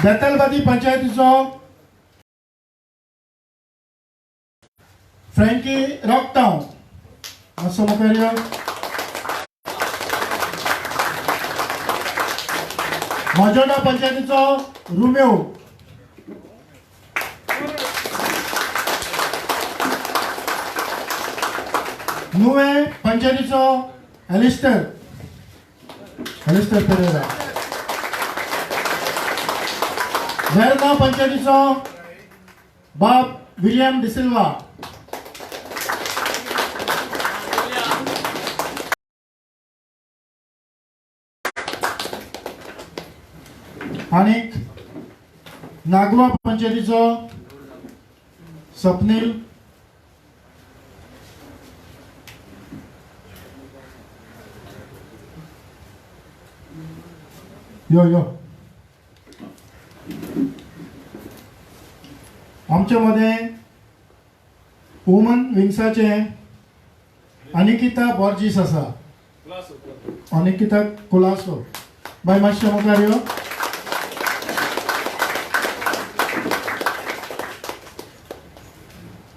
बेतलबादी पंचायतीचो फ्रँकी रॉकटावन मातसो मुखार यो. माजोर्डा पंचायतीचो रुमेओ. नुवे पंचायतीचो एलिस्टर पेरेरा. वेर्ना पंचायतीचो बाब विलियम डिसिल्वा. आणि नागवा पंचायतीचो स्वप्नील. यो यो आमच्या मध्ये वुमन विंग्साचे अनिकिता बॉर्जिस आसा. अनिकिता कुलासो बाय मातशें मुखार यो.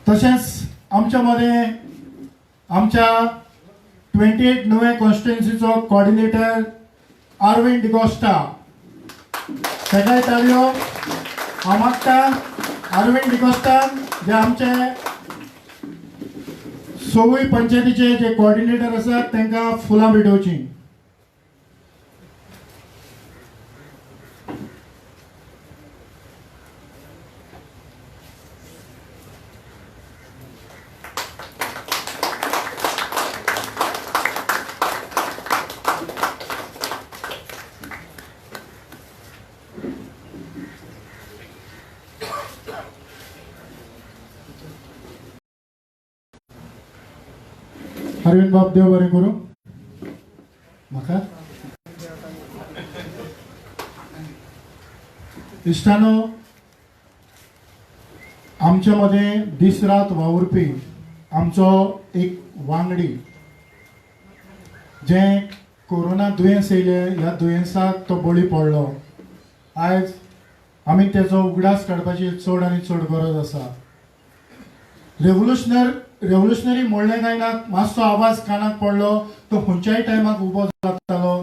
तशेंच आमच्या मध्ये आमच्या 28 नुवे कॉन्स्टिट्युएन्सीचो कोऑर्डिनेटर अरविंद डिकोस्टा. सगळे ताळयो हांव मागता अरविंद डिकोस्टा जे आमचे सोवूय पंचायतीचे जे कोऑर्डिनेटर आसात तांकां फुलां भेटोवची. अरविंद बाब देव बरें करूं. म्हाका इश्टानो आमच्या मध्ये दीस रात वावुरपी आमचो एक वांगडी जे कोरोना दुयेंस येयले ह्या दुयेंसाक तो बळी पडलो. आयज आमी तेजो उगडास काडपाची चड आनी चड गरज आसा. रेव्होल्युशनरी म्हणलें काय ना मातसो आवाज कानाक पडलो तो खंयच्याय टायमाक उबो जातालो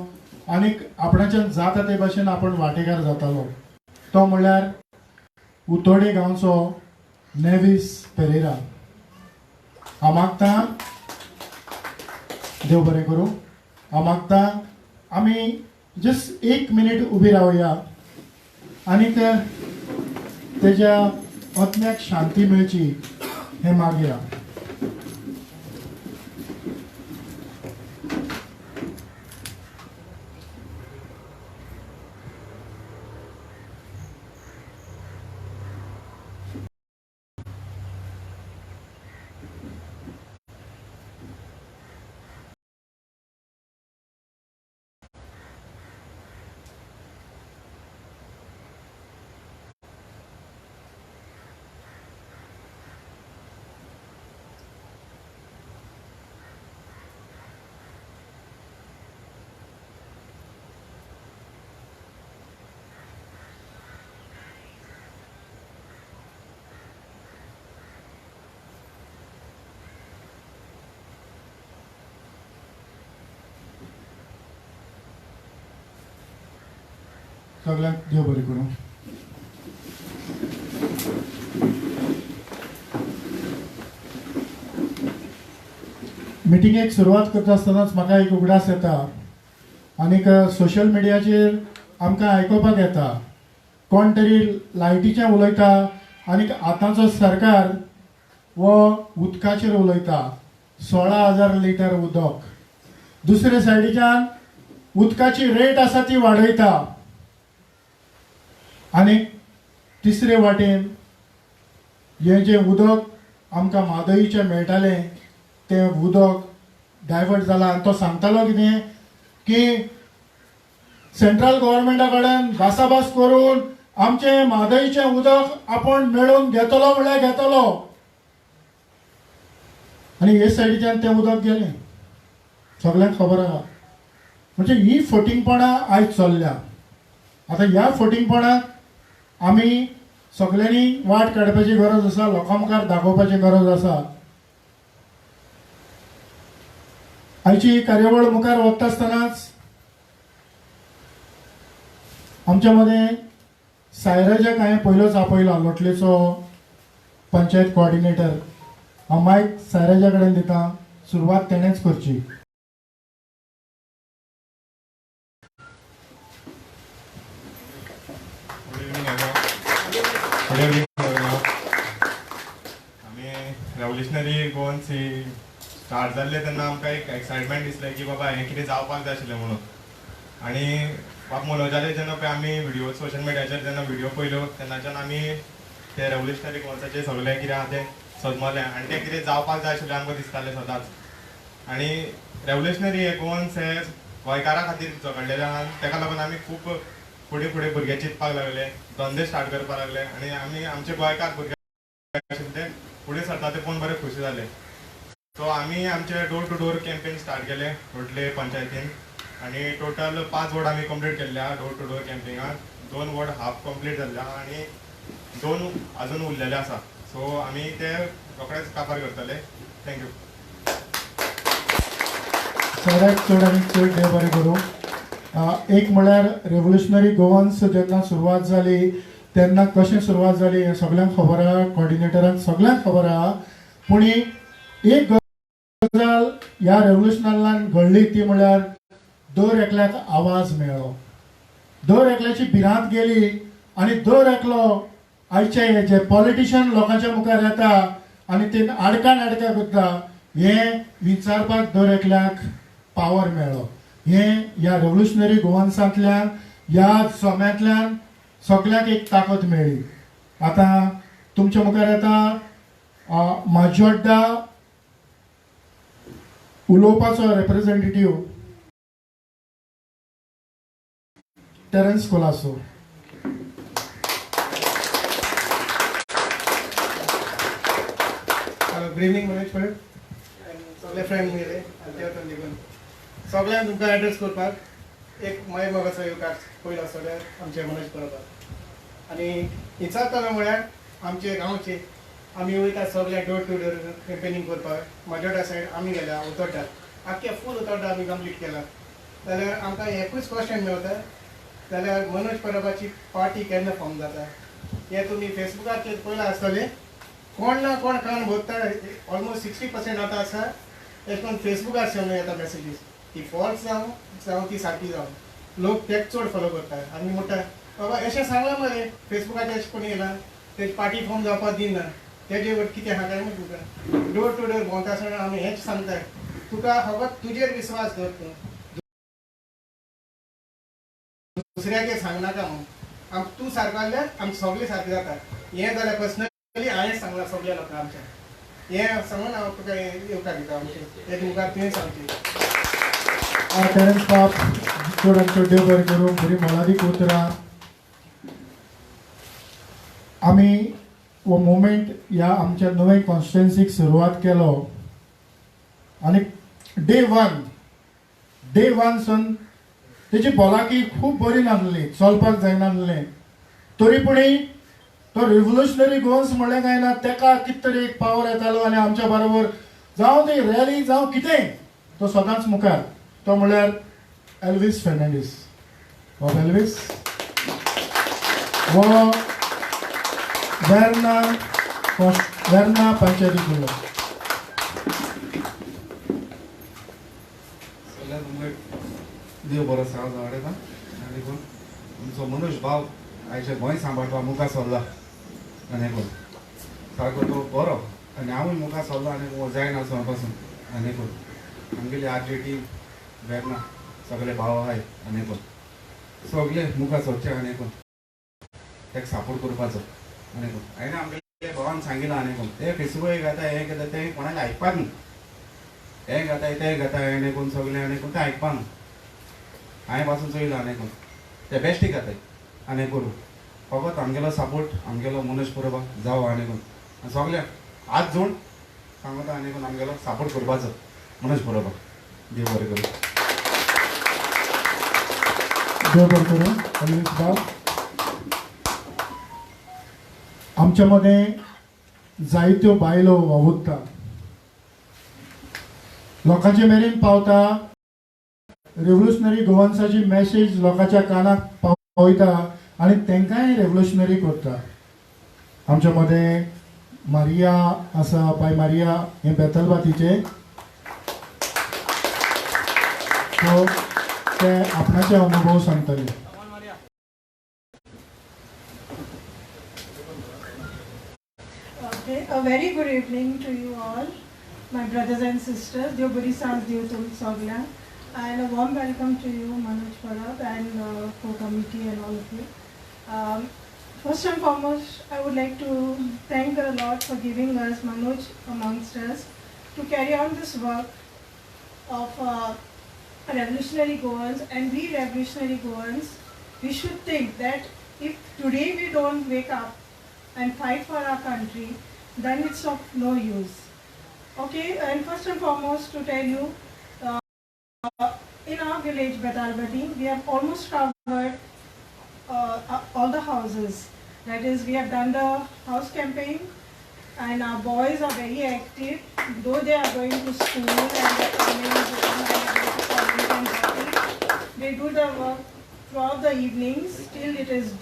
आनी आपणाच्यान जाता ते भाशेन आपण वांटेकार जातालो. तो म्हणल्यार उतोडे गांवचो नेविस पेरेरा. हांव मागतां देव बरें करूं. हांव मागतां आमी जस्ट 1 मिनीट उबी रावया आनी तेज्या आत्म्याक शांती मेळची हे मागया. सगळ्यांक देव बरें करूं. मिटिंगेक सुरवात करता आसतनाच म्हाका एक उगडास येता आनीक सोशल मिडियाचेर आमकां आयकुपाक येता कोण तरी लायटीचें उलयता आनीक आतांचो सरकार वो उदकाचेर उलयता. 16,000 लिटर उदक. दुसरे सायडीच्यान उदकाची रेट आसा ती वाडयता आनी तिसरे वाटेन हे जे उदक आमकां म्हादईचें मेळटालें तें उदक डायवर्ट जाला. आनी तो सांगतालो कितें की सेंट्रल गव्हर्मेंटा कडेन भासाभास करून आमचें म्हादईचें उदक आपण मेळोवन घेतलो म्हणल्यार घेतलो. आनी हे सायडीच्यान तें उदक गेलें सगळ्यांक खबर आहा. म्हणजे ही फटींगपणां आयज चल्ल्या. आतां ह्या फटींगपणाक आमी सगळ्यांनी वाट काडपाची गरज आसा, लोकां मुखार दाखोवपाची गरज आसा. आयची कार्यावळ मुखार वता आसतनाच आमच्या मदें सायराजाक हांवें पयलोच आपयला, लोटलेचो पंचायत कोऑर्डिनेटर. हांव मायक सायराजा कडेन दितां. सुरवात तेणेंच करची. आमी रेवल्युशनरी गोवन्स ही स्टार्ट जाल्ले तेन्ना आमकां एक एक्सायटमेंट दिसलें की बाबा हें कितें जावपाक जाय आशिल्लें म्हणून. आनी म्हाका मनोजाले जेन्ना पळय आमी व्हिडिओ सोशल मिडियाचेर जेन्ना व्हिडिओ पळयल्यो तेन्नाच्यान आमी ते रेवल्युशनरी गोवन्साचें सगळें कितें आहा तें सजमलें आनी तें कितें जावपाक जाय आशिल्लें आमकां दिसतालें सदांच. आनी रेवल्युशनरी हे गोवन्स हे गोंयकारां खातीर झगडलेले आहा. तेका लागून आमी खूब फुडें फुडें भुरगे चिंतपाक लागले, धंदे स्टार्ट करपाक लागले आनी आमी आमचे गोंयकार भुरगे आशिल्ले ते फुडें सरता ते पळोवन बरे खुशी जाले. सो आमी आमचे door to door campaign start केले टोटले पंचायतीन आनी टोटल 5 वॉर्ड आमी कंप्लीट केल्ले आहा डोर टू डोर कॅम्पेनाक. 2 वॉर्ड हाफ कंप्लीट जाल्ले आहा आनी 2 अजून उरलेले आसा. सो आमी ते रोखडेच काबार करतले. थँक्यू. सगळ्याक चड आनी चड देव बरें करूं. एक म्हळ्यार रेवल्युशनरी गोवन्स जेन्ना सुरवात जाली तेन्ना कशें सुरवात जाली हें सगळ्यांक खबर आहा, कोऑर्डिनेटरांक सगळ्यांक खबर आहा. पूण एक गजाल ह्या रेवल्युशनान घडली ती म्हळ्यार दर एकल्याक आवाज मेळ्ळो. दर एकल्याची भिरांत गेली आनी दर एकलो आयचे हे जे पॉलिटिशियन लोकांच्या मुखार येता आनी ते आडकान आडका करता हें विचारपाक दर एकल्याक पावर मेळ्ळो. हें ह्या रेवल्युशनरी गोवन्सांतल्यान ह्या सोम्यांतल्यान सगळ्यांक एक ताकद मेळ्ळी. आतां तुमच्या मुखार येता माजोड्डा उलोवपाचो representative Terence Colaso. Good evening Manoj Patel सगळे फ्रेंड मेले आनी ते वटेन देखून सगळ्यांक तुमकां एड्रेस करपाक एक माय मोगाचो येवकार पयलो सगळे आमचे मनोज बरोबर. आनी विचारतलो म्हळ्यार आमचे गांवचे आमी वयता सगळे डोर टू डोर कॅम्पेनींग करपाक. माजोड्डा सायड आमी गेल्या उतोड्डा आख्खे फूल उतोड्डा आमी कंप्लीट केला. जाल्यार आमकां एकूच क्वेश्चन मेळटा जाल्यार मनोज परबाची पार्टी केन्ना फॉर्म जाता. हें तुमी फेसबुकाचेर पयलां आसतलें. कोण ना कोण कान भोगता ऑलमोस्ट 60% आतां आसा एश कोन फेसबुकार शेवन येता मॅसेजीस ती फॉल्स जावं ती सारकी जावं लोक तेच चड फॉलो करता. आनी म्हणटा बाबा अशें सांगलां मरे फेसबुकाचेर अशें कोणी येयला तेजी पार्टी फॉर्म जावपाक दिना. तेजे वट कितें आहा काय म्हण तुका डोर टू डोर भोंवता आसतना आमी हेंच सांगता तुका फकत तुजेर विस्वास दवर तूं दुसऱ्याचेर सांगनाका म्हणून. तूं सारको जाल्यार आमी सगळीं सारकी जाता. हें जाल्यार पर्सनली हांवें सांगलां सगळ्या लोकांक आमच्या हें सांगून हांव तुका येवकार दिता आमचे ते तुमकां तुवें सांगचें. टेरन्स बाब चड आनी चड देव बरें करूं. बरी मोलादीक उतरां. आमी हो मुवमेंट ह्या आमच्या नवे कॉन्स्टिट्युएन्सीक सुरवात केलो आनी डे वन सून तेची भलायकी खूब बरी नासली, चलपाक जायनासलें. तरी पूण तो रेवल्युशनरी गोवन्स म्हणलें काय ना तेका कितें तरी एक पावर येतालो आनी आमच्या बरोबर जावं ती रॅली जावं कितेंय तो सदांच मुखार. तो म्हळ्यार एल्वीस फेर्नांडीस. हो एल्वीस हो वेर्ना पंचायतीचो. देव बरो सांग जावडेता आनी कोण आमचो मनोज भाव आयचे गोंय सांबाळपा मुखार सरला आनी कोण सारको तो बरो आनी हांवूय मुखार सरलो आनी जायना वचों पासून आनी कोण आमगेली आरजी टीम वेर्ना सगळे भाव आहाय आनी कोण सगळे मुखार सरचे आनी कोण ताका सपोर्ट करपाचो आनी कोण हांवें आमगेले भावान सांगिलां आनी कोण ते फेसबूक घाता हें करता तें कोणाक आयकपाक न्हू हें घाता तें घाता आनी कोण सगळें आनी कोण तें आयकपाक न्हू. हांवें पासून चोयलां आनी कोण ते बेश्टी घाताय आनी करूं फकत आमगेलो सपोर्ट आमगेलो मनोज परबा जावं आनी कोण सगळ्यांक हात जोड सांगता आनी कोण आमगेलो सपोर्ट करपाचो मनोज परबा. देव बरें करूं. देव बरें करूं. एल्वीस बाब आमच्या मध्ये जायत्यो बायलो वावुरता, लोकांचे मेरेन पावता, रेव्होल्युशनरी गोवन्साची मॅसेज लोकांच्या कानाक पावयता आणि तांकांय रेव्होल्युशनरी करता. आमच्या मध्ये मारिया आसा, बाय मारिया हे बेतलबातीचे, सो ते आपणाचे अनुभव सांगतले. Okay, a very good evening to you all, my brothers and sisters, Dev Buri Sans Dev Sogla, and a warm welcome to you, Manoj Parab, and co-committee and all of you. First and foremost, I would like to thank the Lord for giving us Manoj amongst us to carry on this work of revolutionary goals. And we revolutionary goals, we should think that if today we don't wake up and fight for our country, then it's of no use. Okay, and first and foremost to tell you, in our village Betalbati, we have almost covered all the houses. That is, we have done the house campaign, and our boys are very active, though they are going to school and they are coming home and they go to college and working. They do the work throughout the evenings till it is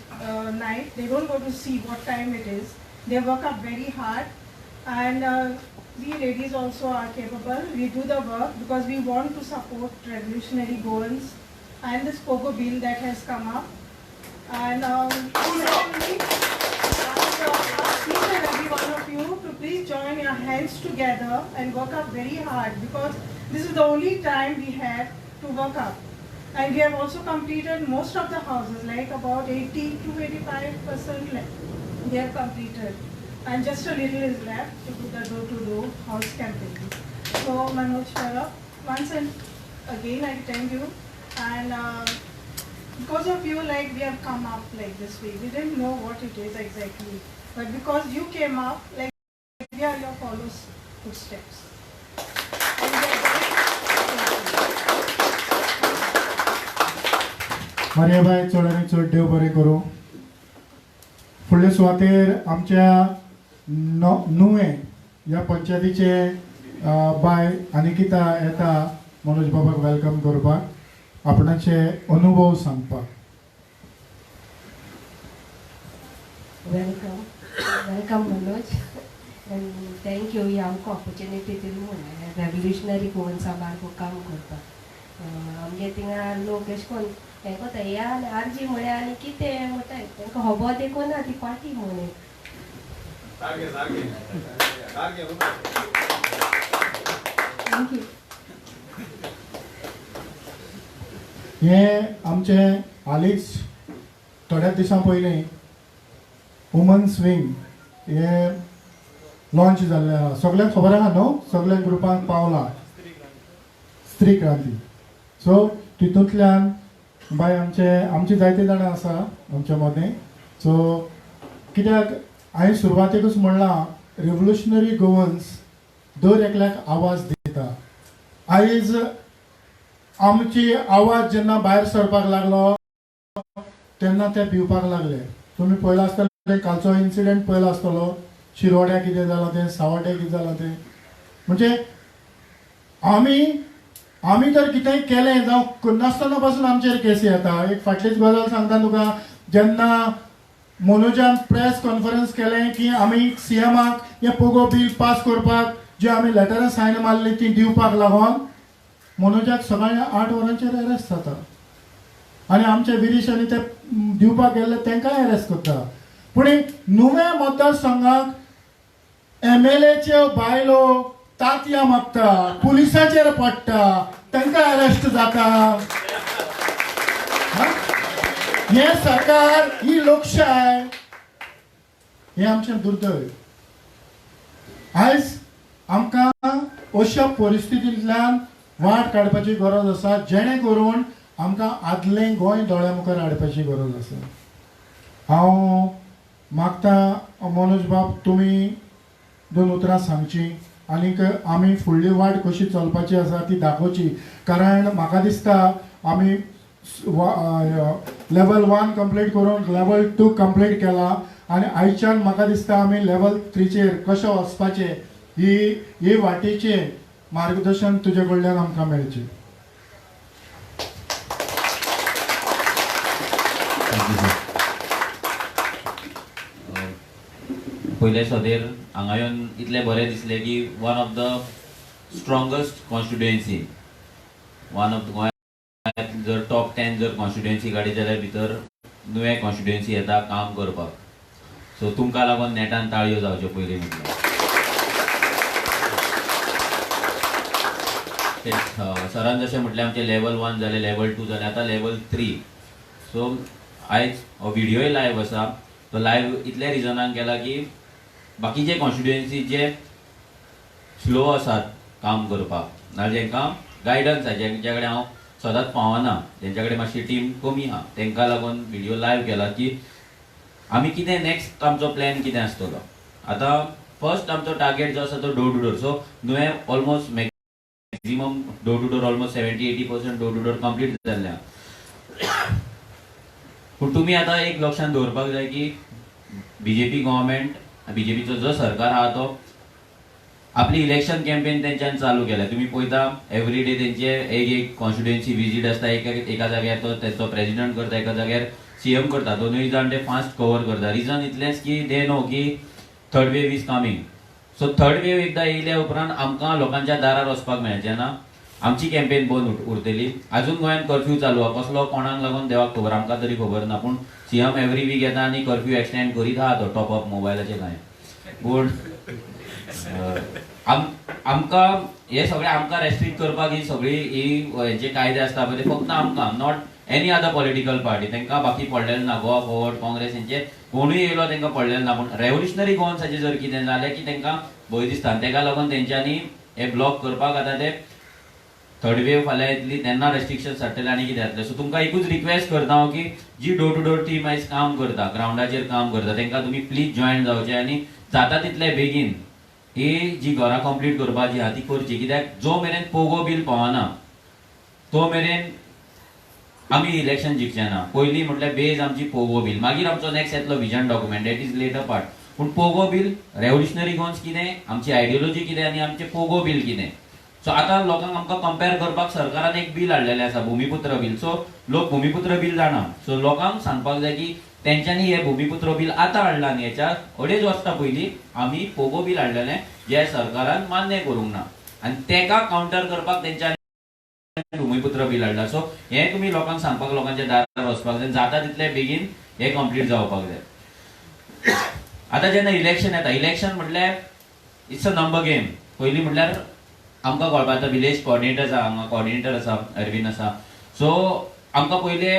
night. They don't go to see what time it is. They work up very hard, and we ladies also are capable. We do the work because we want to support revolutionary goals and this POGO bill that has come up. And secondly, ask each and every one of you to please join your hands together and work up very hard, because this is the only time we have to work up. And we have also completed most of the houses, like about 80 to 85% left. We have completed, and just a little is left to do the door-to-door house campaign. So Manoj Parab, once and again I thank you, and because of you, like, we have come up like this way. We didn't know what it is exactly, but because you came up, like, we are your footsteps. And we are very मारियाबाई चड आनी चड देव बरें करूं. फुडले सुवातेर आमच्या नुवे ह्या पंचायतीचे बाय अनिकिता येता मनोज बाबाक वेलकम करपाक, आपणाचे अनुभव सांगपाक. Welcome Manoj, and thank you ह्या आमकां ऑपॉर्च्युनिटी दिली म्हणून रेव्होल्युशनरी गोवन्सा बारको काम करपाक. आमगे थिंगा लोक अशें करून हें कोता या आनी आरजी म्हळें आनी कितें म्हणटा तांकां खबर देखून ना ती पार्टी म्हणून. थँक्यू. हे आमचे हालींच थोड्या दिसां पयलीं वुमन्स विंग हे लॉन्च जाल्लें आहा. सगळ्यांक खबर आहा न्हू, सगळ्या ग्रुपांक पावला स्त्री क्रांती. सो तितूंतल्यान बाय आमची जायते जाणां आसा आमच्या मदें. सो कित्याक हांवें सुरवातेकूच म्हणलां, रेव्होल्युशनरी गोवन्स दर एकल्याक आवाज दिता. आयज आमची आवाज जेन्ना भायर सरपाक लागलो तेन्ना ते भिवपाक लागले. तुमी पळयलां आसतलें, कालचो इन्सिडेंट पळयलो आसतलो, शिरोड्या कितें जालां तें, सावड्ड्या कितें जालां तें. म्हणजे आमी तर कितेंय केलें जावं नासतना पासून आमचेर केसी येता. एक फाटलीच गजाल सांगता तुका, जेन्ना मनोजान प्रेस कॉन्फरन्स केलें की आमी सीएमाक हें पोगो बिल पास करपाक जी आमी लेटरां सायन मारली ती दिवपाक लागून मनोजाक सकाळीं 8 वरांचेर अरेस्ट जाता, आनी आमचे विरीश आनी ते दिवपाक गेल्ले तांकांय अरेस्ट करता. पूण नुव्या मतदारसंघाक MLAच्यो बायलो तांतयां मागता, पुलिसाचेर पडटा, तांकां अरेस्ट जाता. हे सरकार, ही लोकशाय, हे आमचें दुर्दैव. आयज आमकां अशा परिस्थितींतल्यान वाट काडपाची गरज आसा जेणे करून आमकां आदलें गोंय दोळ्या मुखार हाडपाची गरज आसा. हांव मागता मनोज बाब, तुमी 2 उतरां सांगची आनीक आमी फुडली वाट कशी चलपाची आसा ती दाखोवची. कारण म्हाका दिसता आमी लेवल 1 कंप्लीट करून लेवल 2 कंप्लीट केला, आनी आयच्यान म्हाका दिसता आमी लेवल 3चेर कशें वचपाचें ही वाटेचें मार्गदर्शन तुजे कडल्यान आमकां मेळचें. पयले सदेर हांगा येवन इतलें बरें दिसलें की one of the strongest constituency, one of गोंयांत जर टॉप 10 जर कॉन्स्टिट्युएन्सी काडली जाल्यार भितर नुवें कॉन्स्टिट्युएन्सी येता काम करपाक. सो तुमकां लागून नेटान ताळयो जावच्यो पयलीं म्हटल्यार. सरान जशें म्हटलें आमचें लेवल 1 जालें, लेवल 2 जालें, आतां लेवल 3. सो आयज हो व्हिडियोय लायव्ह आसा. तो लायव्ह इतल्या रिजनान केला की बाकीचे कॉन्स्टिट्युएन्सी जे स्लो आसात काम करपाक, नाजाल्यार जेंकां गायडन्स आसा, जेंच्या कडेन हांव सदांच पावना, जेंच्या कडेन मातशी टीम कमी आहा, तांकां लागून व्हिडियो लायव्ह केला की आमी कितें नेक्स्ट आमचो प्लॅन कितें आसतलो. आतां फर्स्ट आमचो टार्गेट जो आसा तो डोर टू डोर. सो नुवें almost maximum door to door almost 70-80% door to door complete जाल्ल्या. पूण तुमी आतां एक लक्षांत दवरपाक जाय की बीजेपी गव्हर्मेंट, बीजेपीचो जो सरकार आहा तो आपली इलेक्शन कॅम्पेन तेंच्यान चालू केल्या. तुम्ही पळयता एवरी डे तेंचे एक कॉन्स्टिट्युएन्सी विजीट आसता. एका जाग्यार तो तेचो प्रेसिडेंट करता, एका जाग्यार सीएम करता. दोनूय जाण ते फास्ट कव्हर करता. रिजन इतलेंच की दे नो की third wave is coming. So third wave एकदा येयल्या उपरांत आमकां लोकांच्या दारार वचपाक मेळचें ना. आमची कॅम्पेन बंद उरतली. अजून गोंयांत कर्फ्यू चालू आहा. कसलो कोणाक लागून देवाक खबर, आमकां तरी खबर ना. पूण सीएम एवरी वीक येता आनी कर्फ्यू एक्सटेंड करीत आहा तो टॉप अप मोबायलाचेर कांय. पूण आमकां हे सगळे आमकां रेस्ट्रिक्ट करपाक ही सगळी हेचे कायदे आसता पळय ते फक्त आमकां, not any other political party. तांकां बाकी पडलेलें ना. गोवा फॉरवर्ड, काँग्रेस हेंचे कोणूय येयलो तांकां पडलेलें ना. पूण रेव्होल्युशनरी गोवन्साचें जर कितें जालें की तांकां भंय दिसता. ताका लागून तेंच्यांनी हे ब्लॉक करपाक आतां ते थर्ड वेव फाल्यां येतली तेन्ना रेस्ट्रिक्शन हाडटले आनी कितें जातलें. सो तुमकां एकूच रिक्वेस्ट करता हांव की जी डोर टू डोर टीम आयज काम करता, ग्रावंडाचेर काम करता, तांकां तुमी प्लीज जॉयन जावचें आनी जाता तितले बेगीन ही जी घरां कंप्लीट करपाची आहा ती करची. कित्याक जो मेरेन पोगो बील पावना तो मेरेन आमी इलेक्शन जिखचे ना. पयलीं म्हटल्यार बेज आमची पोगो बील, मागीर आमचो नेक्स्ट येतलो vision document, that is later part. पूण पोगो बील, रेव्होल्युशनरी गोवन्स कितें, आमची आयडियोलॉजी कितें आनी आमचें पोगो बील कितें. सो आतां लोकांक आमकां कंपेर करपाक सरकारान एक बील हाडलेलें आसा, भुमिपुत्र बील. सो लोक भुमिपुत्र बील जाणा. सो लोकांक सांगपाक जाय की तेंच्यांनी हे भुमिपुत्र बील आतां हाडलां आनी हेच्या 2.5 वर्सां पयलीं आमी पोगो बील हाडलेलें जे सरकारान मान्य करूंक ना. आनी तेका कावंटर करपाक तेंच्यांनी भुमिपुत्र बील हाडला. सो हे तुमी लोकांक सांगपाक, लोकांच्या दारार वचपाक जाय. जाता तितले बेगीन हे कंप्लीट जावपाक जाय. आतां जेन्ना इलेक्शन येता, इलेक्शन म्हटल्यार इट्स अ नंबर गेम. पयलीं म्हटल्यार आमकां कळपा येता विलेज कॉर्डिनेटर आसा, हांगा कॉर्डिनेटर आसा, अरविंद आसा. सो आमकां पयले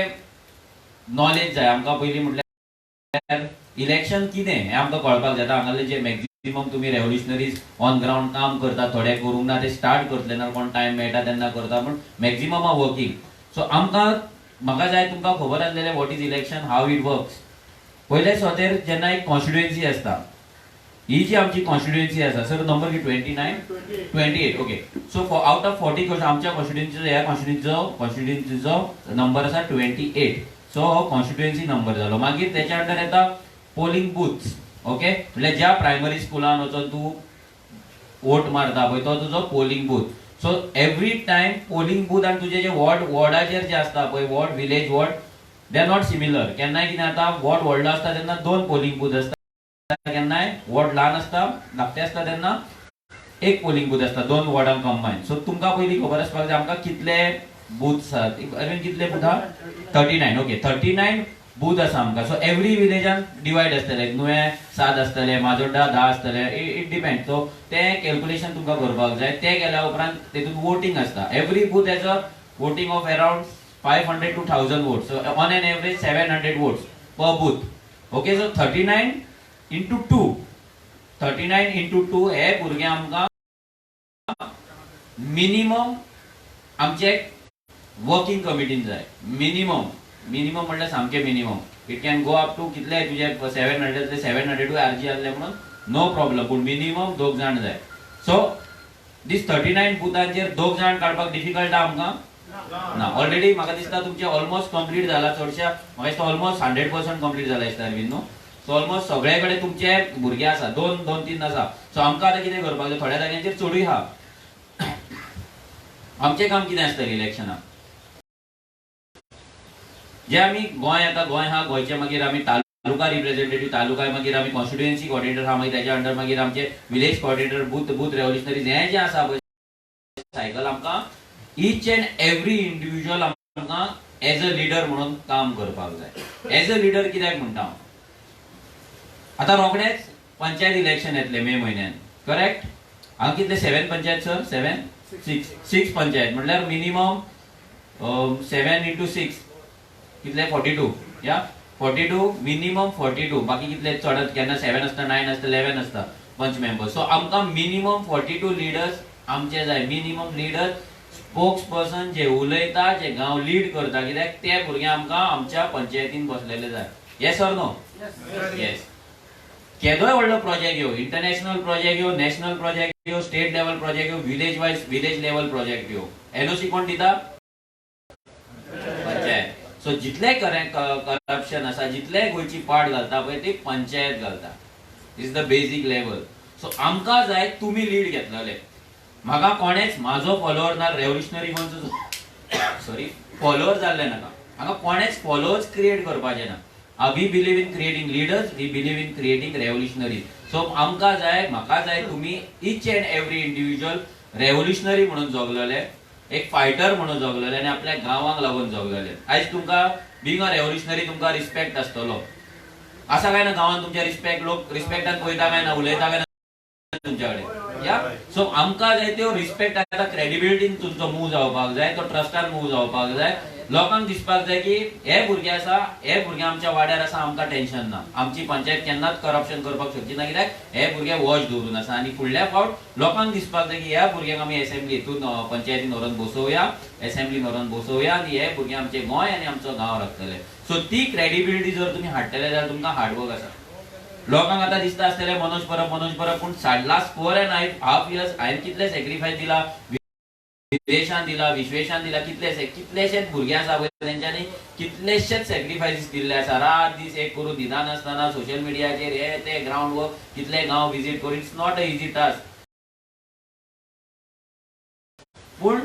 नॉलेज जाय. आमकां पयलीं म्हटल्यार इलेक्शन कितें हें आमकां कळपाक जाता. हांगाले जे मॅक्झिमम तुमी रेव्होल्युशनरीज ऑन ग्राउंड काम करता, थोडे करूंक ना, ते स्टार्ट करतले ना, कोण टायम मेळटा तेन्ना करता, पूण मॅक्झिमम आर वर्किंग. सो म्हाका जाय तुमकां खबर आसलेलें what is election, how it works. पयले स्वतेर जेन्ना एक कॉन्स्टिट्युएन्सी आसता, ही जी आमची कॉन्स्टिट्युएन्सी आसा, सर नंबर की 28 ओके. सो आउट ऑफ 40 आमच्या कॉन्स्टिट्युएन्सीचो, ह्या कॉन्स्टिट्युएन्सीचो नंबर आसा 28. सो हो कॉन्स्टिट्युएन्सी नंबर जालो. मागीर तेच्या अंडर येता पोलिंग बुथ्स. ओके, म्हणजे ज्या प्रायमरी स्कुलान वचून तूं वोट मारता पळय तो तुजो polling booth. So every time polling booth आनी तुजे जे वॉर्डाचेर जे आसता पळय, ward, village ward, they are not similar. केन्नाय कितें जाता, वॉर्ड व्हडलो आसता तेन्ना 2 पोलिंग बूथ आसता, केन्नाय वॉर्ड ल्हान आसता, धाकटें आसता तेन्ना एक पोलिंग बूथ आसता 2 वॉर्डांक कंबायन. सो तुमकां पयलीं खबर आसपाक जाय आमकां कितले बूथ्स आसात. अरविंद कितले बूथ आहा? 39. ओके, 39 बूथ आसा आमकां. सो एवरी विलेजान डिवायड आसतले, नुवें 7 आसतले, माजोड्डा 10 आसतले, इट डिपेंड. सो तें कॅल्क्युलेशन तुमकां करपाक जाय. तें केल्या उपरांत तेतून वोटींग आसता. Every booth has a voting of around 500 to 1000 votes. So on an average 700 votes per booth. Okay, so 39 into 2 हे भुरगे आमकां मिनिमम आमचे वर्किंग कमिटीन जाय. मिनिमम म्हटल्यार सामके minimum. It can go up to कितले तुजे 700 आरजी आसले म्हणून नो प्रॉब्लम, पूण मिनिमम 2 जाण जाय. सो दीस 39 बुथांचेर 2 जाण काडपाक डिफिकल्ट आहा आमकां ना. ऑलरेडी म्हाका दिसता तुमचे ऑलमोस्ट कंप्लीट जाला. चडशा म्हाका दिसता ऑलमोस्ट 100% कंप्लीट जाला दिसता अरविंद न्हू. सो ऑलमोस्ट सगळे कडेन तुमचे भुरगे आसा, दोन तीन आसा. सो आमकां आतां कितें करपाक जाय, थोड्या जाग्यांचेर चडूय आहा. आमचें काम कितें आसतलें इलेक्शनाक, जे आमी गोंय आतां गोंय आहा, गोंयचे मागीर आमी तालुका रिप्रेझेंटेटिव्ह, तालुका मागीर आमी कॉन्स्टिट्युएन्सी कॉर्डिनेटर आहा, मागीर त्याच्या अंडर मागीर आमचे विलेज कॉर्डिनेटर, बूथ रेव्होल्युशनरीज, हे जे आसा पळय सायकल, आमकां ईच अँड एव्हरी इंडिव्हिज्युअल आमकां एज अ लिडर म्हणून काम करपाक जाय. एज अ लिडर कित्याक म्हणटा हांव, आतां रोखडेच पंचायत इलेक्शन येतले मे म्हयन्यान, करेक्ट? हांव कितले 7 पंचायत सर, 6 पंचायत म्हटल्यार मिनिमम 7 into 6 कितले 42, या 42 मिनिमम 42, बाकी कितले चढत केन्ना 7 आसता, 9 आसता, 11 आसता पंच मेंबर्स. सो आमकां मिनिमम 42 लिडर्स आमचे जाय. मिनिमम लिडर्स, स्पोक्स पर्सन जे उलयता, जे गांव लीड करता, कित्याक ते भुरगे आमकां आमच्या पंचायतीन बसलेले जाय. Yes or no? येस. केदोय व्हडलो प्रोजेक्ट येवं, इंटरनॅशनल प्रोजेक्ट येवं, नॅशनल प्रोजेक्ट येवं, स्टेट लेवल प्रोजेक्ट येवं, विलेज लेवल प्रोजेक्ट येवं, एनओसी कोण दिता? पंचायत. सो जितले करप्शन आसा, जितले गोंयची पाड घालता पळय ती पंचायत घालता. Is the basic level. So आमकां जाय तुमी लीड घेतलेले. म्हाका कोणेच म्हाजो फॉलोअर ना, रेव्होल्युशनरी गोंयचो सॉरी फॉलोअर जाल्ले नाका. हांगा कोणेच फॉलोअर्स क्रिएट करपाचे ना. We believe in creating leaders, we believe in creating revolutionaries. So आमकां जाय, म्हाका जाय तुमी each and every individual revolutionary म्हणून जगलेले, एक फायटर म्हणून जगलेले आनी आपल्या गांवांक लागून जगलेले. आयज तुमकां बीइंग अ रेव्होल्युशनरी तुमकां रिस्पेक्ट आसतलो. आसा काय ना गांवांत तुमच्या रिस्पेक्ट, लोक रिस्पेक्टान पळयता काय ना, उलयता काय ना तुमच्या कडेन, या? सो आमकां जाय त्यो रिस्पेक्ट, आतां क्रेडिबिलिटीन तुमचो मूव जावपाक जाय, तो ट्रस्टान मूव जावपाक जाय. लोकांक दिसपाक जाय की हे भुरगे आसा, हे भुरगे आमच्या वाड्यार आसा, आमकां टेन्शन ना, आमची पंचायत केन्नाच करप्शन करपाक शकची ना, कित्याक हे भुरगे वॉच दवरून आसा. आनी फुडल्या फावट लोकांक दिसपाक जाय की ह्या भुरग्यांक आमी असेंब्ली हितून पंचायतीन व्हरून बसोवया, असेंब्लीन व्हरून बसोवया, आनी हे भुरगे आमचे गोंय आनी आमचो गांव राखतले. सो ती क्रेडिबिलिटी जर तुमी हाडटले जाल्यार तुमकां हार्डवर्क आसा. लोकांक आतां दिसता आसतलें मनोज परब, पूण लास्ट 4.5 years हांवें कितले सॅक्रिफायस दिला, विदेशान दिला, विश्वेशान दिला, कितलेशेच भुरगे आसा पळय तेंच्यांनी कितलेशेच सॅक्रिफायसीस दिल्ले आसा. रात दीस एक करून दिना नासतना सोशल मिडियाचेर हे ते ग्राउंड वर्क, कितले गांव विजीट करून, it's not a easy task. पूण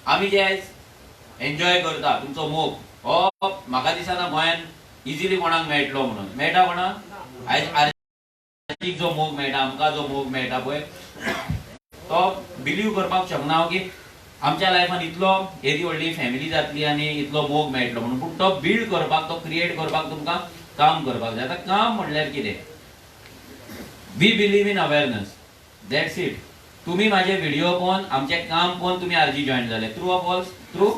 आमी जे आयज एन्जॉय करता तुमचो मोग, हो म्हाका दिसना गोंयान इजिली कोणाक मेळटलो म्हणून. मेळटा कोणाक? आयज आर्थीक जो मोग मेळटा, आमकां जो मोग मेळटा पळय, तो बिलीव करपाक शकना हांव की आमच्या लायफान इतलो येदी व्हडली फॅमिली जातली आनी इतलो मोग मेळटलो म्हणून. पूण तो बिल्ड करपाक, तो क्रिएट करपाक तुमकां काम करपाक जाय. आतां काम म्हणल्यार कितें? We believe in awareness, that's it. तुम्ही माझे व्हिडिओ पळोवन, आमचे काम पळोवन तुम्ही आरजी जॉईन झाले. True or false? True,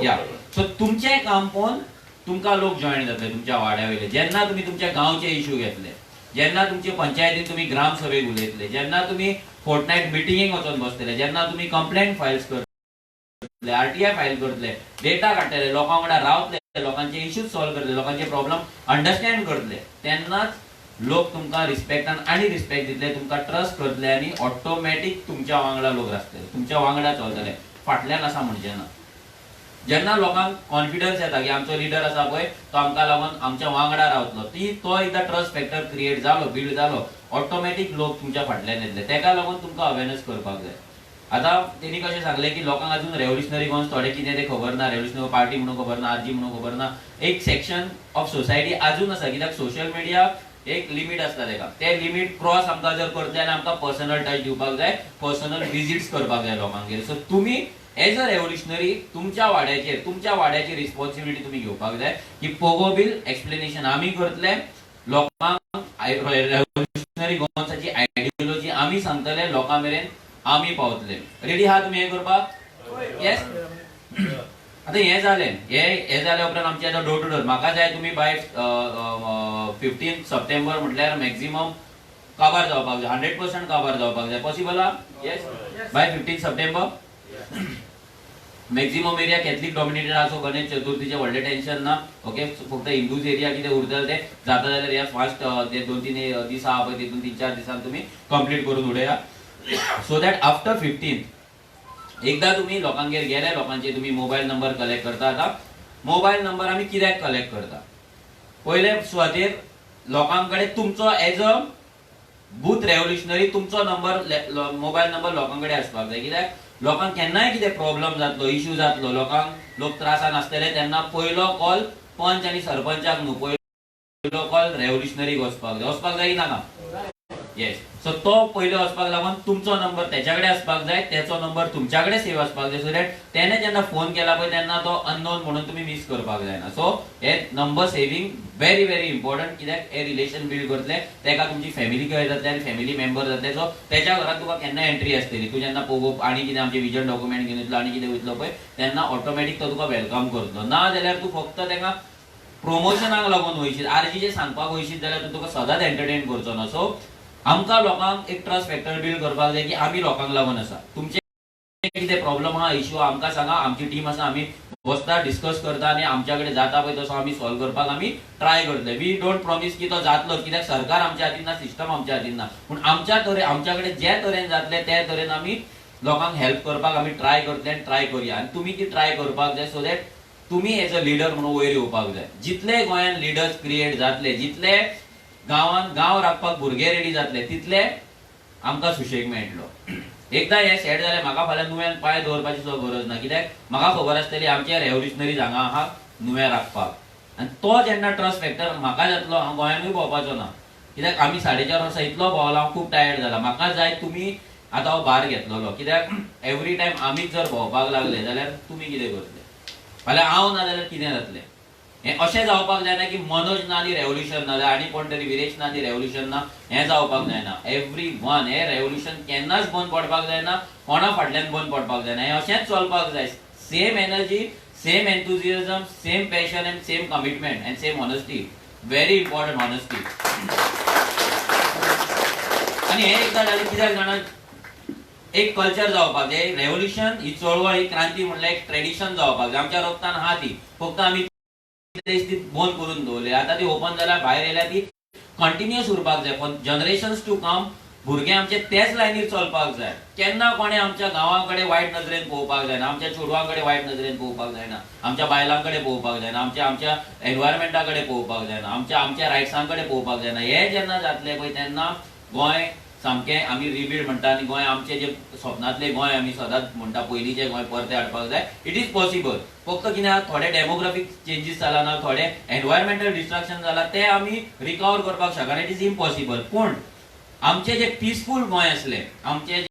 yeah. So तुमचे काम पळोवन तुमकां लोक जॉईन जातले तुमच्या वाड्या वयले. जेन्ना तुम्ही तुमच्या गांवचे इश्यू घेतले, जेन्ना तुमचे पंचायतीन तुम्ही ग्राम सभेक उलयतले, जेन्ना तुम्ही फोर्टनायट मिटिंगेक वचून बसतले, जेन्ना तुम्ही कंप्लेंट फायल्स करतले, आरटीआय फायल करतले, डेटा काडटले, लोकां वांगडा रावतले, लोकांचे इश्यूज सॉल्व करतले, लोकांचे प्रॉब्लेम अंडरस्टँड करतले, तेन्नाच लोक तुमकां रिस्पेक्टान आनी रिस्पेक्ट दितले, तुमकां ट्रस्ट करतले आनी ऑटोमॅटीक तुमच्या वांगडा लोक आसतले, तुमच्या वांगडा चलतले, फाटल्यान आसा म्हणजे ना. जेन्ना लोकांक कॉन्फिडन्स येता की आमचो लिडर आसा पळय तो आमकां लागून आमच्या वांगडा रावतलो, तो एकदा ट्रस्ट फॅक्टर क्रिएट जालो, बिल्ड जालो, ऑटोमॅटीक लोक तुमच्या फाटल्यान येतले. तेका लागून तुमकां अवेरनेस करपाक जाय. आतां तेणी कशें सांगलें की लोकांक अजून रेव्होल्युशनरी गोन्स थोडे कितें ते खबर ना, रेव्होल्युशनरी पार्टी म्हणून खबर ना, आरजी म्हणून खबर ना. एक सेक्शन ऑफ सोसायटी अजून आसा, कित्याक सोशल मिडिया एक लिमिट आसता तेका, ते लिमिट क्रॉस आमकां जर करतले आनी आमकां पर्सनल टच दिवपाक जाय, पर्सनल विजिट्स करपाक जाय लोकांगेर. सो तुमी एज अ रेव्होल्युशनरी तुमच्या वाड्याची रिस्पॉन्सिबिलिटी तुम्ही घेवपाक जाय की पोगो बिल एक्सप्लेनेशन आमी करतले, लोकांक रेव्होल्युशनरी गोवन्साची आयडियोलॉजी आमी सांगतले, लोकां मेरेन आमी पावतले. रेडी आहा तुमी हे करपाक? येस. आतां हे जाले उपरांत आमचे आतां डोर टू डोर. म्हाका जाय तुमी बाय 15 सप्टेंबर म्हटल्यार मॅक्झिमम काबार जावपाक जाय, 100% काबार जावपाक जाय. पॉसिबल आहा? Yes. By 15 September maximum area Catholic dominated आसो, गणेश चतुर्थीचे व्हडले टेन्शन ना. ओके, फक्त हिंदूज एरिया कितें उरतले ते जाता जाल्यार ह्या फास्ट ते 2-3 दीस आहा पळय तितून 3-4 दिसान तुमी कंप्लीट करून उडया, सो दॅट आफ्टर 15 एकदा तुम्ही लोकांगेर गेले, लोकांचे तुम्ही मोबाईल नंबर कलेक्ट करता. आता मोबाईल नंबर आमी कित्याक कलेक्ट करता? पयले सुवातेर लोकांकडे तुमचो एज अ बूथ रेव्होल्युशनरी तुमचो नंबर मोबाईल नंबर लोकांकडे असपाक जाय कित्याक लोकांक केन्नाय कितें प्रॉब्लेम जातलो इश्यू जातलो लोक त्रासान आसतले तेन्ना पयलो कॉल पंच आनी सरपंचाक न्हू पयलो कॉल रेव्होल्युशनरीक वचपाक जाय की नाका येस सो तो पयलो वचपाक लागून तुमचो नंबर त्याच्याकडे असपाक जाय त्याचो नंबर तुमच्याकडे सेव्ह असपाक जाय सो दॅट तेणे जेन्ना फोन केला पळय तेन्ना तो अननोन म्हणून तुम्ही मिस करपाक जायना सो हे number saving very very important कित्याक हे रिलेशन बिल्ड करतले तेका तुमची फॅमिली कळय जातले आनी फॅमिली मेंबर जातले सो त्याच्या घरात तुका केन्ना एंट्री आसतली तू जेन्ना पळोवप आनी कितें आमचे विजन डॉक्युमेंट घेवन येतलो आनी कितें वयतलो पळय तेन्ना ऑटोमॅटीक तो तुका वेलकम करतलो ना जाल्यार तू फक्त तेका प्रमोशनाक लागून वयशीत आरजीचे सांगपाक वयशीत जाल्यार तू तुका सदांच एंटरटेन करचो ना सो आमकां लोकांक एक ट्रस्ट फॅक्टर बिल्ड करपाक जाय की आमी लोकांक लागून आसा तुमचे कितें प्रॉब्लेम आहा इश्यू आमकां सांगा आमची टीम आसा आमी बसता डिस्कस करता आनी आमच्या कडेन जाता पळय तसो आमी सॉल्व करपाक आमी ट्राय करतले वी डोंट प्रॉमिस की तो जातलो कित्याक सरकार आमच्या हातीन ना सिस्टम आमच्या हातीन ना पूण आमच्या कडेन जे तरेन जातले ते तरेन आमी लोकांक हेल्प करपाक आमी ट्राय करतले आनी ट्राय करया आनी तुमी ती ट्राय करपाक जाय सो दॅट तुमी एज अ लिडर म्हणून वयर येवपाक जाय जितले गोंयान लिडर्स क्रिएट जातले जितले गांवांत गांव राखपाक भुरगे रेडी जातले तितले आमकां सुशेग मेळटलो एकदा हे सेट जालें म्हाका फाल्यां नुव्यान पांय दवरपाची सुद्दां गरज ना कित्याक म्हाका खबर आसतली आमचे रेव्होल्युशनरीज हांगा आहा नुवें राखपाक आनी तो जेन्ना ट्रस्ट फॅक्टर म्हाका जातलो हांव गोंयानूय भोंवपाचो ना कित्याक आमी 4.5 वर्सां इतलो भोंवला हांव खूब टायर्ड जाला म्हाका जाय तुमी आतां हांव भार घेतलोलो कित्याक एवरी टायम आमीच जर भोंवपाक लागले जाल्यार तुमी कितें करतले फाल्यां हांव ना जाल्यार कितें जातलें हे अशें जावपाक जायना की मनोज ना आनी रेव्होल्युशन ना आनी कोण तरी विरेश ना आनी रेव्होल्युशन ना हें जावपाक जायना एवरी वन हे रेव्होल्युशन केन्नाच बंद पडपाक जायना कोणा फाटल्यान बंद पडपाक जायना हें अशेंच चलपाक जाय same energy same enthusiasm same passion and same commitment and same honesty very important honesty आनी हे एकदां जालें कित्याक जाणा एक कल्चर जावपाक जाय रेव्होल्युशन ही चळवळ ही क्रांती म्हणल्यार एक ट्रेडिशन जावपाक जाय आमच्या रक्तान आहा ती फक्त आमी बंद करून दवरले आता ती ओपन जाल्यार भायर येयल्या ती कंटिन्युअस उरपाक जाय पण जनरेशन्स टू कम भुरगे आमचे तेच लायनीर चलपाक जाय केन्ना कोणे आमच्या गांवाकडे वायट नजरेन पळोवपाक जायना आमच्या चेडवांकडे वायट नजरेन पळोवपाक जायना आमच्या बायलांकडे पळोवपाक जायना आमच्या एनवायरमेंटाकडे पळोवपाक जायना आमच्या रायट्सांकडे पळोवपाक जायना हे जेन्ना जातले पळय तेन्ना गोंय सामकें आमी रिबिल्ड म्हणटा आनी गोंय आमचे जे स्वप्नांतले गोंय आमी सदांच म्हणटा पयलींचे गोंय परते हाडपाक जाय इट इज पॉसिबल फक्त कितें थोडे डेमोग्राफीक चेंजीस जाला ना थोडे एनवायरमेंटल डिस्ट्रक्शन जाला ते आमी रिकवर करपाक शकना इट इज इम्पॉसिबल पूण आमचे जे पीसफूल गोंय आसले आमचे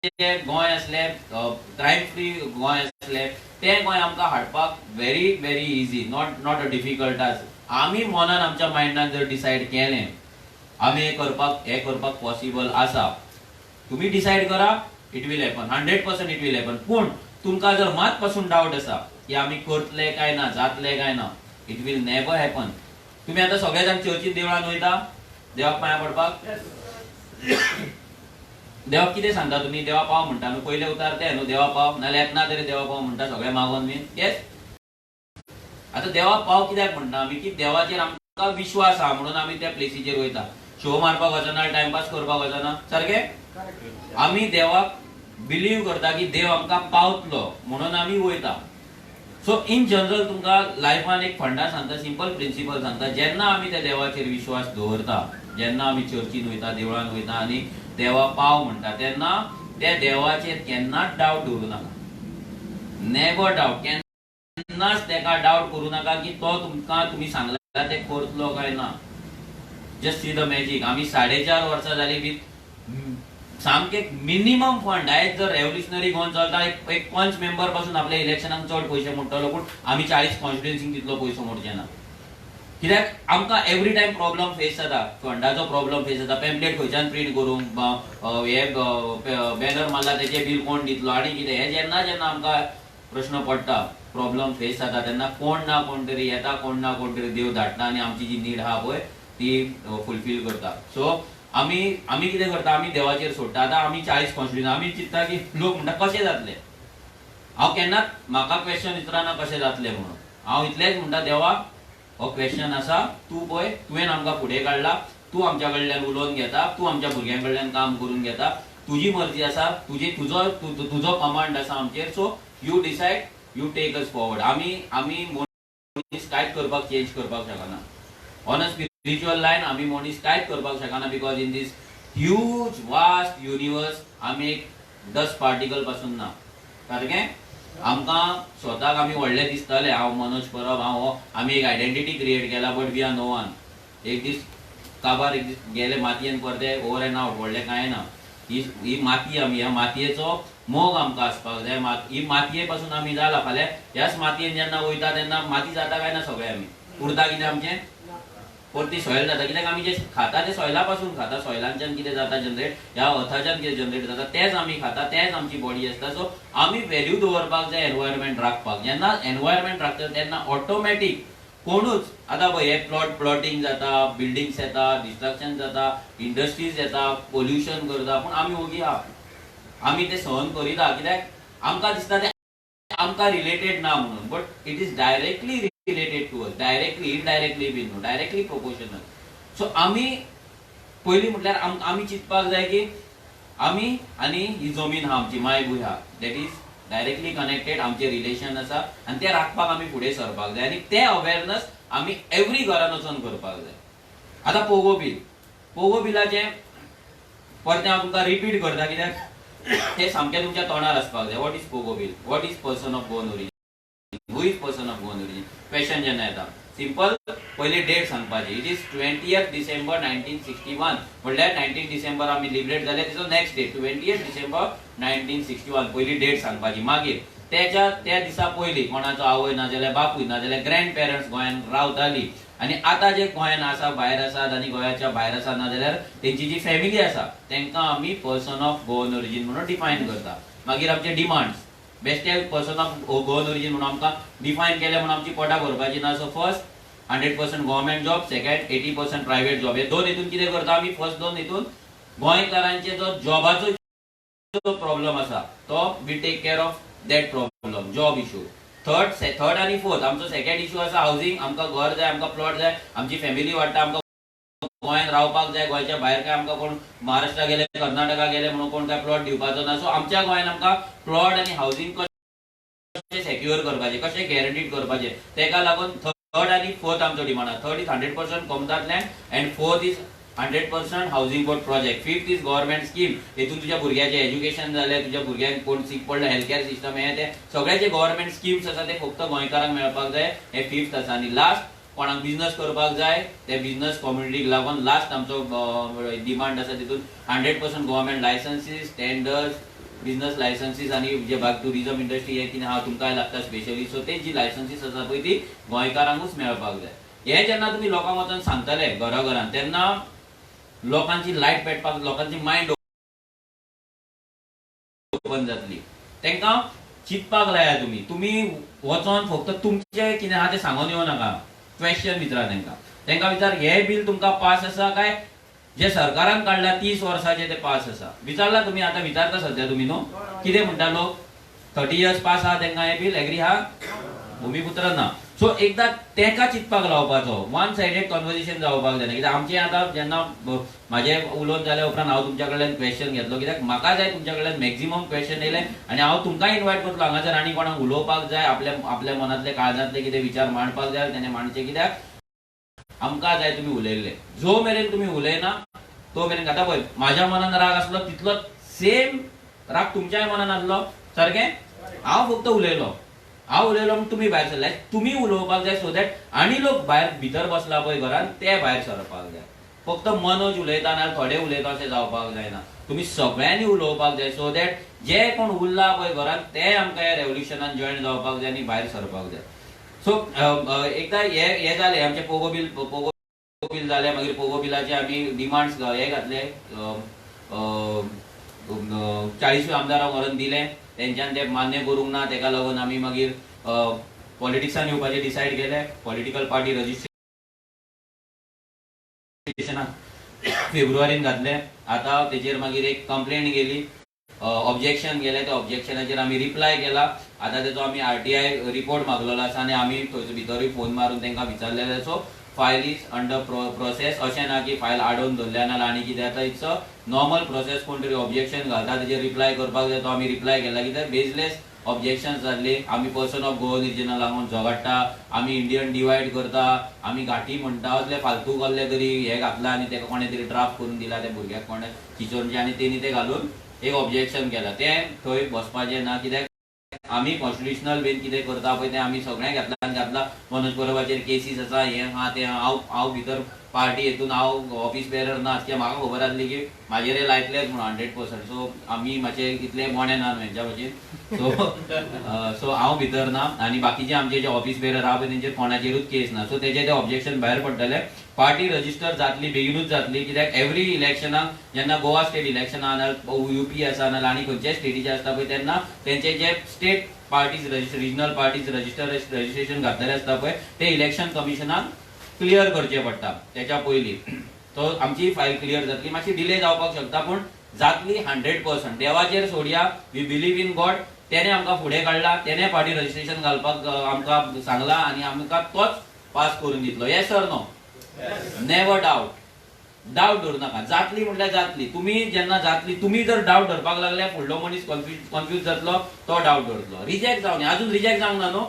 जे गोंय आसले क्रायम फ्री गोंय आसले ते गोंय आमकां हाडपाक very very easy not a difficult task आमी मनान आमच्या मायंडान जर डिसायड केलें आमी हे करपाक पॉसिबल आसा तुम्ही डिसाइड करा it will happen 100% it will happen पूण तुमकां जर मात पासून डाऊट आसा की आमी करतले काय ना जातले काय ना इट विल नेवर हॅपन तुम्ही आता सगळे जाण चर्चीत देवळान वयता देवाक पांया पडपाक देवाक कितें सांगता तुम्ही देवा पाव म्हणटा न्हू पयले उतार ते न्हू देवा पाव नाल्यार येतना तरी देवा पाव म्हणटा सगळे मागोन बीन येस आता देवा पाव कित्याक म्हणटा आमी की देवाचेर आमकां विश्वास आहा म्हणून आमी त्या प्लेसीचेर वयता शो मारपाक वचना टाइमपास करपाक वचना सारखे आमी देवाक बिलीव करता की देव आमकां पावतलो म्हणून आमी वयता सो इन जनरल तुमकां लायफान एक फंडा सांगता सिंपल प्रिंसिपल सांगता जेन्ना आमी त्या देवाचेर विश्वास दवरता जेन्ना आमी चर्चीन वयता देवळान वयता आनी देवा पाव म्हणटा तेन्ना त्या देवाचेर केन्नाच डावट दवरूं नाका नेवर डावट केन्नाच तेका डावट करूं नाका की तो तुमकां तुमी सांगला ते करतलो काय ना जस्ट सी द मॅजिक आमी 4.5 वर्सां जाली विथ सामके मिनिमम फंड आयज जर रेव्होल्युशनरी गोवन चलता एक पंच मेंबर पासून आपल्या इलेक्शनाक चड पयशे मोडटलो पूण आमी 40 कॉन्स्टिट्युएन्सीक तितलो पयसो मोडचे ना कित्याक आमकां एवरी टायम प्रॉब्लम फेस जाता फंडाचो प्रॉब्लम फेस जाता पॅम्पलेट खंयच्यान प्रिंट करूंक हे बॅनर मारला तेचे बील कोण दितलो आनी कितें हे जेन्ना जेन्ना आमकां प्रश्न पडटा प्रॉब्लम फेस जाता तेन्ना कोण ना कोण तरी येता कोण ना कोण तरी देव धाडटा आनी आमची जी नीड आहा पळय ती फुलफील करता सो आमी कितें करता आमी देवाचेर सोडटा आतां आमी 40 कॉन्स्टिट्युएन्सी आमी चिंतता की लोक म्हणटा कशें जातले हांव केन्नाच म्हाका क्वेश्चन विचारना कशें जातलें म्हणून हांव इतलेंच म्हणटा देवा हो क्वेश्चन आसा तूं पळय तुवें आमकां फुडें काडला तूं आमच्या कडल्यान उलोवन घेता तूं आमच्या भुरग्यां कडल्यान काम करून घेता तुजी मर्जी आसा तुजो कमांड आसा आमचेर so you decide you take us forward आमी कांयच करपाक चेंज करपाक शकना ऑनेस्ट स्पिरिच्युअल लायन आमी मनीस कांयच करपाक शकना because in this huge vast universe आमी एक डस्ट पार्टिकल पासून ना सारकें आमकां स्वताक आमी व्हडले दिसताले हांव मनोज परब हांव आमी एक आयडेंटिटी क्रिएट केला but we are no one एक दीस काबार एक दीस गेले मातयेन परते ओवर एंड आउट व्हडलें कांय ना ही माती आमी ह्या मातयेचो मोग आमकां आसपाक जाय ही मातये पासून आमी जाला फाल्यां ह्याच मातयेन जेन्ना वयता तेन्ना माती जाता काय ना सगळे आमी उरता कितें आमचें परती सॉयल जाता कित्याक आमी जे खाता ते सॉयला पासून खाता सॉयलांच्यान कितें जाता जनरेट ह्या अर्थाच्यान कितें जनरेट जाता तेच आमी खाता तेच आमची बॉडी आसता सो आमी व्हॅल्यू दवरपाक जाय एनवायरमेंट राखपाक जेन्ना एनवायरमेंट राखता तेन्ना ऑटोमॅटीक कोणूच आतां पळय हे प्लॉटिंग जाता बिल्डिंग्स येता डिस्ट्रक्शन जाता इंडस्ट्रीज येता पोल्युशन करता पूण आमी ओगी आहा आमी ते सहन करिता कित्याक आमकां दिसता ते आमकां रिलेटेड ना म्हणून but it is directly related to us directly indirectly बीन न्हू डायरेक्टली प्रोपोर्शनल सो आमी पयलीं म्हटल्यार आमी चिंतपाक जाय की आमी आनी ही जमीन आहा आमची मायभूंय आहा दॅट इज डायरेक्टली कनेक्टेड आमचे रिलेशन आसा आनी ते राखपाक आमी फुडें सरपाक जाय आनी ते अवेरनस आमी एवरी घरान वचून करपाक जाय आतां पोगो बिलाचे परते हांव तुमकां रिपीट करता कित्याक ते सामकें तुमच्या तोंडार आसपाक जाय what is Pogo bill what is person of Goan origin who is person of Goan origin question जेन्ना येता सिंपल पयली डेट सांगपाची इट इज 20th डिसेंबर 1961 म्हणल्यार 19 डिसेंबर आमी लिबरेट जाले तेचो नेक्स्ट डेट 20th डिसेंबर 1961 पयली डेट सांगपाची मागीर त्या दिसा पयलीं कोणाचो आवय ना जाल्यार बापूय ना जाल्यार ग्रँड पेरंट्स गोंयान रावताली आनी आतां जे गोंयान आसा भायर आसात आनी गोंयाच्या भायर आसा ना जाल्यार तेंची जी फॅमिली आसा तेंकां आमी पर्सन ऑफ गोवन ओरिजिन म्हणून डिफायन करता मागीर आमचे डिमांड्स बेश्टे पर्सन ऑफ गोवन ओरिजिन म्हणून आमकां डिफायन केले म्हणून आमची पोटां भरपाची ना so first 100% government job second 80% private job हे दोन हितून कितें करता आमी फर्स्ट दोन हितून गोंयकारांचे जो जॉबाचो प्रॉब्लेम आसा तो we take care of that problem job issue third आनी फोर्थ आमचो सेकंड इशू आसा हावसिंग आमकां घर जाय आमकां प्लॉट जाय आमची फॅमिली वाडटा आमकां गोंयान रावपाक जाय गोंयच्या भायर काय आमकां कोण महाराष्ट्रा गेले कर्नाटका गेले म्हणून कोण काय प्लॉट दिवपाचो ना सो आमच्या गोंयान आमकां प्लॉट आनी हावसिंग कशें सेक्युअर करपाचें कशें गॅरंटीड करपाचें तेका लागून थर्ड आनी फोर्थ आमचो डिमांड आसा थर्ड इज 100% कोमदात land and fourth is 100% housing board project fifth is government scheme हेतून तुज्या भुरग्याचें एज्युकेशन जालें तुज्या भुरग्यांक कोण सीक पडलें हेल्थ केअर सिस्टम हे ते सगळे जे गव्हर्मेंट स्किम्स आसा ते फक्त गोंयकारांक मेळपाक जाय हे फिफ्थ आसा आनी लास्ट कोणाक बिझनस करपाक जाय ते बिझनस कम्युनिटीक लागून लास्ट आमचो डिमांड आसा तितून 100% गव्हर्मेंट लायसन्सीस टेंडर्स बिझनस लायसन्सीस आनी जे बाग टुरिझम इंडस्ट्री हे कितें आहा तुमकां लागता स्पेशली सो ते जी लायसन्सीस आसा पळय ती गोंयकारांकूच मेळपाक जाय हे जेन्ना तुमी लोकांक वचून सांगतले घराघरान तेन्ना लोकांची लायट पेटपाक लोकांची मायंड ओपन जातली तांकां चिंतपाक लाया तुमी वचोन फक्त तुमचें कितें आहा तें सांगून येवं नाका क्वेश्चन विचारा तांकां विचार हे बिल तुमकां पास आसा काय जे सरकारान काडला 30 वर्साचे ते पास आसा विचारला तुमी आतां विचारता सध्या तुमी न्हू कितें म्हणटा लोक 30 इयर्स पास आहा तांकां हे बिल एग्री आहा भूमिपुत्र ना सो एकदा तेका चिंतपाक लावपाचो वन सायडेड कन्वर्सेशन जावपाक जायना कित्याक आमचें आतां जेन्ना म्हाजें उलोवन जाल्या उपरांत हांव तुमच्या कडल्यान क्वेश्चन घेतलो कित्याक म्हाका जाय तुमच्या कडल्यान मॅक्झिमम क्वेश्चन येयले आनी हांव तुमकां इन्वायट करतलो हांगासर आनी कोणाक उलोवपाक जाय आपल्या मनांतले काळजांतले कितें विचार मांडपाक जाय तेणे मांडचे कित्याक आमकां जाय तुमी उलयल्ले जो मेरेन तुमी उलयना तो मेरेन आतां पळय म्हाज्या मनान राग आसलो तितलो सेम राग तुमच्याय मनान आसलो सारकें हांव फक्त उलयलो म्हणून तुमी भायर सरले तुमी उलोवपाक जाय सो दॅट आनी लोक भायर भितर बसला पळय घरान ते भायर सरपाक जाय फक्त मनोज उलयता ना थोडे उलयता अशें जावपाक जायना तुमी सगळ्यांनी उलोवपाक जाय सो दॅट जे कोण उरला पळय घरान ते आमकां ह्या रेवल्युशनान जॉयन जावपाक जाय आनी भायर सरपाक जाय सो एकदा हे जालें आमचें पोगो बिल जालें मागीर पोगो बिलाचे आमी डिमांड्स हे घातले 40 आमदारांक व्हरून दिले तेंच्यान ते मान्य करूंक ना तेका लागून आमी मागीर पॉलिटिक्सान येवपाचें डिसायड केलें पॉलिटिकल पार्टी रजिस्ट्रेशनाक फेब्रुवारीन घातलें आतां तेचेर मागीर एक कंप्लेंट गेली ऑब्जेक्शन गेलें त्या ऑब्जेक्शनाचेर आमी रिप्लाय केला आतां तेचो आमी RTI रिपोर्ट मागलेलो आसा आनी आमी थंयसर भितरूय फोन मारून तांकां विचारलेलें so file is under process अशें ना की फायल आडोवन दवरल्या ना आनी कितें आतां इट्स अ नॉर्मल प्रोसेस कोण तरी ऑब्जेक्शन घालता तेजेर रिप्लाय करपाक जाय तो आमी रिप्लाय केला कित्याक बेजलेस ऑब्जेक्शन जाल्ली आमी पर्सन ऑफ गोवन रिजनल लागून झगडटा आमी इंडियन डिवायड करता आमी घाटी म्हणटा असले फालतू कसले तरी हे घातला आनी तेका कोणे तरी ड्राफ्ट करून दिला त्या भुरग्याक कोणे चिचोरचे आनी तेणी ते घालून एक ऑब्जेक्शन केला तें थंय बसपाचें ना कित्याक आमी कॉन्स्टिट्युशनल वेन कितें करता पळय तें आमी सगळें घातला मनोज परबाचेर केसीस आसा हें आहा तें हांव भितर पार्टी हेतून हांव ऑफिस बेरर ना कित्याक म्हाका खबर आसली की म्हाजेर लायतलेच म्हणून 100%. सो आमी मातशे इतले मोणे ना हेंच्या भशेन सो हांव भितर ना आनी बाकीचे आमचे जे ऑफिस बेरर आहा पळय तेंचेर कोणाचेरूच केस ना. सो तेजे ते ऑब्जेक्शन भायर पडटले. पार्टी रजिस्टर जातली बेगीनूच जातली कित्याक एवरी इलेक्शनाक जेन्ना गोवा स्टेट इलेक्शन आसा UP आसा नाल्यार आनी खंयच्याय स्टेटीचे आसता पळय तेन्ना तेंचे जे state parties regional parties registration घातलेले आसता पळय ते इलेक्शन कमिशनाक क्लियर करचे पडटा तेच्या पयलीं. तो आमची फायल क्लियर जातली मातशी डिले जावपाक शकता पूण जातली 100%. देवाचेर सोडया वी बिलीव इन गॉड. तेणे आमकां फुडें काडला तेणे पार्टी रजिस्ट्रेशन घालपाक आमकां सांगला आनी आमकां तोच पास करून दितलो. Yes or no? Never doubt धरू नाका. जातली म्हटल्यार जातली. तुमी जेन्ना जातली तुमी जर डाउट धरपाक लागले फुडलो मनीस कन्फ्यूज जातलो तो डाउट धरतलो. रिजेक्ट जावनी अजून रिजेक्ट जावंक ना न्हू.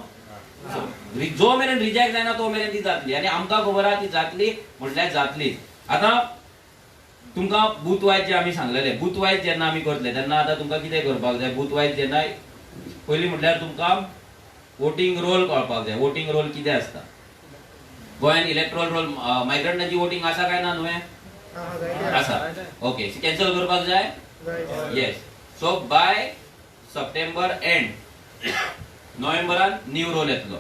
जो मेरेन रिजेक्ट जायना तो मेरेन ती जातली आनी आमकां खबर आहा ती जातली म्हटल्यार जातली. आतां तुमकां बूथ वायज जे आमी सांगलेले बूथ वायज जेन्ना आमी करतले तेन्ना आतां तुमकां कितें करपाक जाय बूथ वायज जेन्ना पयलीं म्हटल्यार तुमकां वोटींग रोल कळपाक जाय. वोटींग रोल कितें आसता गोंयान इलेक्ट्रोल रोल मायग्रंटांची वोटींग आसा काय ना न्हू? आसा. ओके कॅन्सल करपाक जाय. Yes. So by September end नोव्हेंबरान न्यू रोल येतलो.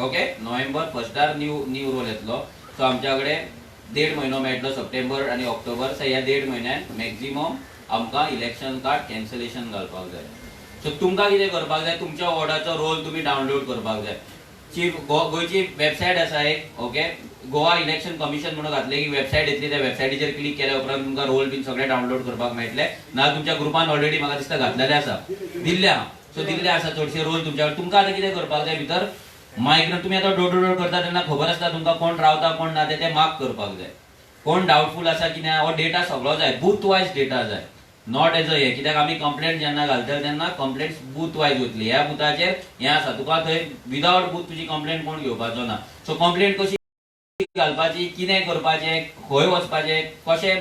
ओके नोव्हेंबर फर्स्टार न्यू रोल येतलो. सो आमच्या कडेन 1.5 म्हयनो मेळटलो सप्टेंबर आनी ऑक्टोबर. सो ह्या 1.5 म्हयन्यान मॅक्झिमम आमकां इलेक्शन कार्ड कॅन्सलेशन घालपाक जाय. सो तुमकां कितें करपाक जाय तुमच्या वॉर्डाचो रोल तुमी डावनलोड करपाक जाय. गोंयची वेबसायट आसा एक ओके गोवा इलेक्शन कमिशन म्हणून घातले की वेबसायट येतली त्या वेबसायटीचेर क्लिक केल्या उपरांत तुमकां रोल बीन सगळे डावनलोड करपाक मेळटले. ना तुमच्या ग्रुपान ऑलरेडी म्हाका दिसता घातलेले आसा दिल्ले आहा. सो दिल्ले आसा चडशे रोल तुमच्या तुमकां आतां कितें करपाक जाय भितर मायग्रंट तुमी आतां डोर टू डोर करता तेन्ना खबर आसता तुमकां कोण रावता कोण ना ते मार्क करपाक जाय. कोण डाउटफूल आसा की ना हो डेटा सगळो जाय बूथ वायज डेटा जाय नॉट एज अ हे कित्याक आमी कंप्लेंट जेन्ना घालतले तेन्ना कंप्लेंट बूथ वायज वतली. ह्या बुथाचेर हें आसा तुका थंय विदाउट बूथ तुजी कंप्लेंट कोण घेवपाचो ना. सो कंप्लेंट कशी घालपाची कितें करपाचें खंय वचपाचें कशें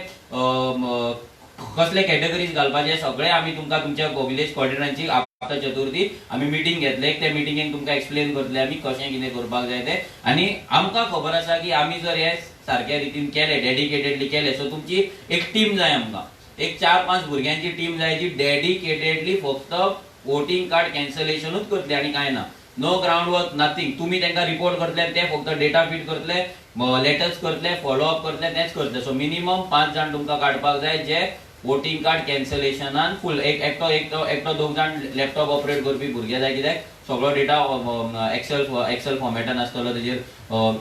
कसले कॅटेगरीज घालपाचे सगळे आमी तुमकां तुमच्या विलेज कॉर्डिनेटरांची आता चतुर्थी आमी मिटींग घेतले. त्या मिटींगेक तुमकां एक्सप्लेन करतले आमी कशें कितें करपाक जाय तें. आनी आमकां खबर आसा की आमी जर हे सारक्या रितीन केले डेडिकेटेडली केले सो तुमची एक टीम जाय आमकां एक 4-5 भुरग्यांची टीम जाय जी डेडिकेटेडली फक्त वोटिंग कार्ड कॅन्सलेशनूच करतली आनी कांय ना. No ground work nothing. तुम्ही तांकां रिपोर्ट करतले ते फक्त डेटा फीड करतले लेटर्स करतले फॉलोअप करतले तेच करतले. सो मिनिमम 5 जाण तुमकां काडपाक जाय जे वोटिंग कार्ड कॅन्सलेशनान फूल एकटो 2 जाण लॅपटॉप ऑपरेट करपी भुरगे जाय कित्याक सगळो डेटा एक्सेल फॉर्मेटान आसतलो तेजेर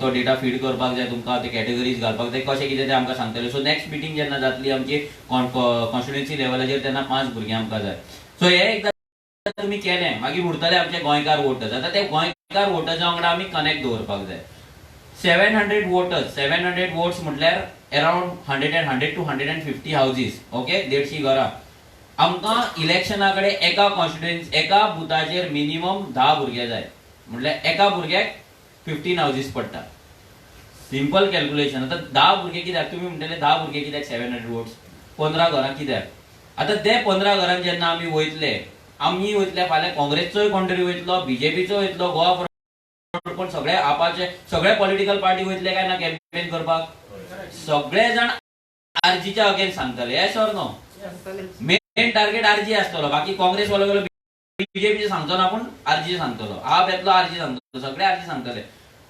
तो डेटा फीड करपाक जाय तुमकां ते कॅटेगरीज घालपाक जाय कशें कितें ते आमकां सांगतले. सो नेक्स्ट मिटींग जेन्ना जातली आमची कॉन्स्टिट्युएन्सी लेवलाचेर तेन्ना 5 भुरगे आमकां जाय. सो हे एकदां तुमी केलें मागीर उरतले आमचे गोंयकार वोटर्स. आतां ते गोंयकार वोटर्सा वांगडा आमी कनेक्ट दवरपाक जाय. 700 वोटर्स 700 वोट्स म्हटल्यार अराउंड 100 to 150 हाऊसेस ओके 150 घरां. आमकां इलेक्शना कडेन एका कॉन्स्टिट्युएन्सी एका बुथाचेर मिनिमम 10 भुरगे जाय म्हटल्यार एका भुरग्याक 15 हाऊसेस पडटा. Simple calculation. आतां 10 भुरगे कित्याक तुमी म्हणटले 10 भुरगे कित्याक 700 वोट्स 15 घरां कित्याक. आतां ते 15 घरांत जेन्ना आमी वयतले फाल्यां काँग्रेसचोय कोण तरी वयतलो बीजेपीचो वयतलो गोवा पण सगळे आपाचे सगळे पॉलिटिकल पार्टी वयतले काय ना कॅम्पेन करपाक सगळे जाण आरजीच्या अगेन्स्ट सांगतले. Yes or no? Main target RG आसतलो. बाकी काँग्रेस वालो गेलो बीजेपीचे सांगतो ना पण आरजी सांगतलो. हांव येतलो आरजी सांगतलो सगळे आरजी सांगतले.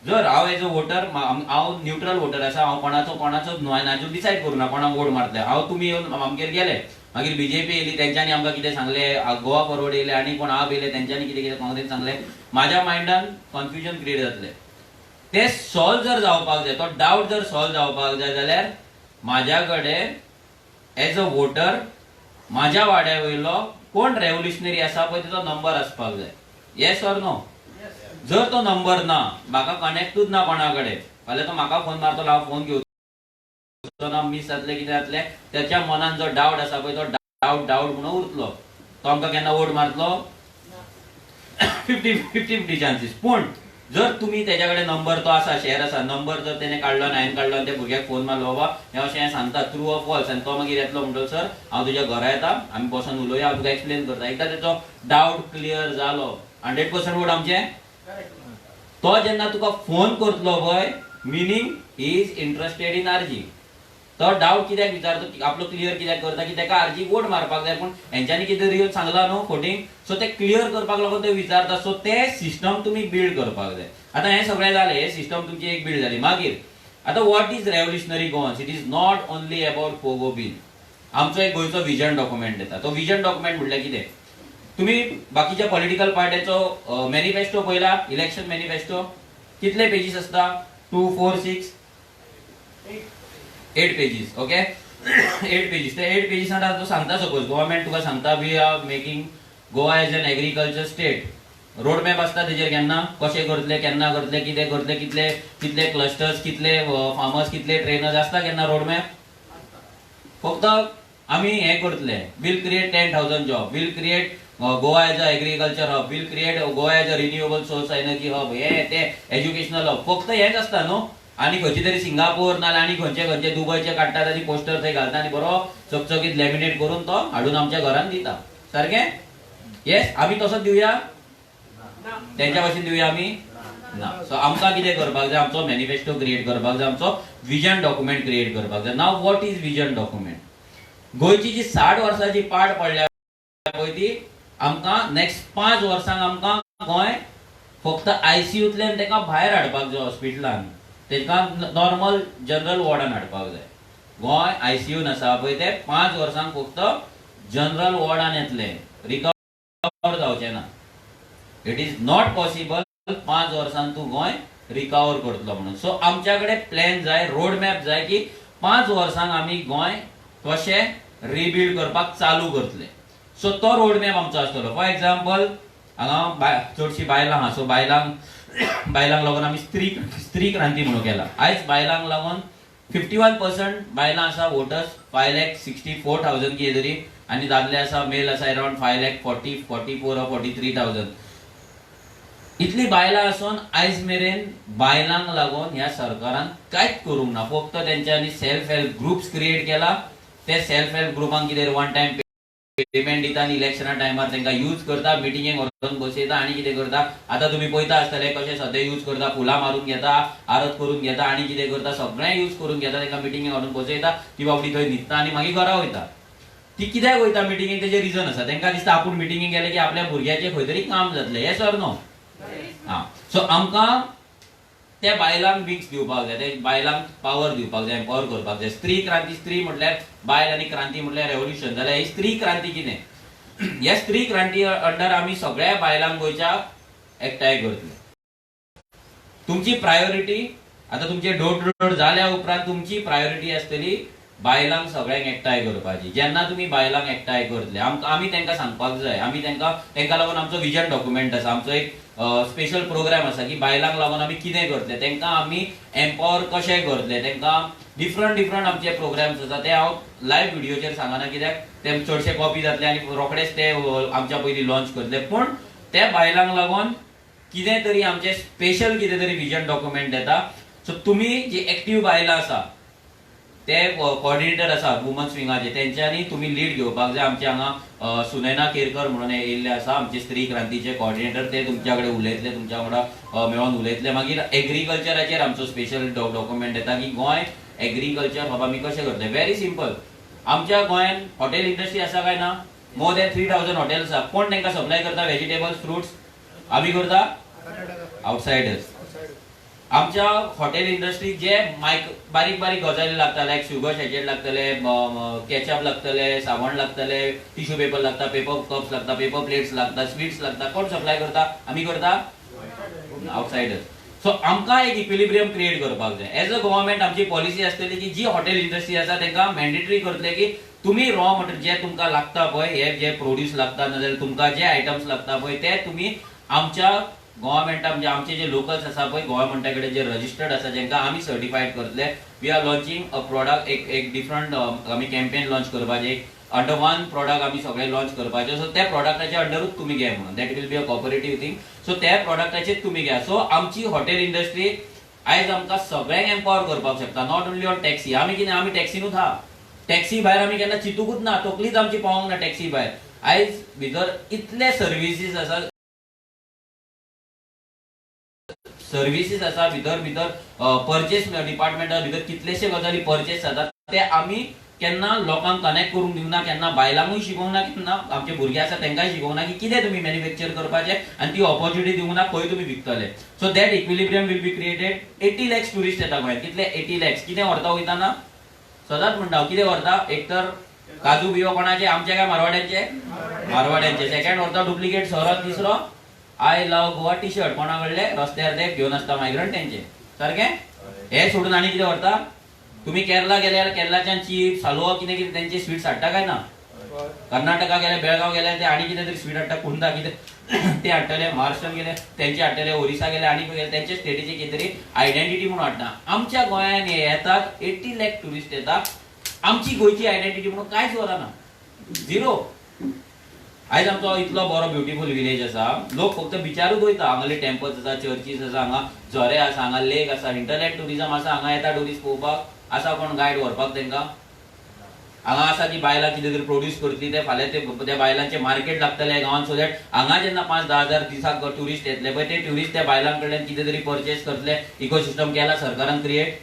जर हांव एज अ वोटर हांव न्यूट्रल वोटर आसा हांव कोणाचो नाजूक डिसायड करूं ना कोणाक वोट मारतले. हांव तुमी येवन आमगेर गेले मागीर बीजेपी येयली तेंच्यांनी आमकां कितें सांगले गोवा फॉरवर्ड येयले आनी कोण आप येयले तेंच्यांनी कितें कितें काँग्रेस सांगले म्हाज्या मायंडान कन्फ्युजन क्रिएट जातले. ते सॉल्व जर जावपाक जाय तो डावट जर सॉल्व जावपाक जाय जाल्यार म्हाज्या कडेन एज अ वोटर म्हाज्या वाड्या वयलो कोण रेव्होल्युशनरी आसा पळय तेचो नंबर आसपाक जाय. Yes or no? जर तो नंबर ना म्हाका कनेक्टूच ना कोणा कडेन फाल्यां तो म्हाका फोन मारतलो हांव फोन घेवचो मिस जातले कितें जातले त्याच्या मनान जो डावट आसा पळय तो डावट म्हणून उरतलो. तो आमकां केन्ना वोट मारतलो 50-50 चान्सीस. पण जर तुम्ही त्याच्याकडे नंबर तो असा शेअर असा नंबर जर त्याने काढलो हांवें काढलो आनी त्या भुरग्याक फोन मारलो बाबा हें अशें सांगता ट्रू ऑर फॉल्स आनी तो मागीर येतलो म्हणटलो सर हांव तुज्या घरा येता आमी बसून उलोवया हांव तुका एक्सप्लेन करता. एकदा तेचो डावट क्लियर जालो 100% वोट आमचे. तो जेन्ना तुका फोन करतलो पळय meaning he is interested in RG. तो डावट कित्याक विचारतो आपलो क्लियर कित्याक करता की ताका आरजी वोट मारपाक जाय पूण हेंच्यांनी कितें रियल सांगला न्हू फोटींग सो ते क्लियर करपाक लागून ते विचारता. सो ते सिस्टम तुमी बिल्ड करपाक जाय. आतां हें सगळें जालें हें सिस्टम तुमची एक बिल्ड जाली. मागीर आतां what is revolutionary Goans. It is not only about Pogo bill. आमचो एक गोंयचो विजन डॉक्युमेंट येता. तो विजन डॉक्युमेंट म्हणल्यार कितें तुम्ही बाकीच्या पॉलिटिकल पार्ट्याचो मॅनिफेस्टो पळयला इलेक्शन मॅनिफेस्टो कितले पेजीस असता 2, 4, 6 8 पेजीस. Okay 8 pages. ते 8 पेजीसांत तो सांगता सपोज गव्हर्नमेंट तुका सांगता we are making Goa as an agriculture state. Road map असता तेजेर केन्ना कशें करतले केन्ना करतले कितें करतले कितले कितले क्लस्टर्स कितले फार्मर्स कितले ट्रेनर्स असता केन्ना रोड मॅप. फक्त आमी हें करतले will create 10,000 job will create Goa as a agriculture hub will create Goa as a renewable source energy hub हे ते एज्युकेशनल हब फक्त हेच असता न्हू. आनी खंयची तरी सिंगापूर नाल्यार आनी खंयचे खंयचे दुबयचे काडटात आनी पोस्टर थंय घालता आनी बरो चकचकीत लॅमिनेट करून तो हाडून आमच्या घरान दिता. सारकें. येस आमी तसोच दिवया तेंच्या भाशेन दिवया आमी ना. सो आमकां कितें करपाक जाय आमचो मॅनिफेस्टो क्रिएट करपाक जाय आमचो विजन डॉक्युमेंट क्रिएट करपाक जाय. Now what is vision document. गोंयची जी 60 वर्सांची पाड पडल्या पळय ती आमकां नेक्स्ट 5 वर्सांक आमकां गोंय फक्त आयसीयूतल्यान तेका भायर हाडपाक जाय हॉस्पिटलान तेका नॉर्मल जनरल वॉर्डान हाडपाक जाय. गोंय आयसीयून आसा पळय ते 5 वर्सांक फक्त जनरल वॉर्डान येतले रिकवर जावचे ना. इट इज नॉट पॉसिबल 5 वर्सांत तूं गोंय रिकवर करतलो म्हणून. सो आमच्या कडेन प्लॅन जाय रोड मॅप जाय की 5 वर्सांक आमी गोंय कशें रिबिल्ड करपाक चालू करतले. सो तो रोड मॅप आमचो आसतलो. फॉर एग्जाम्पल हांगा चडशी बायलां आहा सो बायलांक लागून आमी स्त्री क्रांती म्हणून केला. आयज बायलांक लागून 51% बायलां आसा वोटर्स 5,64,000 कितें तरी आनी दादले आसा मेल आसा अराउंड 5,40,000 44 or 43,000. इतली बायलां आसून आयज मेरेन बायलांक लागून ह्या सरकारान कांयच करूंक ना. फक्त तेंच्यांनी सेल्फ हेल्प ग्रुप्स क्रिएट केला. ते सेल्फ हेल्प ग्रुपांक कितें वन टायम पेमेंट दिता आनी इलेक्शना टायमार तांकां यूज करता मिटिंगेक व्हरून बसयता आनी कितें करता. आतां तुमी पळयता आसतले कशें सद्या यूज करता फुलां मारून घेता आरत करून घेता आनी कितें करता सगळें यूज करून घेता तांकां मिटिंगेक व्हरून बसयता ती बाबडी थंय न्हिदता आनी मागीर घरा वयता. ती कित्याक वयता मिटिंगेक तेजें रिजन आसा. तांकां दिसता आपूण मिटिंगेक गेले की आपल्या भुरग्याचें खंय तरी काम जातलें. Yes or no. सो आमकां त्या बायलांक विंग्स दिवपाक जाय त्या बायलांक पावर दिवपाक जाय एम्पावर करपाक जाय. स्त्री क्रांती स्त्री म्हटल्यार बायल आनी क्रांती म्हटल्यार रेव्होल्युशन जाल्यार ही स्त्री क्रांती कितें. ह्या स्त्री क्रांती अंडर आमी सगळ्या बायलांक गोंयच्या एकठांय करतले. तुमची प्रायोरिटी आतां तुमचे डोर टू डोर जाल्या उपरांत तुमची प्रायोरिटी आसतली बायलांक सगळ्यांक एकठांय करपाची. जेन्ना तुमी बायलांक एकठांय करतले आमी तांकां सांगपाक जाय आमी तांकां लागून आमचो विजन डॉक्युमेंट आसा आमचो एक स्पेशल प्रोग्राम आसा की बायलांक लागून आमी कितें करतले तांकां आमी एम्पावर कशें करतले. तांकां डिफरंट आमचे प्रोग्राम्स आसा ते हांव लायव्ह व्हिडिओचेर सांगना कित्याक ते चडशे कॉपी जातले आनी रोखडेच ते आमच्या पयलीं लॉन्च करतले. पूण त्या बायलांक लागून कितें तरी आमचे स्पेशल कितें तरी विजन डॉक्युमेंट येता. सो तुमी जी एक्टीव बायलां आसा ते कॉर्डिनेटर आसा वुमन्स विंगाचे तेंच्यांनी तुमी लीड घेवपाक जाय. आमचे हांगा सुनैना केरकर म्हणून येयल्ले आसा आमचे स्त्री क्रांतीचे कॉर्डिनेटर. ते तुमच्या कडेन उलयतले तुमच्या वांगडा मेळोन उलयतले. मागीर एग्रीकल्चराचेर आमचो स्पेशल डॉक्युमेंट येता की गोंय एग्रीकल्चर हब आमी कशें करतले. Very simple. आमच्या गोंयान हॉटेल इंडस्ट्री आसा काय ना. मोर दॅन 3,000 हॉटेल्स आसा. कोण तांकां सप्लाय करता व्हेजिटेबल्स फ्रुट्स आमी करता आउटसायडर्स. आमच्या हॉटेल इंडस्ट्रीक जे बारीक गजाली लागता लायक शुगर सॅचेट लागतले केचअप लागतले साबण लागतले टिश्यू पेपर लागता पेपर कप्स लागता पेपर प्लेट्स लागता स्वीट्स लागता. कोण सप्लाय करता आमी करता आउटसायडर्स. सो आमकां एक इक्विलिब्रियम क्रिएट करपाक जाय. एज अ गव्हर्नमेंट आमची पॉलिसी आसतली की जी हॉटेल इंडस्ट्री आसा तांकां मॅन्डेटरी करतले की तुमी रॉ मटेरियल जे तुमकां लागता पळय हे जे प्रोड्यूस लागता नाजाल्यार तुमकां जे आयटम्स लागता पळय ते तुमी आमच्या गव्हर्नमेंटा म्हणजे आमचे जे लोकल्स आसा पळय गव्हर्नमेंटा कडेन जे रजिस्टर्ड आसा जेंकां आमी सर्टिफायड करतले. We are launching a product एक डिफरंट आमी कॅम्पेन लॉन्च करपाचें अंडर वन प्रॉडक्ट आम्ही सगळे लॉन्च करपाचे. सो त्या प्रॉडक्टाच्या अंडरूच तुम्ही घ्या म्हणून. That will be a cooperative thing. So त्या प्रॉडक्टाचेच तुम्ही घ्या. सो आमची हॉटेल इंडस्ट्री आयज आमकां सगळ्यांक एम्पावर करपाक शकता. Not only on taxi. आमी कितें आमी टॅक्सीनूच आहा. टॅक्सी भायर आमी केन्ना चिंतूकूच ना. तकलीच आमची पावोंक ना टॅक्सी भायर. आयज भितर इतले सर्विसीस आसा भितर परचेस डिपार्टमेंटा भितर कितलेशे गजाली परचेस जातात ते आमी केन्ना लोकांक कनेक्ट करून दिवना. केन्ना बायलांकूय शिकोवंक ना. केन्ना आमचे भुरगे आसा तांकांय शिकोवंक ना की कितें तुमी मॅन्युफॅक्चर करपाचें आनी ती ऑपॉर्च्युनिटी दिवंक ना खंय तुमी विकतले. So that equilibrium will be created. 80 lakhs tourist येता गोंयांत. कितले 80 lakhs. कितें व्हरता वयताना सदांच म्हणटा कितें व्हरता. एक तर काजू बियो कोणाचे आमचे काय मारवाड्यांचे. सेकंड व्हरता डुप्लिकेट सोरो. तिसरो I love Goa T shirt कोणाकडले रस्त्यार ते घेवन आसता मायग्रंट तेंचे सारखें. हे सोडून आनी कितें व्हरता. तुम्ही केरला गेल्यार केरलाच्यान चिप्स हलवो कितें कितें तेंचे स्वीट्स हाडटा काय ना. कर्नाटका गेले बेळगांव गेले ते आनी कितें तरी स्वीट हाडटा. कुंदा कितें ते हाडटले. महाराष्ट्रान गेले तेंचे हाडटले. ओरिसा गेले आनी गेले तेंचे स्टेटीची कितें तरी आयडेंटिटी म्हणून हाडटा. आमच्या गोंयांत हे येतात 80 lakh टुरिस्ट येतात. आमची गोंयची आयडेंटिटी म्हणून कांयच वरना. झिरो. आयज आमचो इतलो बरो ब्युटिफूल विलेज आसा. लोक फक्त बिचारूच वयता. हांगाले टेम्पल्स आसा, चर्चीस आसा, हांगा झरे आसा, हांगा लेक आसा, इंटरनॅट टुरिझम आसा. हांगा येता टुरिस्ट पळोवपाक. आसा कोण गायड व्हरपाक तेंकां. हांगा आसा ती बायलां कितें तरी प्रोड्यूस करतली ते फाल्यां त्या बायलांचे मार्केट लागतले गांवांत. सो दॅट हांगा जेन्ना 5-10 हजार दिसाक टुरिस्ट येतले पळय ते टुरिस्ट त्या बायलां कडल्यान कितें तरी परचेस करतले. इकोसिस्टम केला सरकारान क्रिएट.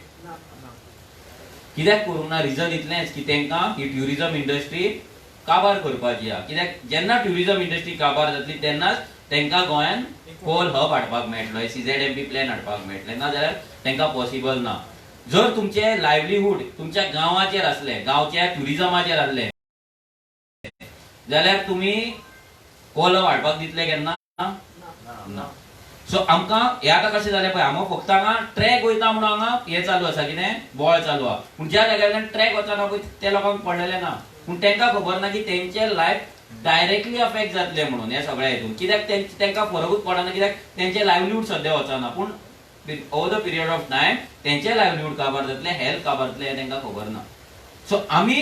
कित्याक करूंक ना. रिजन इतलेंच की तेंकां ही ट्युरिझम इंडस्ट्री काबार करपाची आहा. कित्याक जेन्ना ट्युरिझम इंडस्ट्री काबार जातली तेन्नाच तेंकां गोंयांत कोल हब हाडपाक मेळटलो. CZMP प्लॅन हाडपाक मेळटले. ना जाल्यार तेंकां पॉसिबल ना. जर तुमचे लायव्हलीहूड तुमच्या गांवाचेर असले, गांवच्या ट्युरिझमाचेर असले जाल्यार तुम्ही कोल हब हाडपाक दितले केन्ना ना. सो आमकां हे आतां कशें जालें पळय. हांगा फक्त हांगा ट्रॅक वयता म्हणून हांगा हे चालू आसा कितें बोळ चालू आहा. पूण ज्या जाग्यार ट्रॅक वचना पळय त्या लोकांक पडलेले ना. पूण तांकां खबर ना की तेंचे लायफ डायरेक्टली अफेक्ट जातले म्हणून ह्या सगळ्या हितून. कित्याक तांकां फरकूच पडना. कित्याक तेंचे लायव्हलीहूड सद्या वचना. पूण over the period of time तेंचे लायव्हलीहूड काबार जातले, हेल्थ काबार जातले हे तांकां खबर ना. सो आमी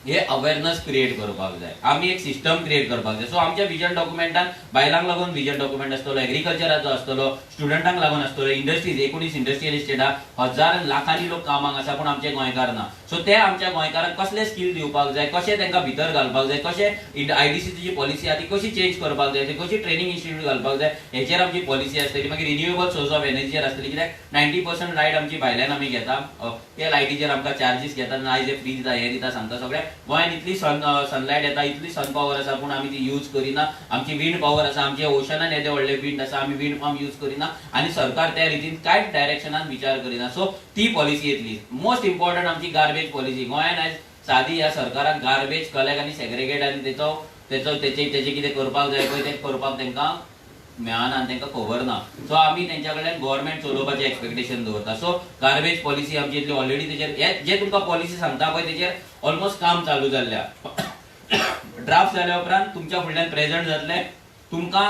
हे अवेअरनेस क्रिएट करपाक जाय. आमी एक सिस्टम क्रिएट करपाक जाय. सो आमच्या विजन डॉक्युमेंटान बायलांक लागून विजन डॉक्युमेंट आसतलो, एग्रीकल्चराचो आसतलो, स्टुडंटांक लागून आसतलो, इंडस्ट्रीज 19 इंडस्ट्रियल इस्टेटा 1000 लाखांनी लोक कामाक आसा पूण आमचे गोंयकार ना. सो ते आमच्या गोंयकारांक कसले स्कील दिवपाक जाय, कशें तांकां भितर घालपाक जाय, कशें IDCची जी पॉलिसी आहा ती कशी चेंज करपाक जाय, ती कशी ट्रेनिंग इन्स्टिट्यूट घालपाक जाय हेचेर आमची पॉलिसी आसतली. मागीर रिन्युएबल सोर्स ऑफ एनर्जीचेर आसतली. कित्याक 90% लायट आमची भायल्यान आमी घेता. त्या लायटीचेर आमकां चार्जीस घेतात. आयज हे फ्री दिता हे दिता सांगता. सगळ्या गोंयांत इतली सनलायट येता, इतली सन पॉवर आसा पूण आमी ती यूज करिना. आमची विंड पॉवर आसा, आमच्या ओशनान येते व्हडले विंड आसा, आमी विंड फार्म यूज करिना आनी सरकार त्या रितीन कांयच डायरेक्शनान विचार करिना. सो ती पॉलिसी येतली. मोस्ट इम्पॉर्टंट आमची गार्बेज पॉलिसी. गोंयांत आयज सादी ह्या सरकाराक गार्बेज कलेक्ट आनी सेग्रिगेट आनी तेचे कितें करपाक जाय पळय तें करपाक तांकां मेळना आनी तांकां खबर ना. सो आमी तेंच्या कडल्यान गव्हर्नमेंट चलोवपाचें एक्सपेक्टेशन दवरता. सो गार्बेज पॉलिसी आमची इतली ऑलरेडी तेचेर जे तुमकां पॉलिसी सांगता पळय तेचेर ऑलमोस्ट काम चालू जाल्ल्या. ड्राफ्ट जाल्या उपरांत तुमच्या फुडल्यान प्रेझेंट जातले. तुमकां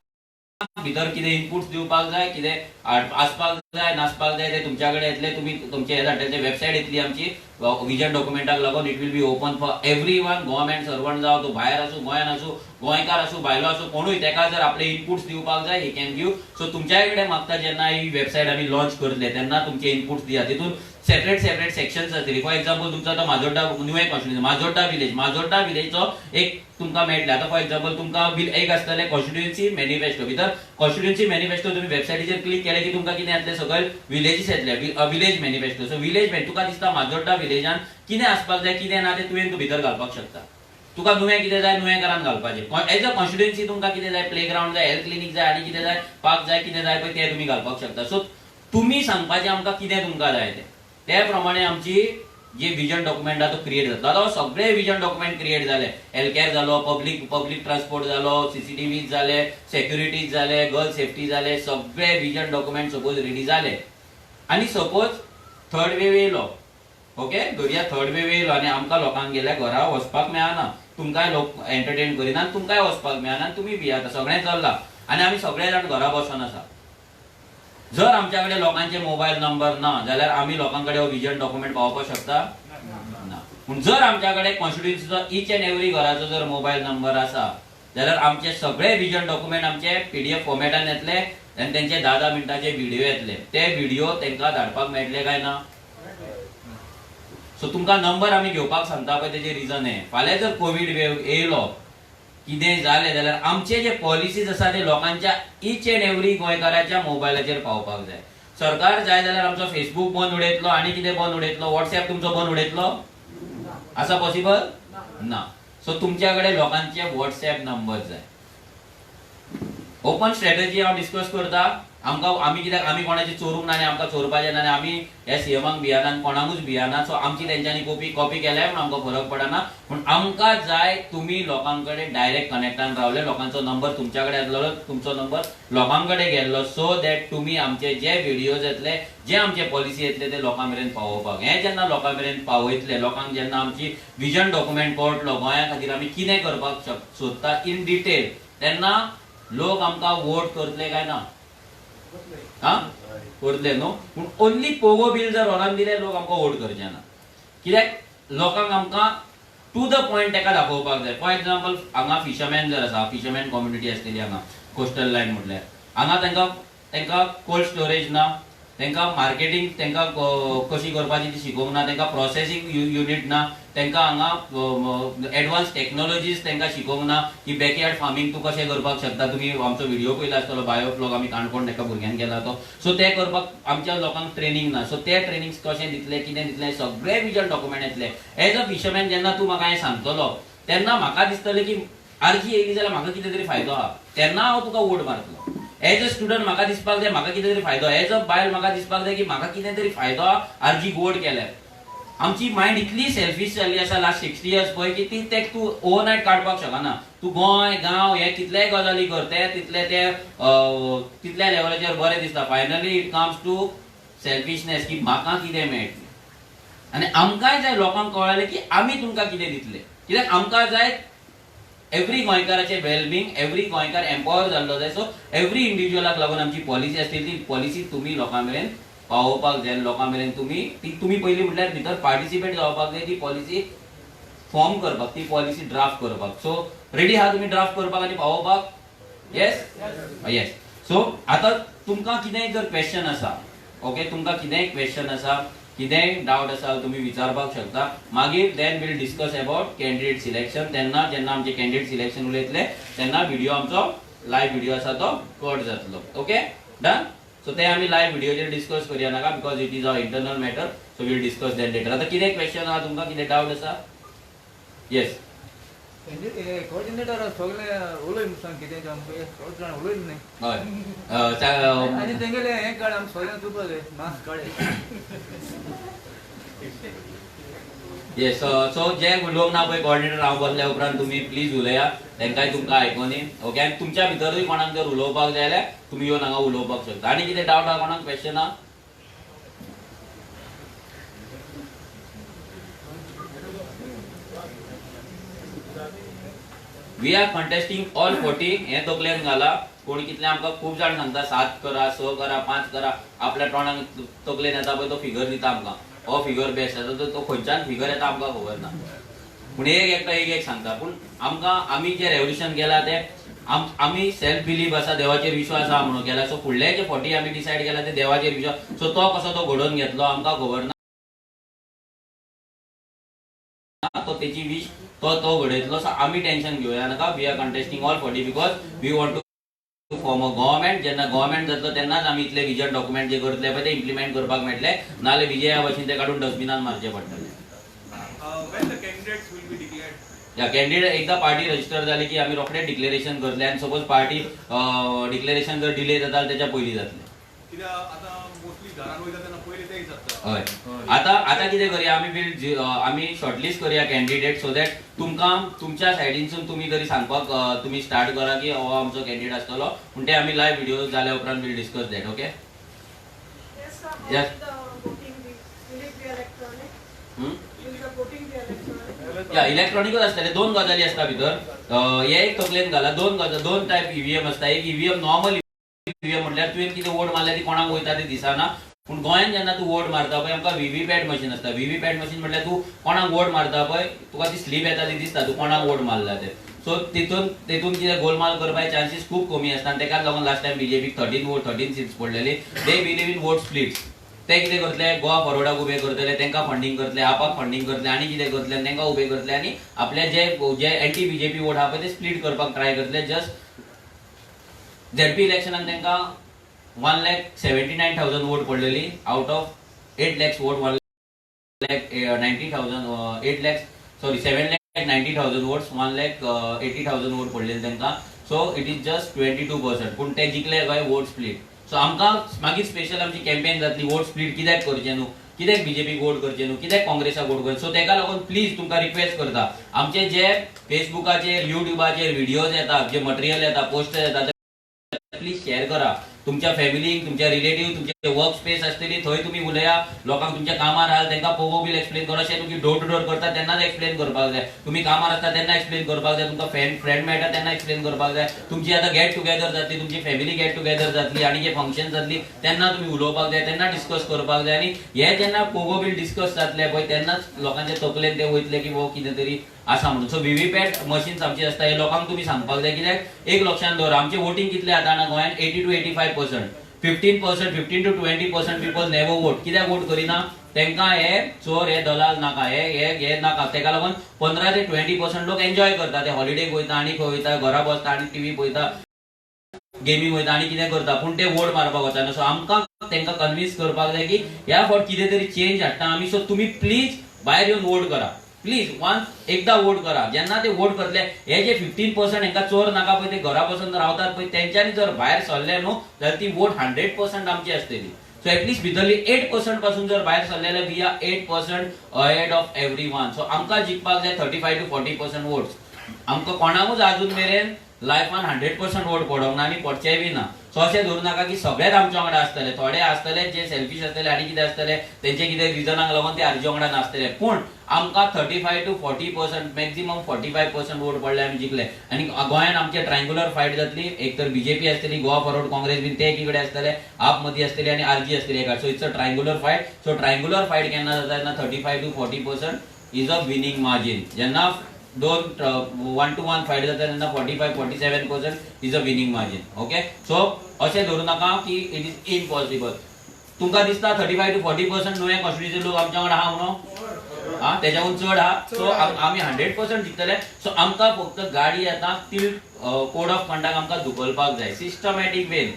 भितर कितें इनपुट्स दिवपाक जाय, कितें आसपाक जाय नासपाक जाय ते तुमच्या कडेन येतले. तुमी तुमचे हे धाडटले. वेबसायट येतली आमची विजन डॉक्युमेंटाक लागून. It will be open for everyone. Government servant जावं तो भायर आसूं, गोंयांत आसूं, गोंयकार आसूं, भायलो आसूं, कोणूय ताका जर आपले इनपुट्स दिवपाक जाय ही कॅन गिव. सो तुमच्या कडेन मागता जेन्ना ही वेबसायट आमी लॉन्च करतले तेन्ना तुमचे इनपुट्स दिया. तितून सेपरेट सेक्शन्स आसतली. फॉर एक्झाम्पल तुमचो आतां माजोड्डा न्यू कॉन्स्टिट्युएन्सी माजोड्डा विलेजचो एक तुमकां मेळटले. आतां फॉर एक्झाम्पल तुमकां एक आसतलें कॉन्स्टिट्युएन्सी मॅनिफेस्टो. भितर कॉन्स्टिट्युएन्सी मॅनिफेस्टो तुमी वेबसायटीचेर क्लिक केले की तुमकां कितें येतलें सगळे विलेजीस येतले. Village manifesto. सो विलेज तुका दिसता माजोड्डा विलेजान कितें आसपाक जाय कितें ना तें तुवें भितर घालपाक शकता. तुका नुवें कितें जाय नुवें घरान घालपाचें. एज अ कॉन्स्टिट्युएन्सी तुमकां कितें जाय प्लेग्राउंड जाय, हेल्थ क्लिनीक जाय आनी कितें जाय पार्क जाय कितें जाय पळय तें तुमी घालपाक शकता. सो तुमी सांगपाचें आमकां कितें तुमकां जाय तें. त्या प्रमाणे आमची जे विजन डॉक्युमेंट आहा तो क्रिएट जातलो. आतां सगळे विजन डॉक्युमेंट क्रिएट जाले. हेल्थ केअर जालो, पब्लीक ट्रान्सपोर्ट जालो, CCTV जाले, सेक्युरिटीज जाले, गर्ल सेफ्टी जाले, सगळे विजन डॉक्युमेंट सपोज रेडी जाले आनी सपोज थर्ड वेव येयलो. ओके धरया थर्ड वेव येयलो आनी आमकां लोकांक गेल्या घरा वचपाक मेळना. तुमकांय लोक एंटरटेन करिना, तुमकांय वचपाक मेळना, तुमी भियाता. सगळें चल्लां आनी आमी सगळे जाण घरा बसून आसा. जर आमच्याकडे लोकांचे मोबाईल नंबर ना जाल्यार आम्ही लोकांकडे हो विजन डॉक्युमेंट पावोवपाक शकता ना. पूण जर आमच्याकडे कॉन्स्टिट्युन्सीचो ईच अँड एव्हरी घराचो जर मोबाईल नंबर आसा जाल्यार आमचे सगळे विजन डॉक्युमेंट आमचे PDF फॉर्मॅटान येतले आनी त्यांचे 10-10 मिनटाचे व्हिडिओ येतले. ते व्हिडिओ तांकां धाडपाक मेळटले काय ना. सो तुमकां नंबर आमी घेवपाक सांगता पळय तेजे रिजन हे फाल्यां जर कोविड वेव येयलो कितेंय जालें जाल्यार आमचे जे पॉलिसीज आसा ते लोकांच्या ईच अँड एव्हरी गोंयकाराच्या मोबायलाचेर पावपाक जाय. सरकार जाय जाल्यार आमचो फेसबूक बंद उडयतलो आनी कितें बंद उडयतलो, व्हॉट्सएप तुमचो बंद उडयतलो आसा पॉसिबल ना. सो तुमच्याकडे लोकांचे व्हॉट्सएप नंबर जाय. ओपन स्ट्रॅटेजी हांव डिस्कस करता. आमी कित्याक आमी कोणाची चोरूंक ना आनी आमकां चोरपाचें ना आनी आमी ह्या सीएमाक भियाना कोणाकूच भियाना. सो आमची तेंच्यांनी कॉपी केल्यार पूण आमकां फरक पडना. पूण आमकां जाय तुमी लोकांकडे डायरेक्ट कनेक्टान रावले, लोकांचो नंबर तुमच्याकडे आसलो, तुमचो नंबर लोकांकडे गेल्लो, सो दॅट तुमी आमचे जे व्हिडिओज येतले, जे आमचे पॉलिसी येतले ते लोकां मेरेन पावोवपाक. हे जेन्ना लोकां मेरेन पावयतले, लोकांक जेन्ना आमची विजन डॉक्युमेंट कळटलो गोंया खातीर आमी कितें करपाक सोदता इन डिटेल, तेन्ना लोक आमकां वोट करतले काय ना. करतले न्हू. पूण ओन्ली पोगो बील जर व्हरोन दिले लोक आमकां वोट करचे ना. कित्याक लोकांक आमकां टू द पॉयंट ताका दाखोवपाक जाय. फॉर एक्झाम्पल हांगा फिशरमॅन जर आसा, फिशरमॅन कम्युनिटी आसलेली हांगा कोस्टल लायन म्हटल्यार हांगा तांकां कोल्ड स्टोरेज ना, तांकां मार्केटिंग तांकां कशी करपाची ती शिकोवंक ना, तांकां प्रोसेसिंग युनिट ना, तांकां हांगा एडवान्स टेक्नॉलॉजीज तांकां शिकोवंक ना की बॅकयार्ड फार्मिंग तूं कशें करपाक शकता. तुमी आमचो व्हिडिओ पयलो आसतलो बायोफ्लॉग आमी काणकोण ताका भुरग्यांक केला तो. सो ते करपाक आमच्या लोकांक ट्रेनिंग ना. सो ते ट्रेनिंग कशें दितले, कितें दितले, सगळे विजन डॉक्युमेंट येतले. एज अ फिशरमॅन जेन्ना तूं म्हाका हें सांगतलो तेन्ना म्हाका दिसतलें की आरजी येयली जाल्यार म्हाका कितें तरी फायदो आहा, तेन्ना हांव तुका वोट मारतलो. एज अ स्टुडंट म्हाका दिसपाक जाय म्हाका कितें तरी फायदो, एज अ बायल म्हाका दिसपाक जाय की म्हाका कितें तरी फायदो आहा आरजी वोट केल्यार. आमची मायंड इतली सेल्फिश जाल्ली आसा लास्ट 60 years पळय की ती तेक तूं ओवरनायट काडपाक शकना. तूं गोंय गांव हे कितलेय गजाली करते तितले ते तितल्या लेवलाचेर बरें दिसता. Finally it comes to selfishness की म्हाका कितें मेळटलें. आनी आमकांय जाय लोकांक कळलें की आमी तुमकां कितें दितले. कित्याक आमकां जाय एव्हरी गोंयकाराचे वेलबिंग, एव्हरी गोंयकार एम्पावर जाल्लो जाय. सो एव्हरी इंडिव्हिज्युअलाक लागून आमची पॉलिसी आसतली ती पॉलिसी तुमी लोकां मेरेन पावोवपाक जाय. लोकां मेरेन तुमी पयलीं म्हटल्यार भितर पार्टिसिपेट जावपाक जाय, ती पॉलिसी फॉर्म करपाक, ती पॉलिसी ड्राफ्ट करपाक. सो रेडी आहा तुमी ड्राफ्ट करपाक आनी पावोवपाक. Yes yes. सो आतां तुमकां कितेंय जर क्वेश्चन आसा, ओके, तुमकां कितेंय क्वेश्चन आसा, कितेंय डाउट आसा तुमी विचारपाक शकता. मागीर then will discuss about candidate selection. तेन्ना जेन्ना आमचे कॅन्डिडेट सिलेक्शन उलयतले तेन्ना व्हिडिओ आमचो लायव्ह व्हिडिओ आसा तो कट जातलो. Okay done. सो ते आमी लायव्ह व्हिडिओचेर डिस्कस करूया नाका because it is a internal matter. So will discuss that later. आतां कितें क्वेश्चन आहा तुमकां, कितें डाउट आसा? येस. कोऑर्डिनेटर सगळे उलय म्हणून कितें आमकां थोडे जाण उलयले न्ही. हय. आनी तेंगेले हें काड आमकां सगळ्यांक चुकले मार्क्स काडे. येस. सो जे लोक ना पळय कोऑर्डिनेटर हांव बसल्या उपरांत तुमी प्लीज उलया, तेंकाय तुमकां आयकोनी. ओके. आनी तुमच्या भितरूय कोणाक जर उलोवपाक जाय जाल्यार तुमी येवन हांगा उलोवपाक शकता. आनी कितें डाउट आहा कोणाक, क्वेश्चन आहा? We are contesting all 40. हे तकलेन घाला. कोण कितले आमकां खूब जाण सांगता 7 करा, 6 करा, 5 करा. आपल्या तोंडाक तकलेन येता पळय तो फिगर दिता आमकां. हो फिगर बेस्ट आसा. तो खंयच्यान फिगर येता आमकां खबर ना. पूण एक सांगता. पूण आमकां आमी जे रेव्होल्युशन केला ते आमी सेल्फ बिलीफ आसा, देवाचेर विश्वास आहा म्हणून केला. सो फुडले जे 40 आमी डिसायड केला ते देवाचेर विश्वास. सो तो कसो तो घडोवन घेतलो आमकां खबर ना. तो तेची विश तो घडयतलो. सो आमी टेन्शन घेवया नाका. We are contesting all 40 because we want to form a government. जेन्ना गव्हर्नमेंट जातलो तेन्नाच आमी इतले विजन डॉक्युमेंट जे करतले पळय ते इम्प्लिमेंट करपाक मेळटले. नाल्यार विजया भशेन ते काडून डस्टबिनान मारचे पडटले. या कॅन्डिडेट एकदा पार्टी रजिस्टर जाली की आमी रोखडेच डिक्लेरेशन करतले. आनी सपोज पार्टी डिक्लेरेशन जर डिले जाता जाल्यार तेच्या पयलीं जातले. हय. आतां कितें करया आमी शॉर्टलिस्ट करया कॅन्डिडेट सो दॅट तुमकां तुमच्या सायडीनसून तुमी जरी सांगपाक तुमी स्टार्ट करा की हो आमचो कॅन्डिडेट आसतलो. पूण ते आमी लायव्ह व्हिडिओ जाल्या उपरांत will discuss that. Okay. Yes, sir. How Yes. will the voting be? Will it be electronic? Will the voting be electronic? या इलेक्ट्रॉनिकच आसतले. 2 गजाली आसता भितर. हे एक तकलेन घाला. 2 टायप ईव्हीएम आसता. एक ईव्हीएम नॉर्मल ईव्हीएम म्हटल्यार तुवें कितें वोट मारल्या ती कोणाक वयता ते दिसना पूण गोंयान जेन्ना तू वोट मारता पळय आमकां व्हीव्हीपॅट मशीन आसता व्हीव्हीपॅट मशीन म्हटल्यार तू कोणाक वोट मारता पळय तुका ती स्लीप येता ती दिसता तू कोणाक वोट मारला ते सो तितून कितें गोलमाल करपाचे चान्सीस खूब कमी आसता आनी तेकाच लागून लास्ट टायम बीजेपीक 13 सीट्स पडलेली they believe in vote splits ते कितें करतले गोवा फॉरवर्डाक उबे करतले तेंकां फंडिंग करतले आपाक फंडिंग करतले आनी कितें करतले आनी तेंकां उबे करतले आनी आपले जे एंटी बीजेपी वोट आहा पळय ते स्प्लिट करपाक ट्राय करतले जस्ट झेडपी इलेक्शनान तेंकां 1,79,000 वोट पडलेली out of 8 lakhs vote 7,90,000 votes 1,80,000 vote पडलेले तेंकां सो इट इज जस्ट 22% पूण ते जिखले गोंय वोट स्प्लिट सो आमकां मागीर स्पेशल आमची कॅम्पेन जातली वोट स्प्लिट कित्याक करचें न्हू कित्याक बीजेपीक वोट करचें न्हू कित्याक काँग्रेसाक वोट करचें सो तेका लागून प्लीज तुमकां रिक्वेस्ट करता आमचे जे फेसबुकाचेर युट्यूबाचेर व्हिडिओज येता जे मटेरियल येता पोस्टर येता प्लीज शेअर करा तुमच्या फॅमिलीक तुमच्या रिलेटिव्ह तुमचे वर्क स्पेस आसतली थंय तुम्ही उलया लोकांक तुमच्या कामार आहात तेंकां पोगो बील एक्सप्लेन करा अशें तुमी डोर टू डोर करता तेन्नाच एक्सप्लेन करपाक जाय तुम्ही कामार आसता तेन्ना एक्सप्लेन करपाक जाय तुमकां फ्रेंड मेळटा तेन्ना एक्सप्लेन करपाक जाय तुमची आतां गेट टुगेदर जातली तुमची फॅमिली गेट टुगेदर जातली आनी जे फंक्शन जातली तेन्ना तुम्ही उलोवपाक जाय तेन्ना डिस्कस करपाक जाय आनी हे जेन्ना पोगो बील डिस्कस जातले पळय तेन्नाच लोकांचे तकलेन ते वयतले की वो कितें तरी आसा म्हणून सो व्हीव्हीपॅट मशीन्स आमची आसता हे लोकांक तुम्ही सांगपाक जाय कित्याक एक लक्षान दवर आमचे वोटिंग कितले आतां गोंयान 80 to 85%. 15% to 20% people never vote कित्याक वोट करिना तेंकां हे चोर हे दलाल नाका हे नाका तेका लागून 15 ते 20% लोक एन्जॉय करता ते हॉलिडेक वयता आनी खंय वयता घरा बसता आनी टीव्ही पळयता गेमी वयता आनी कितें करता पूण ते वोट मारपाक वचना सो आमकां तेंकां कन्विन्स करपाक जाय की ह्या फावट कितें तरी चेंज हाडटा आमी सो तुमी प्लीज भायर येवन वोट करा प्लीज वन्स एकदा वोट करा जेन्ना ते वोट करतले हे जे 15% हेंका चोर नाका पळय ते घरा बसून रावतात पळय तेंच्यांनी जर भायर सरले न्हू जाल्यार ती वोट 100% आमची आसतली सो एटलीस्ट भितरली 8% पासून जर भायर सरले जाल्यार we are 8% ahead of everyone so आमकां जिखपाक जाय 35 to 40% वोट्स आमकां कोणाकूच अजून मेरेन लायफान 100% वोट पडोंक ना आनी पडचेय बी ना सो अशें धरू नाका की सगळेच आमच्या वांगडा आसतले थोडे आसतले जे सेल्फिश आसतले आनी कितें आसतले तेंचे कितें रिजनाक लागून ते आमच्या वांगडा नासतले पूण आमकां 35 to 40% मॅक्झिमम 45% वोट पडले आमी जिखले आनी गोंयान आमचे ट्रायंगुलर फायट जातली एक तर बीजेपी आसतली गोवा फॉरवर्ड काँग्रेस बीन ते एकीकडे आसतले आप मदीं आसतली आनी आरजी आसतली एका so it's a triangular fight so triangular fight केन्ना जाता तेन्ना 35 to 40% is a winning margin जेन्ना 1-to-1 फायट जाता तेन्ना 45-47% is a winning margin okay so अशें धरू नाका की इट इज इम्पॉसिबल तुमकां दिसता 35 to 40% नुवें कॉन्स्टिट्युएन्सी लोक आमच्या वांगडा आहा म्हणून त्याच्याहून चड आहा सो आमी 100% जिखतले सो आमकां फक्त गाडी आतां ती कोड ऑफ कंडक्ट आमकां धुकलपाक जाय सिस्टमॅटीक वेन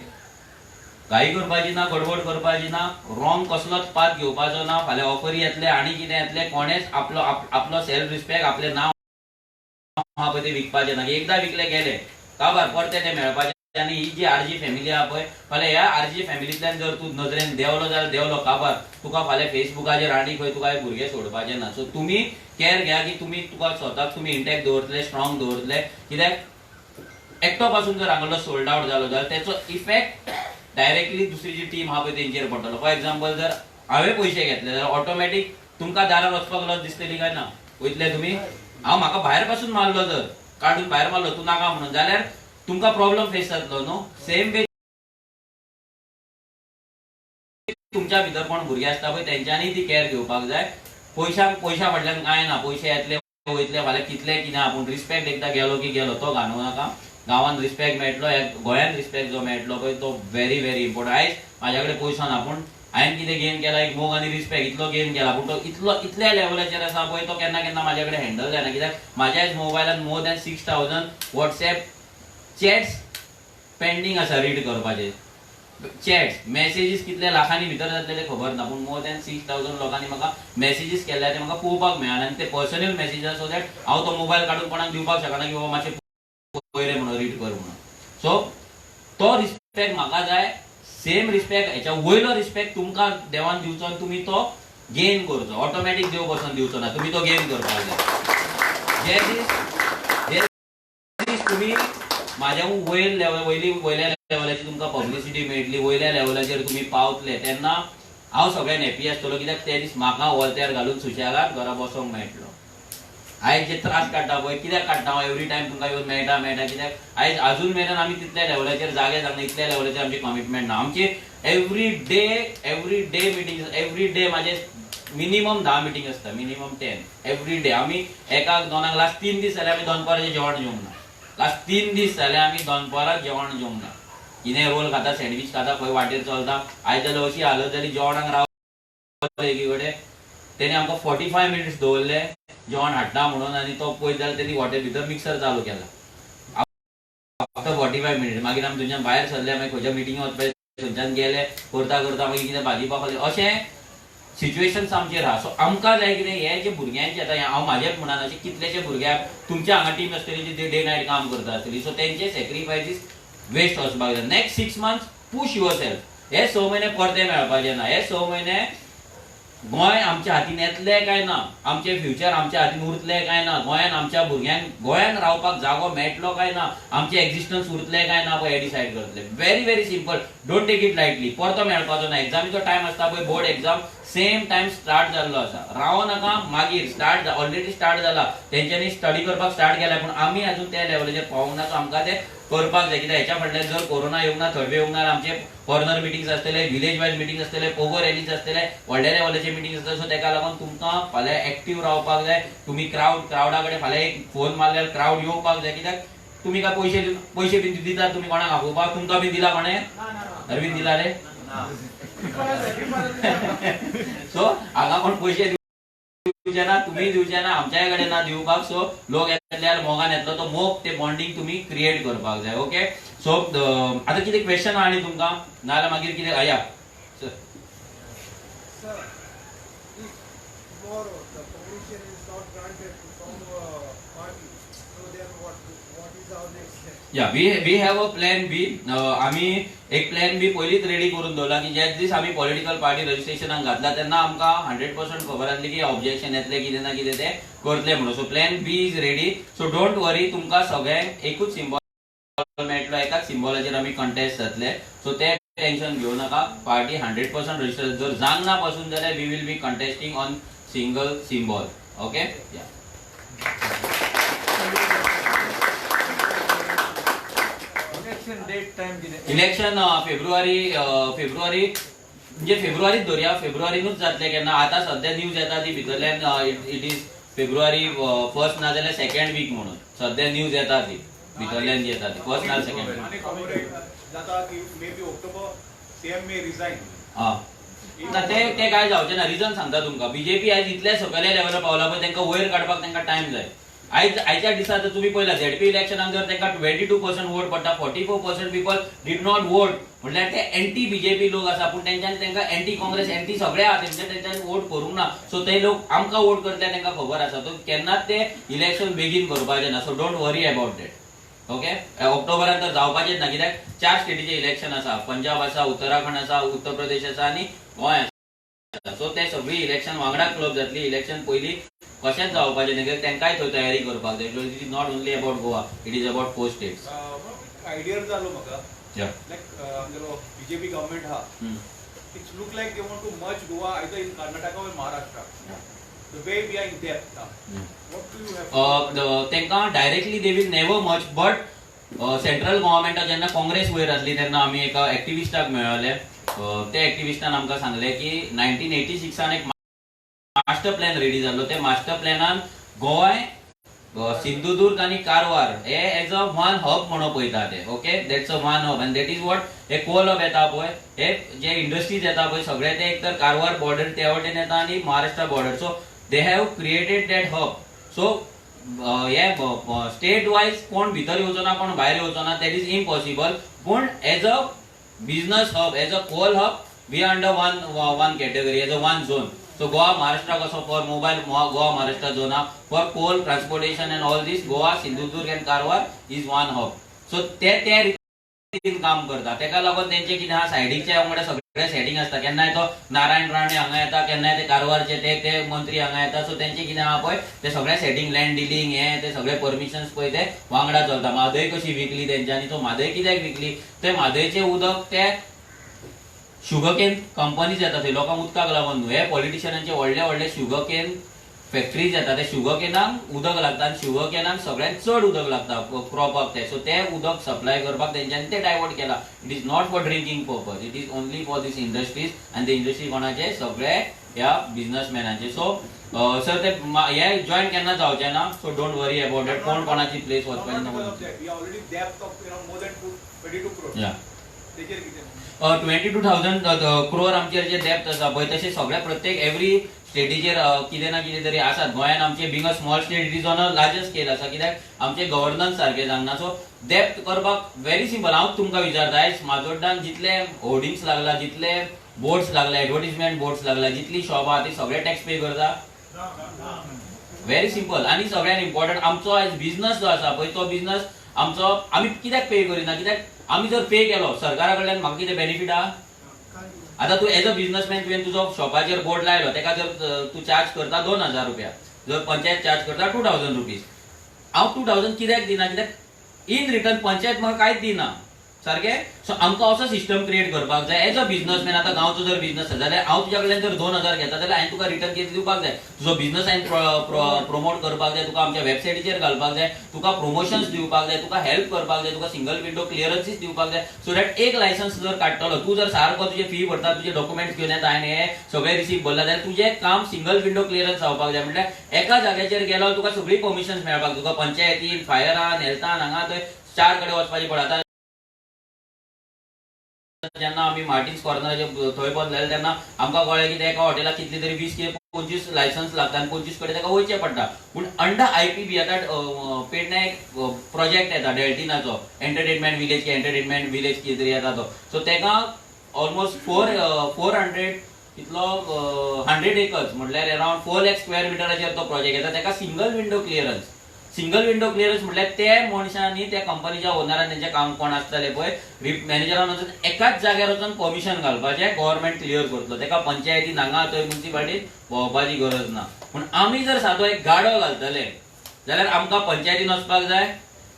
घाई करपाची ना गडबड करपाची ना रॉंग कसलोच पाथ घेवपाचो ना फाल्यां ऑफरी येतले आनी कितें येतले कोणेच आपलो सेल्फ रिस्पेक्ट आपले नांव हा पळय ते विकपाचे ना एकदा विकले गेले काबार परते ते मेळपाचे आनी ही जी आरजी फॅमिली आहा पळय फाल्यां ह्या आरजी फॅमिलींतल्यान जर तूं नजरेन देंवलो जाल्यार देंवलो काबार तुका फाल्यां फेसबुकाचेर आनी खंय तुका भुरगे सोडपाचे ना सो तुमी केअर घ्या की तुमी तुका स्वताक तुमी इंटॅक्ट दवरतले स्ट्रॉंग दवरतले कित्याक एकटो पासून जर हांगलो सोल्ड आउट जालो जाल्यार तेचो इफेक्ट डायरेक्टली दुसरी जी टीम आहा पळय तेंचेर पडटलो फॉर एक्झाम्पल जर हांवें पयशे घेतले जाल्यार ऑटोमॅटीक तुमकां दारार वचपाक लज दिसतली काय ना वयतले तुमी हांव म्हाका भायर पासून मारलो जर काडून भायर मारलो तूं नाका म्हणून जाल्यार तुमकां प्रॉब्लेम फेस जातलो न्हू सेम वे तुमच्या भितर कोण भुरगे आसता पळय तेंच्यांनी ती केअर घेवपाक जाय पयशा फाटल्यान कांय ना पयशे येतले वयतले फाल्यां कितले कितें आहा पूण रिस्पेक्ट एकदा गेलो की गेलो तो घालूं नाका गांवांत रिस्पेक्ट मेळटलो गोंयान रिस्पेक्ट जो मेळटलो पळय तो व्हेरी व्हेरी इम्पॉर्टंट आयज म्हाज्या कडेन पयसो ना पूण हांवें कितें गेन केला एक मोग आनी रिस्पेक्ट इतलो गेन केला पूण तो इतल्या लेवलाचेर आसा पळय तो केन्ना केन्ना म्हाज्या कडेन हँडल जायना कित्याक म्हाज्या आयज मोबायलान more than 6,000 WhatsApp chats pending आसा रीड करपाचे चॅट्स मेसेजीस कितले लाखांनी भितर जातले ते खबर ना पूण मोर दॅन 6,000 लोकांनी म्हाका मेसेजीस केल्या ते म्हाका पळोवपाक मेळना आनी ते पर्सनल मेसेजीस सो दॅट हांव तो मोबायल काडून कोणाक दिवपाक शकना की बाबा मातशें पळय रे म्हणून रीड कर म्हणून सो तो रिस्पेक्ट म्हाका जाय सेम रिस्पेक्ट हेच्या वयलो रिस्पेक्ट तुमकां देवान दिवचो आनी तुमी तो गेन करचो ऑटोमॅटीक देव बसून दिवचो ना तुमी तो गेन करपाक जाय जे दीस तुमी म्हाज्या वयल्या लेवलाची तुमकां पब्लिसिटी मेळटली वयल्या लेवलाचेर तुमी पावतले तेन्ना हांव सगळ्यान हॅपी आसतलो कित्याक ते दीस म्हाका वळत्यार घालून सुशेगाद घरा बसोंक मेळटलो आयज जे त्रास काडटा पळय कित्याक काडटा हांव एवरी टायम तुमकां येवन मेळटा कित्याक आयज अजून मेरेन आमी तितल्या लेवलाचेर जागे जावना इतल्या लेवलाचेर आमची कमिटमेंट ना आमची every day meeting every day म्हाजे मिनिमम 10 मिटींग आसता मिनिमम 10 एवरी डे आमी एकाक दोनाक लास्ट 3 दीस जाल्यार आमी दनपाराचें जेवण जेवंक ना लास्ट 3 दीस जाल्यार आमी दनपाराक जेवण जेवंक ना कितें रोल खाता सँडवीच खाता खंय वाटेर चलता आयज जाल्यार अशी हालत जाली जेवणाक रावले एकी कडेन तेणी आमकां 45 मिनिट्स दवरले जेवण हाडटा म्हणून आनी तो पळयत जाल्यार तेणी हॉटेल भितर मिक्सर चालू केला आफ्टर 45 मिनिट मागीर आमी थंयच्यान भायर सरले मागीर खंयच्या मिटिंग वचपाक थंयच्यान गेले करता मागीर कितें भाजी पावले अशें सिच्युएशन्स आमचेर आहा सो आमकां जाय कितें हे जे भुरग्यांचे आतां हांव म्हाजेच म्हणन अशें कितलेशे भुरग्याक तुमच्या हांगा टीम आसतली जी डे नायट काम करता आसतली सो तेंचे सॅक्रिफायसीस वेस्ट वचपाक जाय next 6 months push your self हे 6 म्हयने परते मेळपाचे ना हे 6 म्हयने गोंय आमच्या हातीन येतले काय ना आमचे फ्युचर आमच्या हातीन उरतले काय ना गोंयान आमच्या भुरग्यांक गोंयान रावपाक जागो मेळटलो काय ना आमचे एक्झिस्टन्स उरतले काय ना पळय हे डिसायड करतले very simple don't take it lightly परतो मेळपाचो ना एक्झामीचो टायम आसता पळय board exam same time start जाल्लो आसा रावो नाका मागीर स्टार्ट ऑलरेडी स्टार्ट जाला तेंच्यांनी स्टडी करपाक स्टार्ट केला पूण आमी अजून त्या लेवलाचेर पावूंक ना सो आमकां ते करपाक जाय कित्याक हेच्या फाटल्यान जर कोरोना येवंक ना थर्ड वेव येवंक ना आमचे कॉर्नर मिटिंग्स आसतले विलेज वायज मिटिंग्स आसतले पोगो रॅलीज आसतले व्हडल्या लेवलाचे मिटिंग्स आसतले सो तेका लागून तुमकां फाल्यां एक्टीव रावपाक जाय तुमी क्रावडा कडेन फाल्यां एक फोन मारल्यार क्रावड येवपाक जाय कित्याक तुमी काय पैसे बीन दितात तुमी कोणाक आपोवपाक तुमकां बीन दिला कोणे अरविंद दिला रे सो हांगा कोण पैसे दिवचे ना तुमी दिवचे ना आमच्या कडेन ना दिवपाक सो लोक येतल्यार मोगान येतलो तो मोग ते बॉन्डिंग तुमी क्रिएट करपाक जाय ओके सो आतां कितें क्वेश्चन आहा न्ही तुमकां नाल्यार मागीर कितें या या वी हॅव अ प्लॅन बी आमी एक प्लॅन बी पयलींच रेडी करून दवरला की जे दीस आमी पॉलिटिकल पार्टी रजिस्ट्रेशनाक घातला तेन्ना आमकां 100% खबर आसली की ऑब्जेक्शन येतले कितें ना कितें ते करतले म्हणून so plan B is ready so don't worry तुमकां सगळ्यांक एकूच सिंबॉल मेळटलो एकाच सिंबॉलाचेर आमी कंटेस्ट जातले सो ते टेन्शन घेवं नाका पार्टी 100% रजिस्टर जर जांग ना पासून जाल्यार we will be contesting on single symbol okay या इलेक्शन फेब्रुवारी म्हणजे फेब्रुवारीत धरया फेब्रुवारीनूच जातले केन्ना आतां सध्या न्यूज येता ती भितरल्यान इट इज फेब्रुवारी फर्स्ट ना जाल्यार सेकंड वीक म्हणून सध्या न्यूज येता ती भितरल्यान जी येता ती फर्स्ट ना सेकंड वीक जाता की may be October CM may resign ना ते काय जावचे ना रिजन सांगता तुमकां बीजेपी आयज इतल्या सकयल्या लेवलार पावला पळय तांकां वयर काडपाक तांकां टायम जाय आयच्या दिसा तर तुम्ही पळयला झेडपी इलेक्शनाक जर तांकां 22% वोट पडटा 44% पीपल डीड नॉट वोट म्हटल्यार ते एंटी बीजेपी लोक आसा पूण तेंच्यांनी तांकां एंटी काँग्रेस एंटी सगळे आहा तेंच्यांनी वोट करूंक ना सो ते लोक आमकां वोट करतले तांकां खबर आसा तो केन्नाच ते इलेक्शन बेगीन करपाचें ना so don't worry about that okay ऑक्टोबरांत तर जावपाचेच ना कित्याक 4 स्टेटीचे इलेक्शन आसा पंजाब आसा उत्तराखंड आसा उत्तर प्रदेश आसा आनी गोंय आसा सो ते सगळी इलेक्शन वांगडाच क्लब जातली इलेक्शन पयली कशेंच जावपाचें न्ही तांकांय थंय तयारी करपाक जाय it is not only about Goa it is about 4 states idea जालो म्हाका लायक आमगेलो बीजेपी गव्हर्नमेंट आहा it's look like they want to merge Goa either in Karnataka or Maharashtra the way we are in there what do you have तांकां directly they will never merge but central गव्हर्नमेंटा जेन्ना काँग्रेस वयर आसली तेन्ना आमी एका एक्टिविस्टाक मेळ्ळे ते एक्टिविस्टान आमकां सांगले की 1986 एक मास्टर प्लॅन रेडी जाल्लो ते मास्टर प्लॅनान गोंय सिंधुदुर्ग आणि कारवार हे एज अ वन हब म्हणून पळयता ते okay that's a one hub and that is what हे कोल हब येता पळय हे जे इंडस्ट्रीज येता पळय सगळे ते एक तर कारवार बॉर्डर ते वटेन येता आणि Maharashtra border so they have created that hub so हे स्टेट वायज कोण भितर येवचो ना कोण भायर येवचो ना दॅट इज इम्पॉसिबल पूण as a business hub as a coal hub we are under one category as a one zone So Goa Maharashtra also for mobile Goa Maharashtra zona for coal transportation and all this Goa Sindhudurg and Karwar is one hub. So ते रितीन काम करता तेका लागून तेंचे कितें आहा सायडीकच्या वांगडा सगळे सेटिंग आसता केन्नाय तो नारायण राणे हांगा येता केन्नाय ते कारवारचे ते मंत्री हांगा येता सो तेंचे कितें आहा पळय ते सगळे सेटिंग लँड डिलिंग हे ते सगळे परमिशन्स पळय ते वांगडा चलता म्हादय कशी विकली तेंच्यांनी तो म्हादय कित्याक विकली ते म्हादयचे उदक ते शुगरकेन कंपनीज येता थंय लोकांक उदकाक लागून न्हू हे पॉलिटिशियनांचे व्हडले व्हडले शुगरकेन फॅक्टरीज येता ते शुगर केनाक उदक लागता आनी शुगर केनाक सगळ्यांत चड उदक लागता क्रॉपाक ते सो ते उदक सप्लाय करपाक तेंच्यांनी ते डायवर्ट केला. It is not for drinking purpose, it is only for this industries आनी ते इंडस्ट्री कोणाचे सगळे ह्या बिझनेसमॅनांचे. सो सर ते हे जॉईन केन्ना जावचे ना. So don't worry about it. कोण कोणाची प्लेस वचपाची ना. We are already depth of more than 22 crores. या तेजेर कितें? 22,000 crore आमचेर जे डेप्थ आसा पळय तशें सगळ्या प्रत्येक एवरी स्टेटीचेर कितें ना कितें तरी आसात. गोंयान आमचे being a small state it is on a larger scale आसा कित्याक आमचे गव्हर्नन्स सारखे जावंक ना. सो डेप्थ करपाक व्हेरी सिंपल. हांव तुमकां विचारता आयज माजोड्डान जितले होर्डिंग्स लागला, जितले बोर्ड्स लागला, एडवर्टिजमेंट बोर्ड्स लागला, जितली शॉप आहा ती सगळे टॅक्स पे करता. Very simple. आनी सगळ्यात इम्पॉर्टंट आमचो आयज बिझनस जो आसा पळय तो बिझनस आमचो आमी कित्याक पे करिना. कित्याक आमी जर पे केलो सरकारा कडल्यान म्हाका कितें बेनिफीट आहा. आतां तूं एज अ बिझनसमॅन तुवें तुजो शॉपाचेर बोर्ड लायलो तेका जर तूं चार्ज करता 2,000 रुपया, जर पंचायत चार्ज करता 2,000 रुपीज. हांव 2,000 कित्याक दिना कित्याक इन रिटर्न पंचायत म्हाका कांयच दिना सारखे. सो आमकां असो सिस्टम क्रिएट करपाक जाय एज अ बिझनसमॅन. आतां गांवचो जर बिझनस आसा जाल्यार हांव तुज्या कडल्यान जर 2,000 घेता जाल्यार हांवें तुका रिटर्न कितें दिवपाक जाय. तुजो बिझनस हांवें प्रमोट करपाक जाय, तुका आमच्या वेबसायटीचेर घालपाक जाय, तुका प्रमोशन्स दिवपाक जाय, तुका हेल्प करपाक जाय, तुका सिंगल विंडो क्लियरन्सीस दिवपाक जाय. सो दॅट एक लायसन्स जर काडटलो तूं जर सारको तुजे फी भरता, तुजे डॉक्युमेंट्स घेवन येता, हांवें हे सगळे रिसीव भरला जाल्यार तुजें काम सिंगल विंडो क्लियरन्स जावपाक जाय. म्हटल्यार एका जाग्याचेर गेलो तुका सगळी परमिशन्स मेळपाक, तुका पंचायतीन, फायरान, हेल्थान हांगा थंय 4 कडेन वचपाचें पडटा. जेन्ना आमी मार्टिन्स कॉर्नराचे थंय बदलले तेन्ना आमकां कळ्ळें की एका हॉटेलाक कितली तरी 20 ते 25 लायसन्स लागता आनी 25 कडेन ताका वयचें पडटा. पूण अंडर IPB आतां पेडण्या एक प्रोजेक्ट येता डेल्टिनाचो एंटरटेनमेंट विलेज कितें तरी येता तो. सो तेका ऑलमोस्ट 400 इतलो 100 एकर्स म्हटल्यार अरावंड 4 लाख स्क्वेअर मिटराचेर तो प्रोजेक्ट येता. तेका सिंगल विंडो क्लियरन्स म्हटल्यार ते मनशांनी त्या कंपनीच्या ओनरान तेंचे काम कोण आसतले पळय मॅनेजरान वचून एकाच जाग्यार वचून परमिशन घालपाचें गव्हर्नमेंट क्लियर करतलो. तेका पंचायतीन हांगा थंय म्युनिसिपालिटीत भोंवपाची गरज ना. पूण आमी जर सादो एक गाडो घालतले जाल्यार आमकां पंचायतीन वचपाक जाय,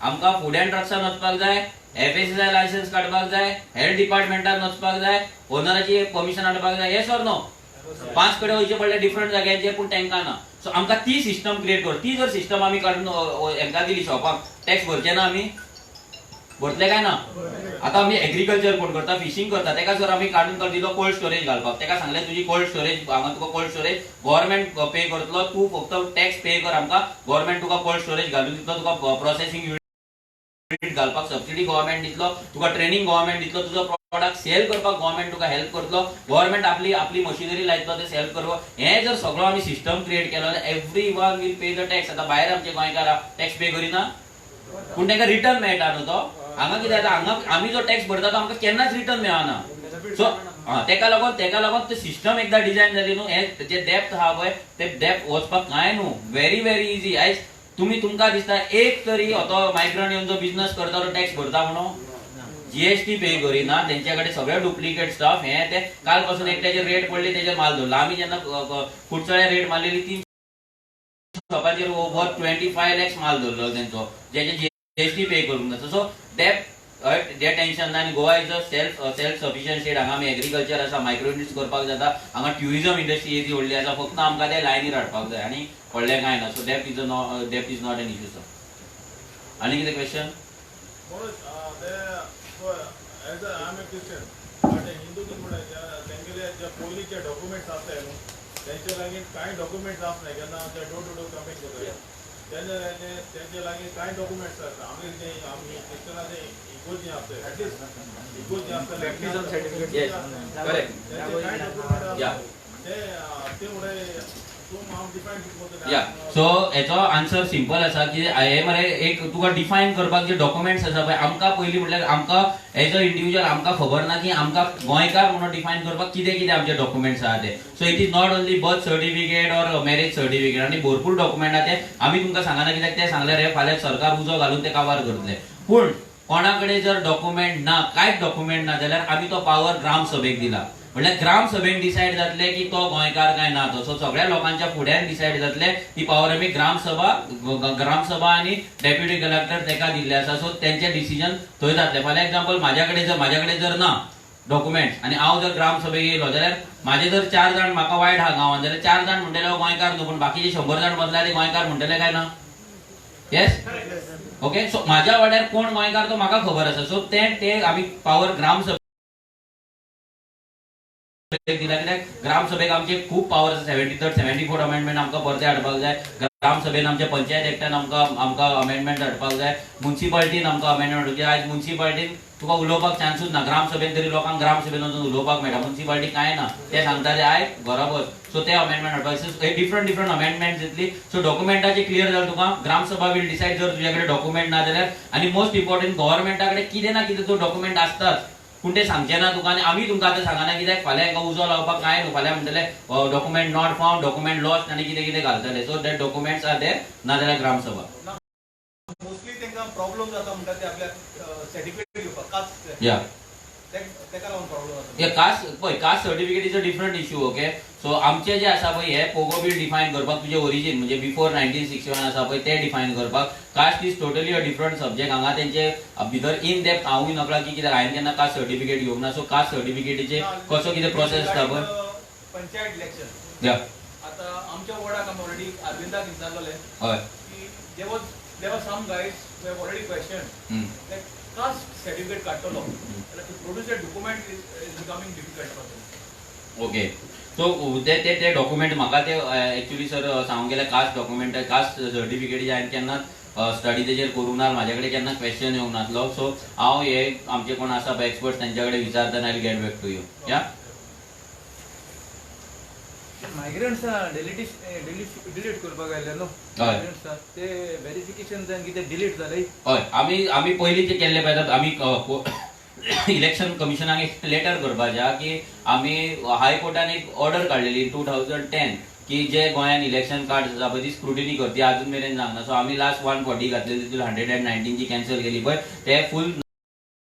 आमकां फूड अँड ड्रग्सान वचपाक जाय, FSSAI लायसन्स काडपाक जाय, हेल्थ डिपार्टमेंटान वचपाक जाय, ओनराची परमिशन हाडपाक जाय. Yes or no? 5 कडेन वयचे पडले डिफरंट जाग्यांचेर पूण तांकां ना. सो आमकां ती सिस्टम क्रिएट कर. ती जर सिस्टम आमी काडून हेंकां दिली शॉपाक टॅक्स भरचे ना आमी भरतले काय ना. आतां आमी एग्रीकल्चर कोण करता, फिशिंग करता, तेका जर आमी काडून कर दिलो कोल्ड स्टोरेज घालपाक, तेका सांगलें तुजी कोल्ड स्टोरेज हांगा तुका कोल्ड स्टोरेज गव्हर्नमेंट पे करतलो, तूं फक्त टॅक्स पे कर, आमकां गव्हर्नमेंट तुका कोल्ड स्टोरेज घालून दितलो, तुका प्रोसेसिंग घालपाक सबसिडी गव्हर्नमेंट दितलो, तुका ट्रेनिंग गव्हर्नमेंट दितलो, तुजो प्रोडक्ट सेल करपाक गव्हर्नमेंट तुका हेल्प करतलो, गव्हर्नमेंट आपली मशिनरी लायतलो ते सेल करपा. हे जर सगळो आमी सिस्टम क्रिएट केलो जाल्यार everyone will pay the tax. आतां भायर आमचे गोंयकार टॅक्स पे करिना पूण तांकां रिटर्न मेळटा न्हू तो. हांगा कितें जाता, हांगा आमी जो टॅक्स भरता तो आमकां केन्नाच रिटर्न मेळना. सो तेका लागून ते सिस्टम एकदा डिझायन जाली न्हू, हे जे डेप्थ आहा पळय ते डेप्थ वचपाक कांय न्हू. Very easy. आयज तुमकां दिसता एक तरी तो मायग्रंट येवन जो बिझनस करता तो टॅक्स भरता म्हणून GST पे करिना. तेंच्या कडेन सगळे डुप्लिकेट स्टफ. हे ते काल पासून एकट्याचेर रेट पडली तेजेर माल धरला. आमी जेन्ना कुडचड्या रेट मारलेली 3 शॉपाचेर ओवर 25 lakhs माल धरलो तेंचो, जेचे GST पे करूंक जाता. सो डेट टेन्शन ना. आनी Goa is a self sufficient state. हांगा आमी एग्रीकल्चर आसा, मायक्रो इंडस्ट्रीज करपाक जाता, हांगा ट्युरिझम इंडस्ट्री येदी व्हडली आसा. फक्त आमकां ते लायनीर हाडपाक जाय आनी व्हडलें कांय ना. So depth is not an issue. Sir आनी कितें question? As a I'm a Christian, but Hindu तेंगेले जे पोलीचे डॉक्युमेंट्स आसताय न्हू तेंचे लागीं कांय डॉक्युमेंट्स आसनाय. केन्ना ते डोर टू डोर कमींग करता तेन्ना तेंचे लागीं कांय डॉक्युमेंट्स आसता. आमी क्रिस्चनाचे इगोज जे आसता एटलिस्ट इगोज जे आसता बॅप्टिझम सर्टिफिकेट करेक्ट कांय डॉक्युमेंट ते मुळे या. सो हेचो आन्सर सिंपल आसा की हे मरे एक तुका डिफायन करपाक जे डॉक्युमेंट्स आसा पळय आमकां पयलीं म्हटल्यार आमकां एज अ इंडिविज्युअल आमकां खबर ना की आमकां गोंयकार म्हणून डिफायन करपाक कितें आमचे डॉक्युमेंट्स आहा ते. So it is not only birth certificate or marriage certificate आनी भरपूर डॉक्युमेंट आहा ते आमी तुमकां सांगना कित्याक ते सांगल्यार हे फाल्यां सरकार उजो घालून ते काबार करतले. पूण कोणाकडे जर डॉक्युमेंट ना, कांयच डॉक्युमेंट ना जाल्यार आमी तो पावर ग्रामसभेक दिला. म्हटल्यार ग्रामसभेन डिसायड जातले की तो गोंयकार काय ना तो. सो सगळ्या लोकांच्या फुड्यान डिसायड जातले. ती पावर आमी ग्रामसभा आनी डेप्युटी कलेक्टर तेका दिल्ले आसा. सो तेंचे डिसिजन थंय जातले. फॉर एग्जांपल माझ्याकडे जर ना डॉक्युमेंट्स आणि हांव जर ग्रामसभेक येयलो जाल्यार माझे जर 4 जाण म्हाका वायट आहा गांवांत जाल्यार 4 जाण म्हणटले हांव गोंयकार न्हू पण बाकीचे 100 जाण बसल्यार ते गोंयकार म्हणटले काय ना येस ओके सो माझ्या वाड्यार कोण गोंयकार तो म्हाका खबर आसा सो ते आमी पावर ग्रामसभेक दिला कित्याक ग्रामसभेक आमचे खूब पावर आसा 74 अमेंडमेंट आमकां परते हाडपाक जाय ग्रामसभेन आमच्या पंचायत एक्टान आमकां अमेंडमेंट हाडपाक जाय म्युन्सिपालिटीन आमकां अमेंडमेंट हाडपाक जाय आज म्युन्सिपालिटीन तुका उलोवपाक चान्सूच ना ग्रामसभेन तरी लोकांक ग्रामसभेन वचून उलोवपाक मेळटा म्युन्सिपालिटी काय ना ते सांगताले आय बरोबर सो ते अमेंडमेंट हाडपाक डिफरंट अमेंडमेंट येतली सो डॉक्युमेंटाचे क्लियर जालें तुका ग्रामसभा विल डिसायड जर तुझ्या कडेन डॉक्युमेंट ना जाल्यार आनी मोस्ट इम्पॉर्टंट गव्हर्नमेंटा कडेन कितें ना कितें तो डॉक्युमेंट आसताच पूण ते सांगचे ना तुका आनी आमी तुमकां आतां सांगना कित्याक फाल्यां हांकां उजो लावपाक काय न्हू फाल्यां म्हणटले document not found document lost आनी कितें कितें घालतले so that documents are there ना जाल्यार ग्रामसभा मोस्टली तांकां प्रॉब्लेम जाता म्हणटा ते आपल्याक सर्टिफिकेट घेवपाक कास्ट या तेका लागून प्रॉब्लेम जाता ये caste certificate is a different issue okay so आमचे जे आसा पळय हे पोगो बिल डिफायन करपाक तुजे ओरिजिन म्हणजे बिफोर 1961 आसा पळय ते डिफायन करपाक caste is totally a different subject हांगा तेंचे भितर इन डेप्थ हांवूय नकळा की कित्याक हांवें केन्ना कास्ट सर्टिफिकेट घेवंक ना सो कास्ट सर्टिफिकेटीचे कसो कितें प्रोसेस आसता पळय पंचायत इलेक्शन या आता आमच्या वॉर्डाक आमी ऑलरेडी अरविंदाक विचारलेले हय की there were some guys who have already questioned that caste certificate काडटलो जाल्यार to produce a document is becoming difficult for them. Okay so ते डॉक्युमेंट म्हाका ते एक्चुअली सर सांगूंक गेल्यार कास्ट डॉक्युमेंट कास्ट सर्टिफिकेट हांवें केन्ना स्टडी तेजेर करूं ना म्हाजे कडेन केन्ना क्वेश्चन येवंक नासलो सो हांव हे आमचे कोण आसा पळय एक्सपर्ट्स तांच्या कडेन विचारता I will get back to you yeah migrants delete करपाक आयले न्हू मायग्रंट्स ते व्हेरिफिकेशन जावन कितें डिलीट जाले हय आमी पयलीं ते केल्ले पळय आमी इलेक्शन कमिशनाक एक लेटर करपाचें की आमी हायकोर्टान एक ऑर्डर काडलेली 2010 की जे गोंयान इलेक्शन कार्ड आसा पळय ती स्क्रुटिनी करती अजून मेरेन जावंक ना सो आमी लास्ट 140 घातलेली तितून 119 जी कॅन्सल केली पळय ते फूल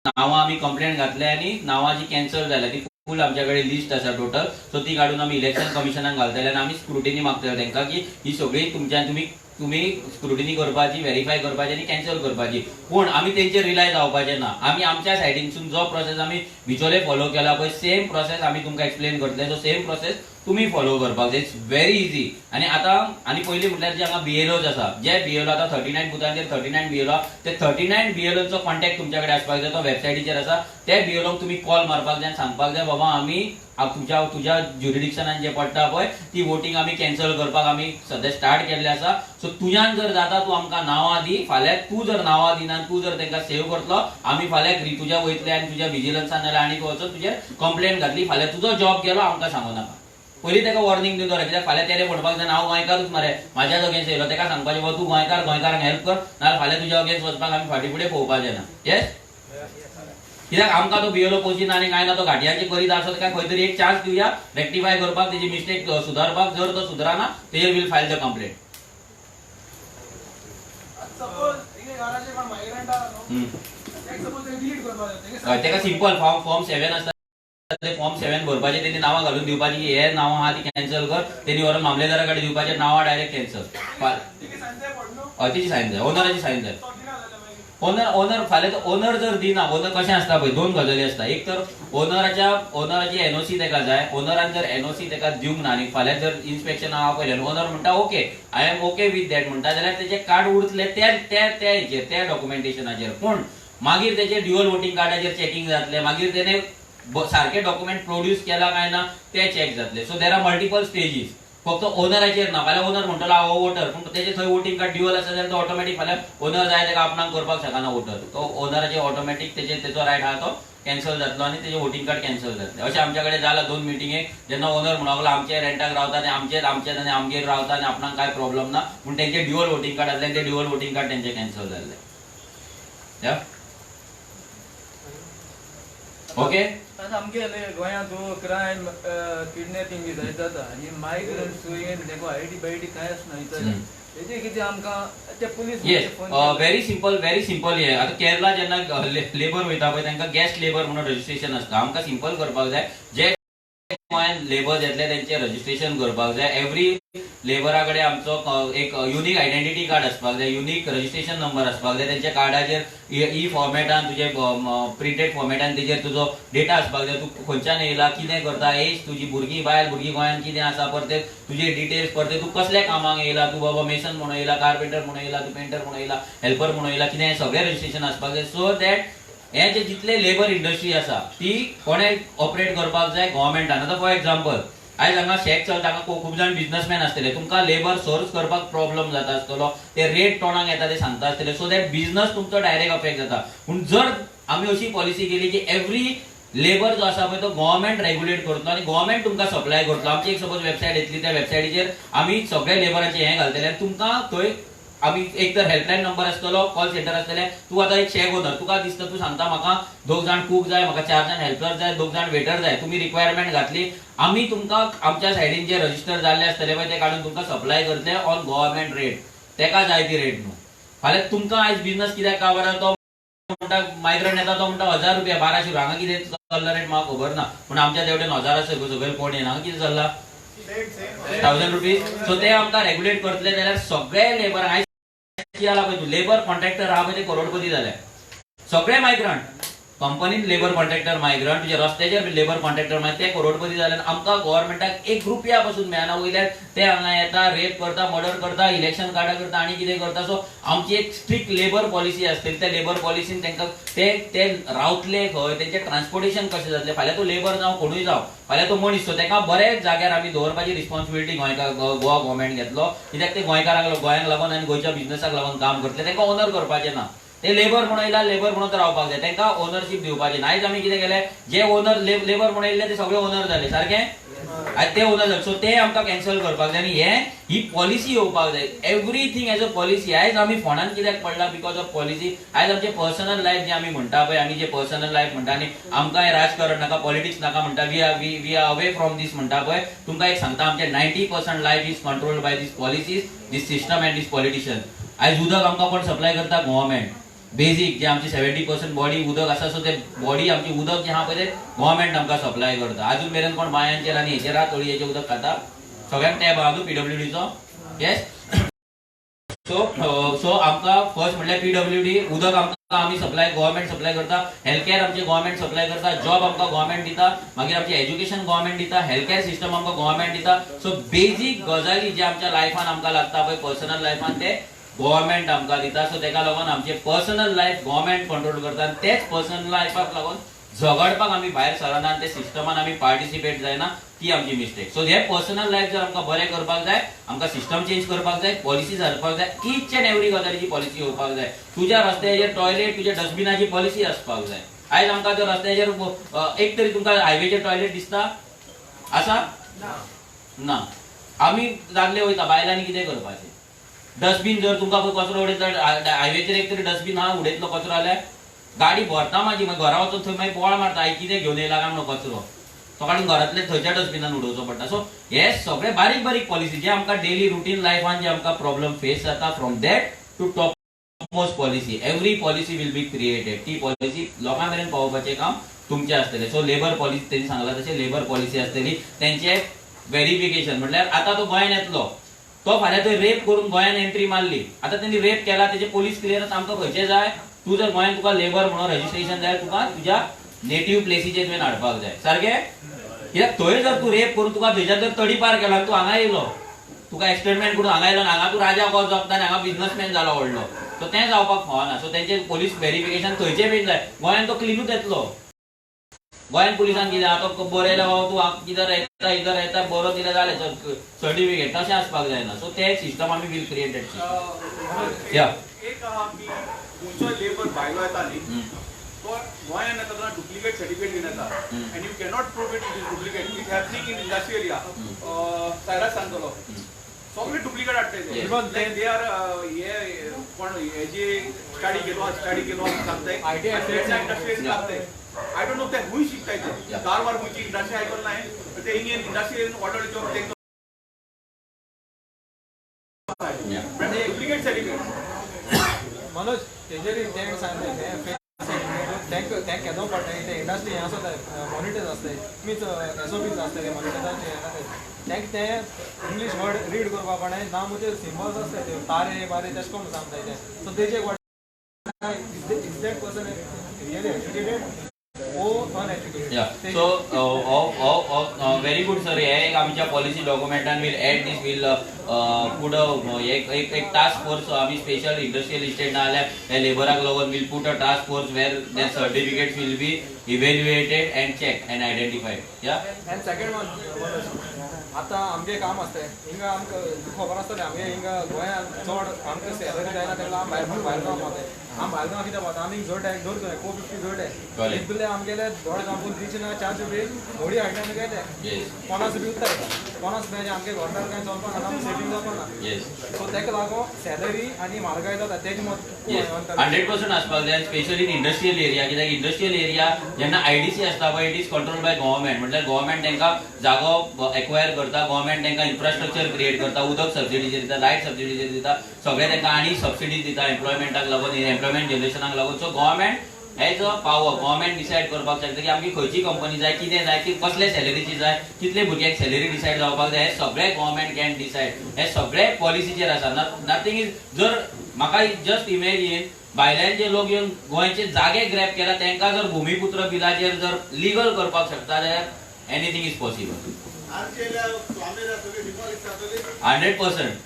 नांवां आमी कंप्लेंट घातले आनी नांवां जी कॅन्सल जाल्या ती फूल आमच्याकडे लिस्ट आसा टोटल सो ती काढून आमी इलेक्शन कमिशनाक घालतले आनी आमी स्क्रुटिनी मागतले तांकां की ही सगळी तुमच्यान तुम्ही स्क्रुटिनी करपाची व्हेरीफाय करपाची आनी कॅन्सल करपाची पूण आमी तेंचेर रिलाय जावपाचें ना आमी आमच्या सायडीनसून जो प्रोसेस आमी विज्युअली फॉलो केला पळय सेम प्रोसेस आमी तुमकां एक्सप्लेन करतले सो सेम प्रोसेस तुम्ही फॉलो करपाक इट्स व्हेरी इजी आनी पयलीं म्हटल्यार जे हांगा बीएलओज आसा जे बीएलओ आतां 39 बुथांचेर 39 बीएलओ ते 39 बीएलओचो कॉन्टॅक्ट तुमच्या कडेन आसपाक जाय तो वेबसायटीचेर आसा त्या बीएलओक तुमी कॉल मारपाक जाय आनी सांगपाक जाय बाबा आमी तुझ्या ज्युरिडिक्शनान जे पडटा पळय ती वोटींग आमी कॅन्सल करपाक आमी सध्या स्टार्ट केल्ले आसा सो तुज्यान जर जाता तूं आमकां नांवां दी फाल्यां तूं जर नांवां दिना तूं जर तांकां सेव्ह करतलो आमी फाल्यां तुज्या वयतले आनी तुज्या विजिलन्सान नाल्यार आनीक वचून तुजेर कंप्लेंट घातली फाल्यां तुजो जॉब गेलो आमकां सांगू नाका पयलीं ताका वॉर्निंग दिवं कित्याक फाल्यां तेणे म्हणपाक जाय हांव गोंयकारूच मरे म्हाज्याच अगेन्स्ट येयलो ताका सांगपाचें बाबा तूं गोंयकारांक हेल्प कर नाल्यार फाल्यां तुज्या अगेन्स्ट वचपाक आमी फाटीं फुडें पळोवपाचें ना येस कित्याक आमकां तो बीएलओ पोस्टीन आनी काय ना तो घाटयांची करीत आसत काय खंय तरी एक चान्स दिवया रेक्टिफाय करपाक तेजी मिस्टेक सुदारपाक जर तो सुदारना तेजेर विल फायल द कंप्लेंट तेका सिंपल फॉर्म 7 आसता ते फॉर्म 7 भरपाचे तेणी नांवां घालून दिवपाची की हे नांवां आहा ती कॅन्सल कर तेणी व्हरून मामलेदारा कडेन दिवपाचे नांवां डायरेक्ट कॅन्सल तिची सायन जाय ओनराची सायन जाय ओनर फाल्यां ओनर जर दिना ओनर कशें आसता पळय दोन गजाली आसता एक तर ओनराची एनओसी तेका जाय ओनरान जर एनओसी तेका दिवंक ना आनी फाल्यां जर इन्स्पेक्शन आहा पळय ओनर म्हणटा okay I am okay with that म्हणटा जाल्यार तेजे कार्ड उरतले त्या डॉक्युमेंटेशनाचेर पूण मागीर तेजे ड्युअल वोटींग कार्डाचेर चेकिंग जातले मागीर तेणे सारखे डॉक्युमेंट प्रोड्यूस केला काय ना ते चेक जातले सो देर आर मल्टिपल स्टेजीस फक्त ओनराचेर ना फाल्यां ओनर म्हणटलो हांव वोटर पूण तेजे थंय वोटींग कार्ड ड्युअल आसा जाल्यार तो ऑटोमॅटीक फाल्यां ओनर जाय तेका आपणाक करपाक शकना वोटर तो ओनराचे ऑटोमॅटीक तेजो रायट आहा तो कॅन्सल जातलो आनी तेजे वोटींग कार्ड कॅन्सल जातले अशें आमच्या कडेन जालां 2 मिटिंगेक जेन्ना ओनर म्हणूंक लागलो आमचे रेंटाक रावता आनी आमचेच आनी आमगेर रावता आनी आपणाक काय प्रॉब्लम ना पूण तेंचे ड्युअल वोटींग कार्ड आसले ते ड्युअल वोटींग कार्ड तेंचे कॅन्सल जाल्ले ओके आमगे गोंयांत क्रायम किडनॅपिंग बी जाता आनी मायग्रंट्स तेका आयडी बायडी कांय आसना तेजे कितें आमकां ते पुलीस व्हेरी सिंपल हे आतां केरला जेन्ना लेबर वयता पळय तांकां गेस्ट लेबर म्हणून रजिस्ट्रेशन आसता आमकां सिंपल करपाक जाय जे गोंयांत लेबर येतले तेंचे रजिस्ट्रेशन करपाक जाय. एवरी लेबरा कडेन आमचो एक युनीक आयडेंटिटी कार्ड आसपाक जाय, युनीक रजिस्ट्रेशन नंबर आसपाक जाय. तेंच्या कार्डाचेर ई फॉर्मेटान तुजे प्रिंटेड फॉर्मेटान तेजेर तुजो डेटा आसपाक जाय. तूं खंयच्यान येयला, कितें करता, एज, तुजी भुरगीं बायल भुरगीं गोंयांत कितें आसा, परते तुजे डिटेल्स, परते तूं कसल्या कामाक येयला, तूं बाबा मेसन म्हणून येयला, कार्पेंटर म्हणून येयला, तूं पेंटर म्हणून येयला, हेल्पर म्हणून येयला, कितें सगळें रजिस्ट्रेशन आसपाक जाय. सो दॅट हे जे जितले लेबर इंडस्ट्री आसा ती कोणे ऑपरेट करपाक जाय, गव्हर्मेंटान. आतां फॉर एक्झाम्पल आयज हांगा शेक चलता, हांगा खूब जाण बिझनेसमॅन आसतले, तुमकां लेबर सोर्स करपाक प्रॉब्लम जाता आसतलो, ते रेट तोंडाक येता ते सांगता आसतले, सो दॅट बिझनस तुमचो डायरेक्ट अफेक्ट जाता. पूण जर आमी अशी पॉलिसी केली की एवरी लेबर जो आसा पळय तो गव्हर्मेंट रेग्युलेट करतलो आनी गव्हर्मेंट तुमकां सप्लाय करतलो. आमची एक सपोज वेबसायट येतली, त्या वेबसायटीचेर आमी सगळे लेबरांचे हे घालतले आनी तुमकां थंय आमी एक तर हेल्पलायन नंबर आसतलो, कॉल सेंटर आसतले. तूं आतां एक शेक ओनर, तुका दिसता, तूं सांगता म्हाका 2 जाण कूक जाय, म्हाका 4 जाण हेल्पर जाय, 2 जाण वेटर जाय, तुमी रिक्वायरमेंट घातली, आमी तुमकां आमच्या सायडीन जे रजिस्टर जाल्ले आसतले पळय ते काडून तुमकां सप्लाय करतले ऑन गव्हर्मेंट रेट. तेका जाय ती रेट न्हू. फाल्यां तुमकां आयज बिझनस कित्याक काबार तो म्हणटा मायग्रंट येता, तो म्हणटा 1000 रुपया 1200 हांगा कितें चल्ला रेट म्हाका खबर ना, पूण आमच्या तेवटेन 1000 सकयल कोण येना, हांगा कितें चल्ला 1000 रुपीज. सो ते आमकां रेग्युलेट करतले जाल्यार सगळे लेबर आयज लेबर कॉन्ट्रॅक्टर आहा पळय ते करोडपती जाले. सगळे मायग्रंट कंपनीन लेबर कॉन्ट्रॅक्टर मायग्रंट, तुझे रस्त्याचेर लेबर कॉन्ट्रॅक्टर ते करोडपती जाले. आमकां गव्हर्मेंटाक 1 रुपया पासून मेळना. वयल्यार ते हांगा येता, रेप करता, मर्डर करता, इलेक्शन कार्डा करता आनी कितें करता. सो आमची एक स्ट्रिक्ट लेबर पॉलिसी आसतली. त्या लेबर पॉलिसीन तांकां ते रावतले खंय, तेंचे ट्रान्सपोर्टेशन कशें जातलें. फाल्यां तो लेबर जावं कोणूय जावं, फाल्यां तो मनीस, सो ताका बरेच जाग्यार आमी दवरपाची रिस्पॉन्सिबिलिटी गोवा गव्हर्मेंट घेतलो. कित्याक ते गोंयकारांक लागून आनी गोंयच्या बिझनसाक लागून काम करतले, तांकां ओनर करपाचें ना. ते लेबर म्हणून येयला, लेबर म्हणून रावपाक जाय, तांकां ओनरशीप दिवपाची ना. आयज आमी कितें केलें, जे ओनर लेबर म्हणून येयले ते सगळे ओनर जाले, सारकें. आयज ते ओनर जाले, सो ते आमकां कॅन्सल करपाक जाय. आनी ही पॉलिसी येवपाक जाय, एवरीथींग एज अ पॉलिसी. आयज आमी फोंडान कित्याक पडला, बिकॉज ऑफ पॉलिसी. आयज आमचे पर्सनल लायफ जे आमी म्हणटा पळय, आमी जे पर्सनल लायफ म्हणटा आनी आमकां हे राजकारण नाका, पॉलिटिक्स नाका म्हणटा, we are away from this म्हणटा पळय. तुमकां एक सांगता, आमचे 90% life is controlled by this policies, this system and this politician. आयज उदक आमकां कोण सप्लाय करता, गव्हर्मेंट. बेसिक जे आमची 70% बॉडी उदक आसा, सो ते बॉडी आमची उदक जे आहा पळय ते गव्हर्मेंट आमकां सप्लाय करता. आजून मेरेन कोण बायांचेर आनी हेचेर तळयेचें उदक खाता, सगळ्यांक टॅप आहा पीडब्ल्यूडीचो. येस, सो आमकां फर्स्ट म्हणल्यार पीडब्ल्यूडी उदक आमकां आमी सप्लाय, गव्हर्मेंट सप्लाय करता. हेल्थ केअर आमचे गव्हर्मेंट सप्लाय करता. जॉब आमकां गव्हर्मेंट दिता. मागीर आमचे एज्युकेशन गव्हर्मेंट दिता. हेल्थ केअर सिस्टम आमकां गव्हर्मेंट दिता. सो बेसिक गजाली जे आमच्या लायफान आमकां लागता पळय, पर्सनल लायफान, ते गव्हर्मेंट आमकां दिता. सो तेका लागून आमचे पर्सनल लायफ गव्हर्मेंट कंट्रोल करता. आनी तेच पर्सनल लायफाक लागून झगडपाक आमी भायर सरना, ते सिस्टमान आमी पार्टिसिपेट जायना, ती आमची मिस्टेक. सो हे पर्सनल लायफ जर आमकां बरें करपाक जाय, आमकां सिस्टम चेंज करपाक जाय, पॉलिसीज हाडपाक जाय. ईच एंड एवरी गजालीची पॉलिसी येवपाक जाय. तुज्या रस्त्याचेर टॉयलेट, तुज्या डस्टबिनाची पॉलिसी आसपाक जाय. आयज आमकां जर रस्त्याचेर एक तरी तुमकां हायवेचेर टॉयलेट दिसता आसा ना. आमी दादले वयता, बायलांनी कितें करपाचें. डस्टबिन जर तुमकां कचरो उडयता, हायवेचेर एक तरी डस्टबिन आहा, उडयतलो कचरो जाल्यार गाडी भरता म्हाजी. मागीर घरा वचून थंय मागीर बोवाळ मारता, कितें घेवन येयला काय म्हणून कचरो. तो काडून घरांतले थंयच्या डस्टबिनान उडोवचो पडटा. सो हे सगळे बारीक बारीक पॉलिसी जे आमकां डेली रुटीन लायफान जे आमकां प्रॉब्लेम फेस जाता, from that to top most policy, every policy will be created. ती पॉलिसी लोकां मेरेन पावोवपाचें काम तुमचें आसतलें. सो लेबर पॉलिसी तेणी सांगला तशें लेबर पॉलिसी आसतली. तेंचे व्हेरिफिकेशन म्हणल्यार आतां तो गोंयान येतलो, तो फाल्यां थंय रेप करून गोंयान एंट्री मारली, आतां तेणी रेप केला, तेजे पोलीस क्लियरन्स आमकां खंयचे जाय. तूं जर गोंयान तुका लेबर म्हणून रजिस्ट्रेशन जाय, तुका तुज्या नेटिव्ह प्लेसीचेर तुवें हाडपाक जाय, सारकें. कित्याक थंय जर तूं रेप करून तुका थंयच्यान जर तडीपार केला, तूं हांगा येयलो, तुका एक्सटेटमेंट करून हांगा येयलो, हांगा तूं राजा कसो जगता आनी हांगा बिझनसमॅन जालो व्हडलो, सो तें जावपाक फावना. सो तेंचे पोलीस व्हेरिफिकेशन थंयचे बीन जाय. गोंयान तो क्लिनूच येतलो. गोंयान पुलिसान कितें आतां बरयलें तूं कितें येता इधर येता बरो दिलें जालें सर्टिफिकेट, तशें आसपाक जायना. सो ते सिस्टम आमी वील क्रिएटेड. एक आहा की खंयचोय लेबर भायलो येता न्ही, तो गोंयान येता तेन्ना डुप्लिकेट सर्टिफिकेट घेवन येता, and you cannot prove it is duplicate. It happening in industry area. सायरास सांगतलो सगळे डुप्लिकेट हाडटाय बिकॉज दे आर हे कोण हेजी स्टडी केलो सांगताय इंडस्ट्री लागताय. I don't know if they're who शिकताय ते कारवार गोंयची इंडस्ट्री आयकल नाही, ते इंडियन इंडस्ट्री ऑर्डर जॉब ते डुप्लिकेट सर्टिफिकेट. मनोज तेजेर सांगले तेंक केदो पडटा ते इंडस्ट्री हें आसा मॉनिटर्स आसताय मीच SOPs आसता मॉनिटराचे तेंक ते इंग्लीश वर्ड रीड करपा पडना ना म्हणजे सिम्बल्स आसता ते तारे बारे तेश कोन्न सांगताय ते सो तेजे is that person really educated Yeah. So, very good, sir. एक आमच्या पॉलिसी डॉक्युमेंटान will add this will put एक टास्क फोर्स आम्ही स्पेशल इंडस्ट्रियल इस्टेट ना जाल्यार लेबराक लागून will put a task force where their certificates will be evaluated and check and identified. Yeah and second one आतां आमगे काम आसता हिंगा आमकां खबर आसतलें आमगे हिंगा गोंयांत चड आमकां सॅलरी जायना तेन्ना आमी भायर गांव वताय आमी भायर गांव कित्याक वता आमी जोड धरतले 450 जोडे इतले आमगेले धोड कापून रिच ना 400 रुपये व्हडी हाडटा आमी गेले 50 रुपये उत्ता 50 रुपयाचे आमगे घरदार कांय चलपाना आमी सेविंग जावपाना सो तेका लागून सॅलरी आनी म्हारगाय जाता तेजे मत 100% आसपाक जाय स्पेशली इन इंडस्ट्रियल एरिया कित्याक इंडस्ट्रियल एरिया जेन्ना IDC आसता पळय it is controlled by government म्हटल्यार गव्हर्नमेंट तांकां जागो एक्वायर करता गव्हर्नमेंट तांकां इन्फ्रास्ट्रक्चर क्रिएट करता उदक सबसिडीचेर दिता लायट सबसिडीचेर दिता सगळे तांकां आनी सबसिडी दिता एम्प्लॉयमेंटाक लागून एम्प्लॉयमेंट जनरेशनाक लागून so government has a power government decide करपाक शकता की आमची खंयची कंपनी जाय कितें जाय की कसले सॅलरीची जाय कितले भुरग्यांक सॅलरी डिसायड जावपाक जाय हे सगळे गव्हर्नमेंट कॅन डिसायड हे सगळे पॉलिसीचेर आसा नथिंग इज जर म्हाका जस्ट इमॅजिन भायल्याचे लोक येवन गोंयचे जागे ग्रॅब केला तांकां जर भूमिपुत्र बिलाचेर जर लिगल करपाक शकता जाल्यार एनीथिंग इज पॉसिबल 100%.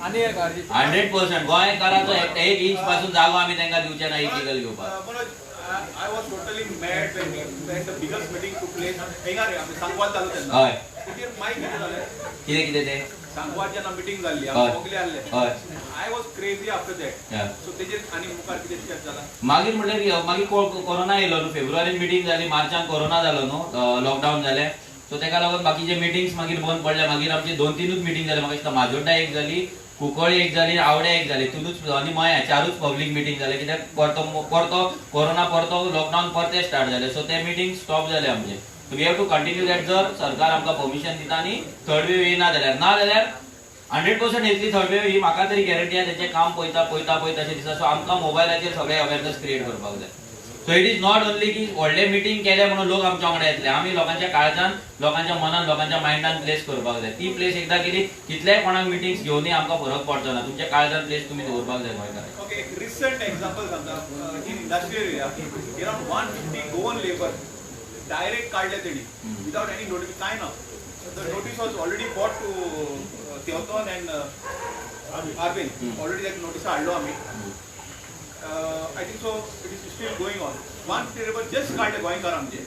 आनी एक 100% गोंयकाराचो एक इंच पासून जागो आमी तांकां दिवचे ना इलिगल घेवपाक. I was totally mad when the biggest meeting took place. हेंगारे आमी सांगवाल जालो तेन्ना. हय. कितें माहिती जालें? कितें ते? सांगवाल जेन्ना मीटिंग जाल्ली आमी सगळे आसले. हय. I was crazy after that. So तेजेर आनी मुखार कितें स्टेप जाला? मागीर म्हणल्यार मागीर कोरोना येयलो न्हू फेब्रुवारीन मीटिंग जाली मार्चान कोरोना जालो न्हू लॉकडावन जालें सो तेका लागून बाकीचे मिटिंग्स मागीर बंद पडले मागीर आमची 2-3 मिटिंग जाली म्हाका दिसता माजोड्डा एक जाली कुंकळ्ळी एक जाली आवड्या एक जाली तिनूच आनी मया 4 पब्लीक मिटींग जाले कित्याक परतो कोरोना परतो लॉकडावन परते स्टार्ट जाले सो ते मिटींग स्टॉप जाले आमचे so we have to continue that जर सरकार आमकां परमिशन दिता आनी थर्ड वेव येना जाल्यार 100% येतली थर्ड वेव ही म्हाका तरी गॅरंटी आहा तेचें काम पळयता अशें दिसता सो आमकां मोबायलाचेर सगळे अवेरनेस क्रिएट करपाक जाय so it is not only की व्हडले मिटींग केले म्हणून लोक आमच्या वांगडा येतले आमी लोकांच्या काळजान लोकांच्या मनान लोकांच्या मायंडान प्लेस करपाक जाय ती प्लेस एकदा केली कितलेय कोणाक मिटिंग्स घेवनय आमकां फरक पडचो ना तुमच्या काळजान प्लेस तुमी दवरपाक जाय गोंयकारांक. ओके एक रिसेंट एग्जांपल सांगता in industrial area around 150 Goan labour direct काढले तेणी विदाउट एनी नोटीस काय ना the notice was already bought to तेवतोन एंड आर्बिन ऑलरेडी एक नोटीस हाडलो आमी I think so it is still going on. One terrible just काढले गोंयकार आमचे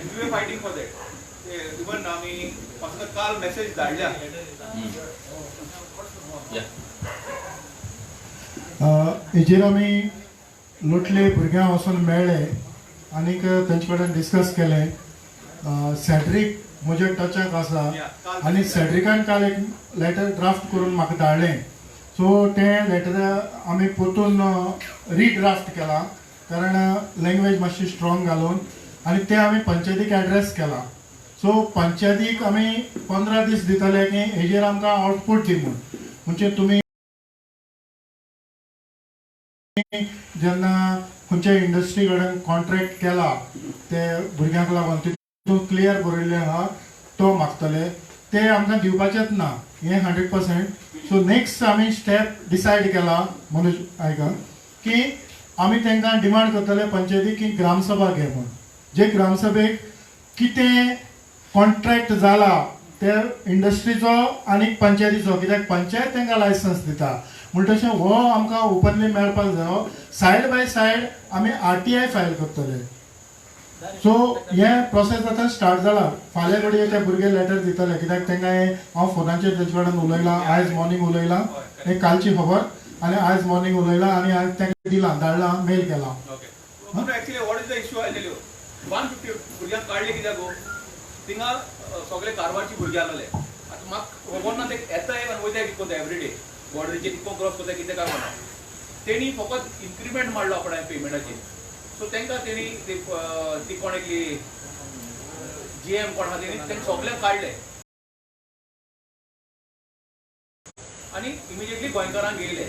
and we were fighting for that. Even आमी फक्त काल मेसेज धाडल्या हेजेर आमी लोटले भुरग्यां वचून मेळ्ळे आनीक तेंचे कडेन डिस्कस केले सॅड्रीक म्हज्या टचाक आसा आनी सॅड्रिकान काल एक लेटर ड्राफ्ट करून म्हाका धाडलें सो ते लेटर आमी परतून रिड्राफ्ट केला कारण लँग्वेज मातशी स्ट्रॉंग घालून आनी ते आमी पंचायतीक एड्रेस केला सो पंचायतीक आमी 15 दीस दितले की हेजेर आमकां आउटपूट दी म्हणजे तुमी जेन्ना खंयच्या इंडस्ट्री कडेन कॉन्ट्रॅक्ट केला ते भुरग्यांक लागून तितून क्लियर बरयल्लें आहा तो मागतले ते आमकां दिवपाचेच ना हे 100%. सो नेक्स्ट आमी स्टेप डिसायड केला मनोज आयका की आमी तांकां डिमांड करतले पंचायतीक की ग्रामसभा घे म्हूण जे ग्रामसभेक कितें कॉन्ट्रॅक्ट जाला ते इंडस्ट्रीचो आनी पंचायतीचो कित्याक पंचायत तांकां लायसन्स दिता म्हणटा तशें हो आमकां ओपनली मेळपाक जायो सायड बाय सायड आमी RTI फायल करतले सो हे प्रोसेस आतां स्टार्ट जाला फाल्यां घडये ते भुरगे लेटर दितले कित्याक तांकां हांव फोनाचेर तेजे कडेन उलयलां आयज मॉर्निंग उलयलां एक कालची खबर आनी आयज मॉर्निंग उलयलां आनी आयज तांकां दिलां धाडलां मेल केला. Actually what is the issue I tell you 150 भुरग्यांक काडले कित्याक गो थिंगा सगळे कारवारची भुरगे आसले आतां म्हाका खबर ना ते येताय आनी वयताय कितें एवरीडे बॉर्डरीचे कितको क्रॉस करता कितें काय म्हणा तेणी फकत इन्क्रिमेंट मारलो आपणान पेमेंटाचेर सो तांकां तेणी ती कोण एकली GM कोण आहा तेणी तांकां सगळ्यांक काडले आनी इमिजिएटली गोंयकारांक घेयले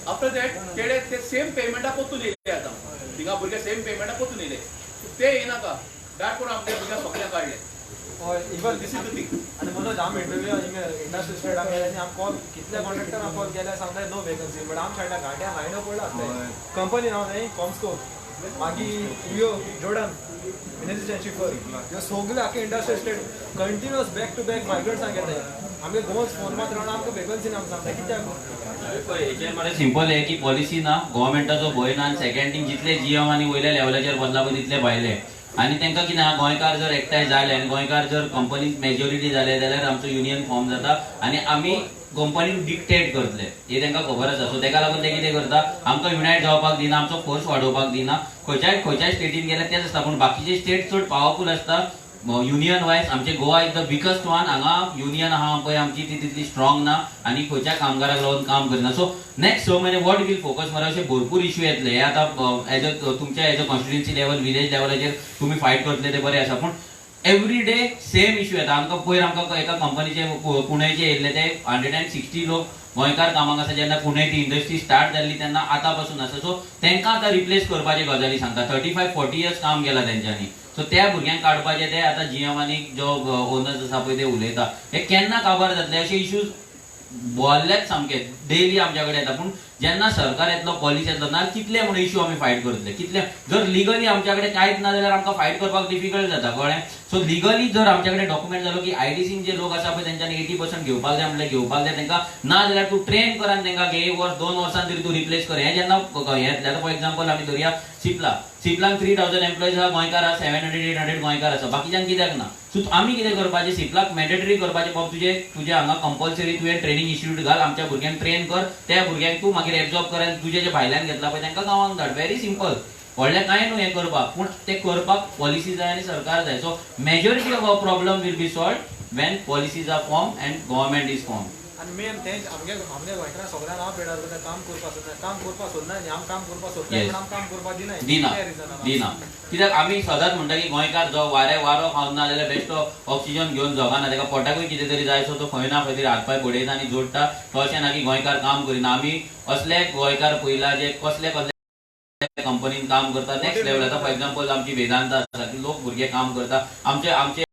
आफ्टर दॅट तेडे ते सेम पेमेंटा परतून येयले आता थिंगा भुरगे सेम पेमेंटा परतून येयले ते येनाका दॅट करून आमच्या भुरग्यांक सगळ्यांक काडले हय even this is the thing आनी म्हणून आम इंटरव्यू इंडस्ट्री स्टेट आमी गेले आनी आम कॉल कितले कॉन्ट्रॅक्टर आम कॉल केले सांगता नो वेकन्सी बट आम सायडा गाड्या लायन पडला आसता कंपनी नांव न्हय कॉम्स्को मागीर यो जोर्डन एनर्जी शिफर ह्यो सगळे आख्खे industry state continuous back to back मायग्रंट्सांक येताय आमगे गोवन फोन मात रावन आमकां वेकन्सी ना सांगता कित्याक हेचेर मरे सिंपल आहे की पॉलिसी ना गव्हर्नमेंटाचो भंय ना आनी सेकंड थिंग जितले जीएम आनी वयल्या लेवलाचेर बदला पळय तितले भायले आनी तांकां कितें आहा गोंयकार जर एकठांय जाले आनी गोंयकार जर कंपनीक मेजॉरिटी जाले जाल्यार आमचो युनियन फॉर्म जाता आनी आमी कंपनीक डिक्टेट करतले हे तांकां खबर आसा सो ताका लागून ते कितें करता आमकां युनायट जावपाक दिना आमचो फोर्स वाडोवपाक दिना खंयच्याय स्टेटीन गेल्यार तेच आसता पूण बाकीचे स्टेट चड पावरफूल आसता युनियन वायज आमचे Goa is the biggest one हांगा युनियन आहा पळय आमची ती तितली स्ट्रॉंग ना आनी खंयच्या कामगाराक लागून काम करिना सो नेक्स्ट 6 म्हयने वॉट वील फोकस मरे अशे भरपूर इश्यू येतले हे आतां एज अ तुमच्या as a constituency level village लेवलाचेर तुमी फायट करतले ते बरे आसा पूण एवरी डे सेम इश्यू येता आमकां पयर आमकां एका कंपनीचे पुणेचे येयल्ले ते 160 लोक गोंयकार कामाक आसा जेन्ना पुणे ती इंडस्ट्री स्टार्ट जाल्ली तेन्ना आतां पासून आसा सो तांकां आतां रिप्लेस करपाचे गजाली सांगता 35-40 इयर्स काम केलां तेंच्यांनी सो त्या भुरग्यांक काडपाचे ते आतां जीएम आनी जो ओनर्स आसा पळय ते उलयता हे केन्ना काबार जातले अशे इश्यूज बोल्लेच सामके डेली आमच्या कडेन येता पूण जेन्ना सरकार येतलो पॉलिसी येतलो ना कितले म्हण इश्यू आमी फायट करतले कितले जर लिगली आमच्या कडेन कांयच ना जाल्यार आमकां फायट करपाक डिफिकल्ट जाता कळ्ळें सो लिगली जर आमच्या कडेन डॉक्युमेंट जालो की आयडीसीन जे लोक आसा पळय तेंच्यांनी 80% घेवपाक जाय म्हणल्यार घेवपाक जाय तांकां ना जाल्यार तूं ट्रेन कर आनी तांकां 1 वर्स 2 वर्सान तरी तूं रिप्लेस कर हें जेन्ना हें येतलें फॉर एक्झाम्पल आमी धरया सिप्लांक 3000 एम्प्लॉयज आहा गोंयकार आहा 700-800 गोंयकार आसा बाकीच्यांक कित्याक ना सो आमी कितें करपाचें सिप्लाक मॅन्डेटरी करपाचें बाबा तुजे हांगा कंपल्सरी तुवें ट्रेनिंग इन्स्टिट्यूट घाल आमच्या भुरग्यांक ट्रेन कर त्या भुरग्यांक तूं मागीर एब्जॉर्ब कर आनी तुजे जे भायल्यान घेतला पळय तांकां गांवांक धाड व्हेरी सिंपल व्हडलें कांय न्हू हें करपाक पूण तें करपाक पॉलिसी जाय आनी सरकार जाय so majority of our problem will be solved when policies are form and government is form आनी मेन तेंच आमगे गोंयकारांक सगळ्यांक हांव पेडा काम करपाक सोदना आनी आम काम करपाक सोदता पूण आम काम करपाक दिना कित्याक आमी सदांच म्हणटा की गोंयकार जो वारो खावन ना जाल्यार बेश्टो ऑक्सिजन घेवन जगना ताका पोटाकूय कितें तरी जाय सो तो खंय ना खंय तरी हातपाय बडयता आनी जोडटा तो अशें ना की गोंयकार काम करिना आमी असले गोंयकार पयला जे कसले कंपनीन काम करता नेक्स्ट लेवल आतां फॉर एक्झाम्पल आमची वेदांत आसा की लोक भुरगे काम करता आमचे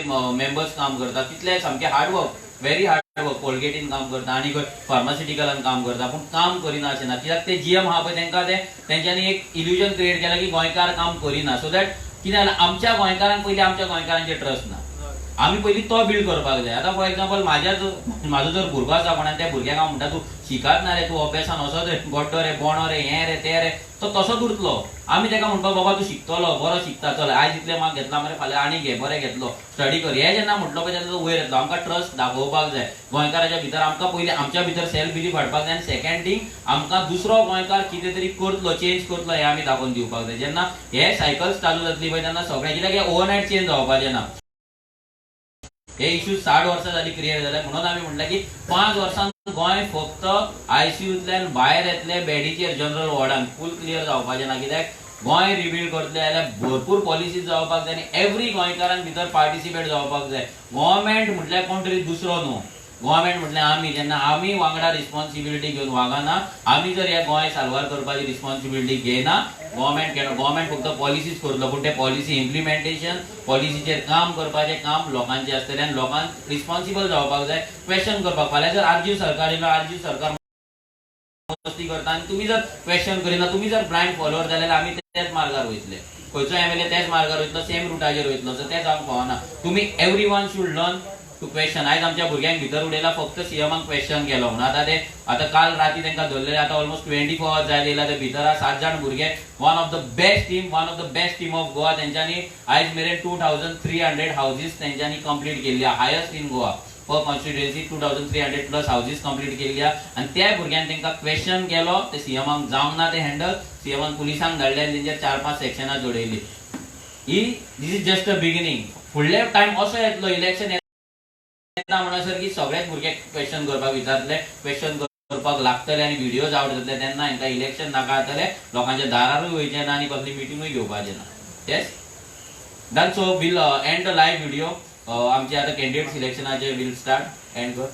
मेंबर्स काम करता कितले सामके हार्डवर्क व्हेरी हार्डवर्क कोलगेटीन काम करता आनी खंय फार्मास्युटिकलान काम करता पूण काम करिना अशें ना कित्याक ते जीएम आहा पळय तांकां तेंच्यांनी एक इल्युजन क्रिएट केला की गोंयकार काम करिना सो दॅट कितें जालें आमच्या गोंयकारांक पयलीं आमच्या गोंयकारांचेर ट्रस्ट ना आमी पयलीं तो बिल्ड करपाक जाय आतां फॉर एक्झाम्पल म्हाजो जर भुरगो आसा कोणाक त्या भुरग्याक हांव म्हणटा तूं शिकात ना रे तूं अभ्यासान असो रे गोड्डो रे बोणो रे हें रे तें रे तो तसोच उरतलो आमी ताका म्हणपाक बाबा तूं शिकतलो बरो शिकता चल आयज इतले मार्क घेतला मरे फाल्यां आनी घे बरें घेतलो स्टडी कर हें जेन्ना म्हटलो पळय तेन्ना तो वयर येतलो आमकां ट्रस्ट दाखोवपाक जाय गोंयकाराच्या भितर आमकां पयलीं आमच्या भितर सेल्फ बिलीफ हाडपाक जाय आनी सेकंड थिंग आमकां दुसरो गोंयकार कितें तरी करतलो चेंज करतलो हें आमी दाखोवन दिवपाक जाय जेन्ना हे सायकल चालू जातली पळय तेन्ना सगळें कित्याक हें ओवरनायट चेंज जावपाचें ना हे इश्यू 60 वर्सां जाली क्रिएट जाले म्हणून आमी म्हणटा की 5 वर्सां गोंय फक्त आयसीयूतल्यान भायर येतले बेडीचेर जनरल वॉर्डान फूल क्लियर जावपाचें ना कित्याक गोंय रिबिल्ड करतले जाल्यार भरपूर पॉलिसीज जावपाक जाय आनी एवरी गोंयकारांक भितर पार्टिसिपेट जावपाक जाय गव्हर्नमेंट म्हटल्यार कोण तरी दुसरो न्हू गव्हर्नमेंट म्हटल्यार आमी जेन्ना आमी वांगडा रिस्पॉन्सिबिलिटी घेवन वागना आमी जर हे गोंय साल्वार करपाची रिस्पॉन्सिबिलिटी घेयना गव्हर्नमेंट फक्त पॉलिसीज करतलो पूण ते पॉलिसी इम्प्लिमेंटेशन पॉलिसीचेर काम करपाचें काम लोकांचें आसतलें आनी लोकांक रिस्पॉन्सिबल जावपाक जाय क्वेश्चन करपाक फाल्यां जर आरजीव सरकार येयलो आरजीव सरकार मस्ती करता आनी तुमी जर क्वेश्चन करिना तुमी जर ब्लायंड फॉलोवर जाल्यार आमी तेच मार्गार वयतले खंयचो एमएलए तेच मार्गार वयतलो सेम रुटाचेर वयतलो सो तें जावंक फावना तुमी every one should learn to question आयज आमच्या भुरग्यांक भितर उडयला फक्त सीएमाक क्वेश्चन केलो म्हणून आतां काल राती तांकां धरलेले आतां ऑलमोस्ट 24 आवर्स जाय येयला ते भितर 7 जाण भुरगे one of the best team of Goa तेंच्यांनी आयज मेरेन 2300 हाऊजीस तेंच्यांनी कंप्लीट केल्ली highest in Goa per constituency 2300 plus houses complete केल्ली आनी त्या भुरग्यांक तांकां क्वेश्चन केलो ते सीएमाक जावंक ना ते हँडल सीएमान पुलिसांक धाडले आनी तेंचेर 4-5 सेक्शनां जोडयली this is just a beginning फुडले टायम असो येतलो इलेक्शन म्हणसर की सगळेच भुरगे क्वेश्चन करपाक विचारतले क्वेश्चन करपाक लागतले आनी व्हिडिओज आवट जातले तेन्ना हांकां इलेक्शन नाका जातले लोकांच्या दारारूय वयचे ना आनी कसली मिटिंगूय घेवपाचें ना yes done so we'll end the live video आमचे आतां कॅन्डिडेट सिलेक्शनाचे वील स्टार्ट एंड कर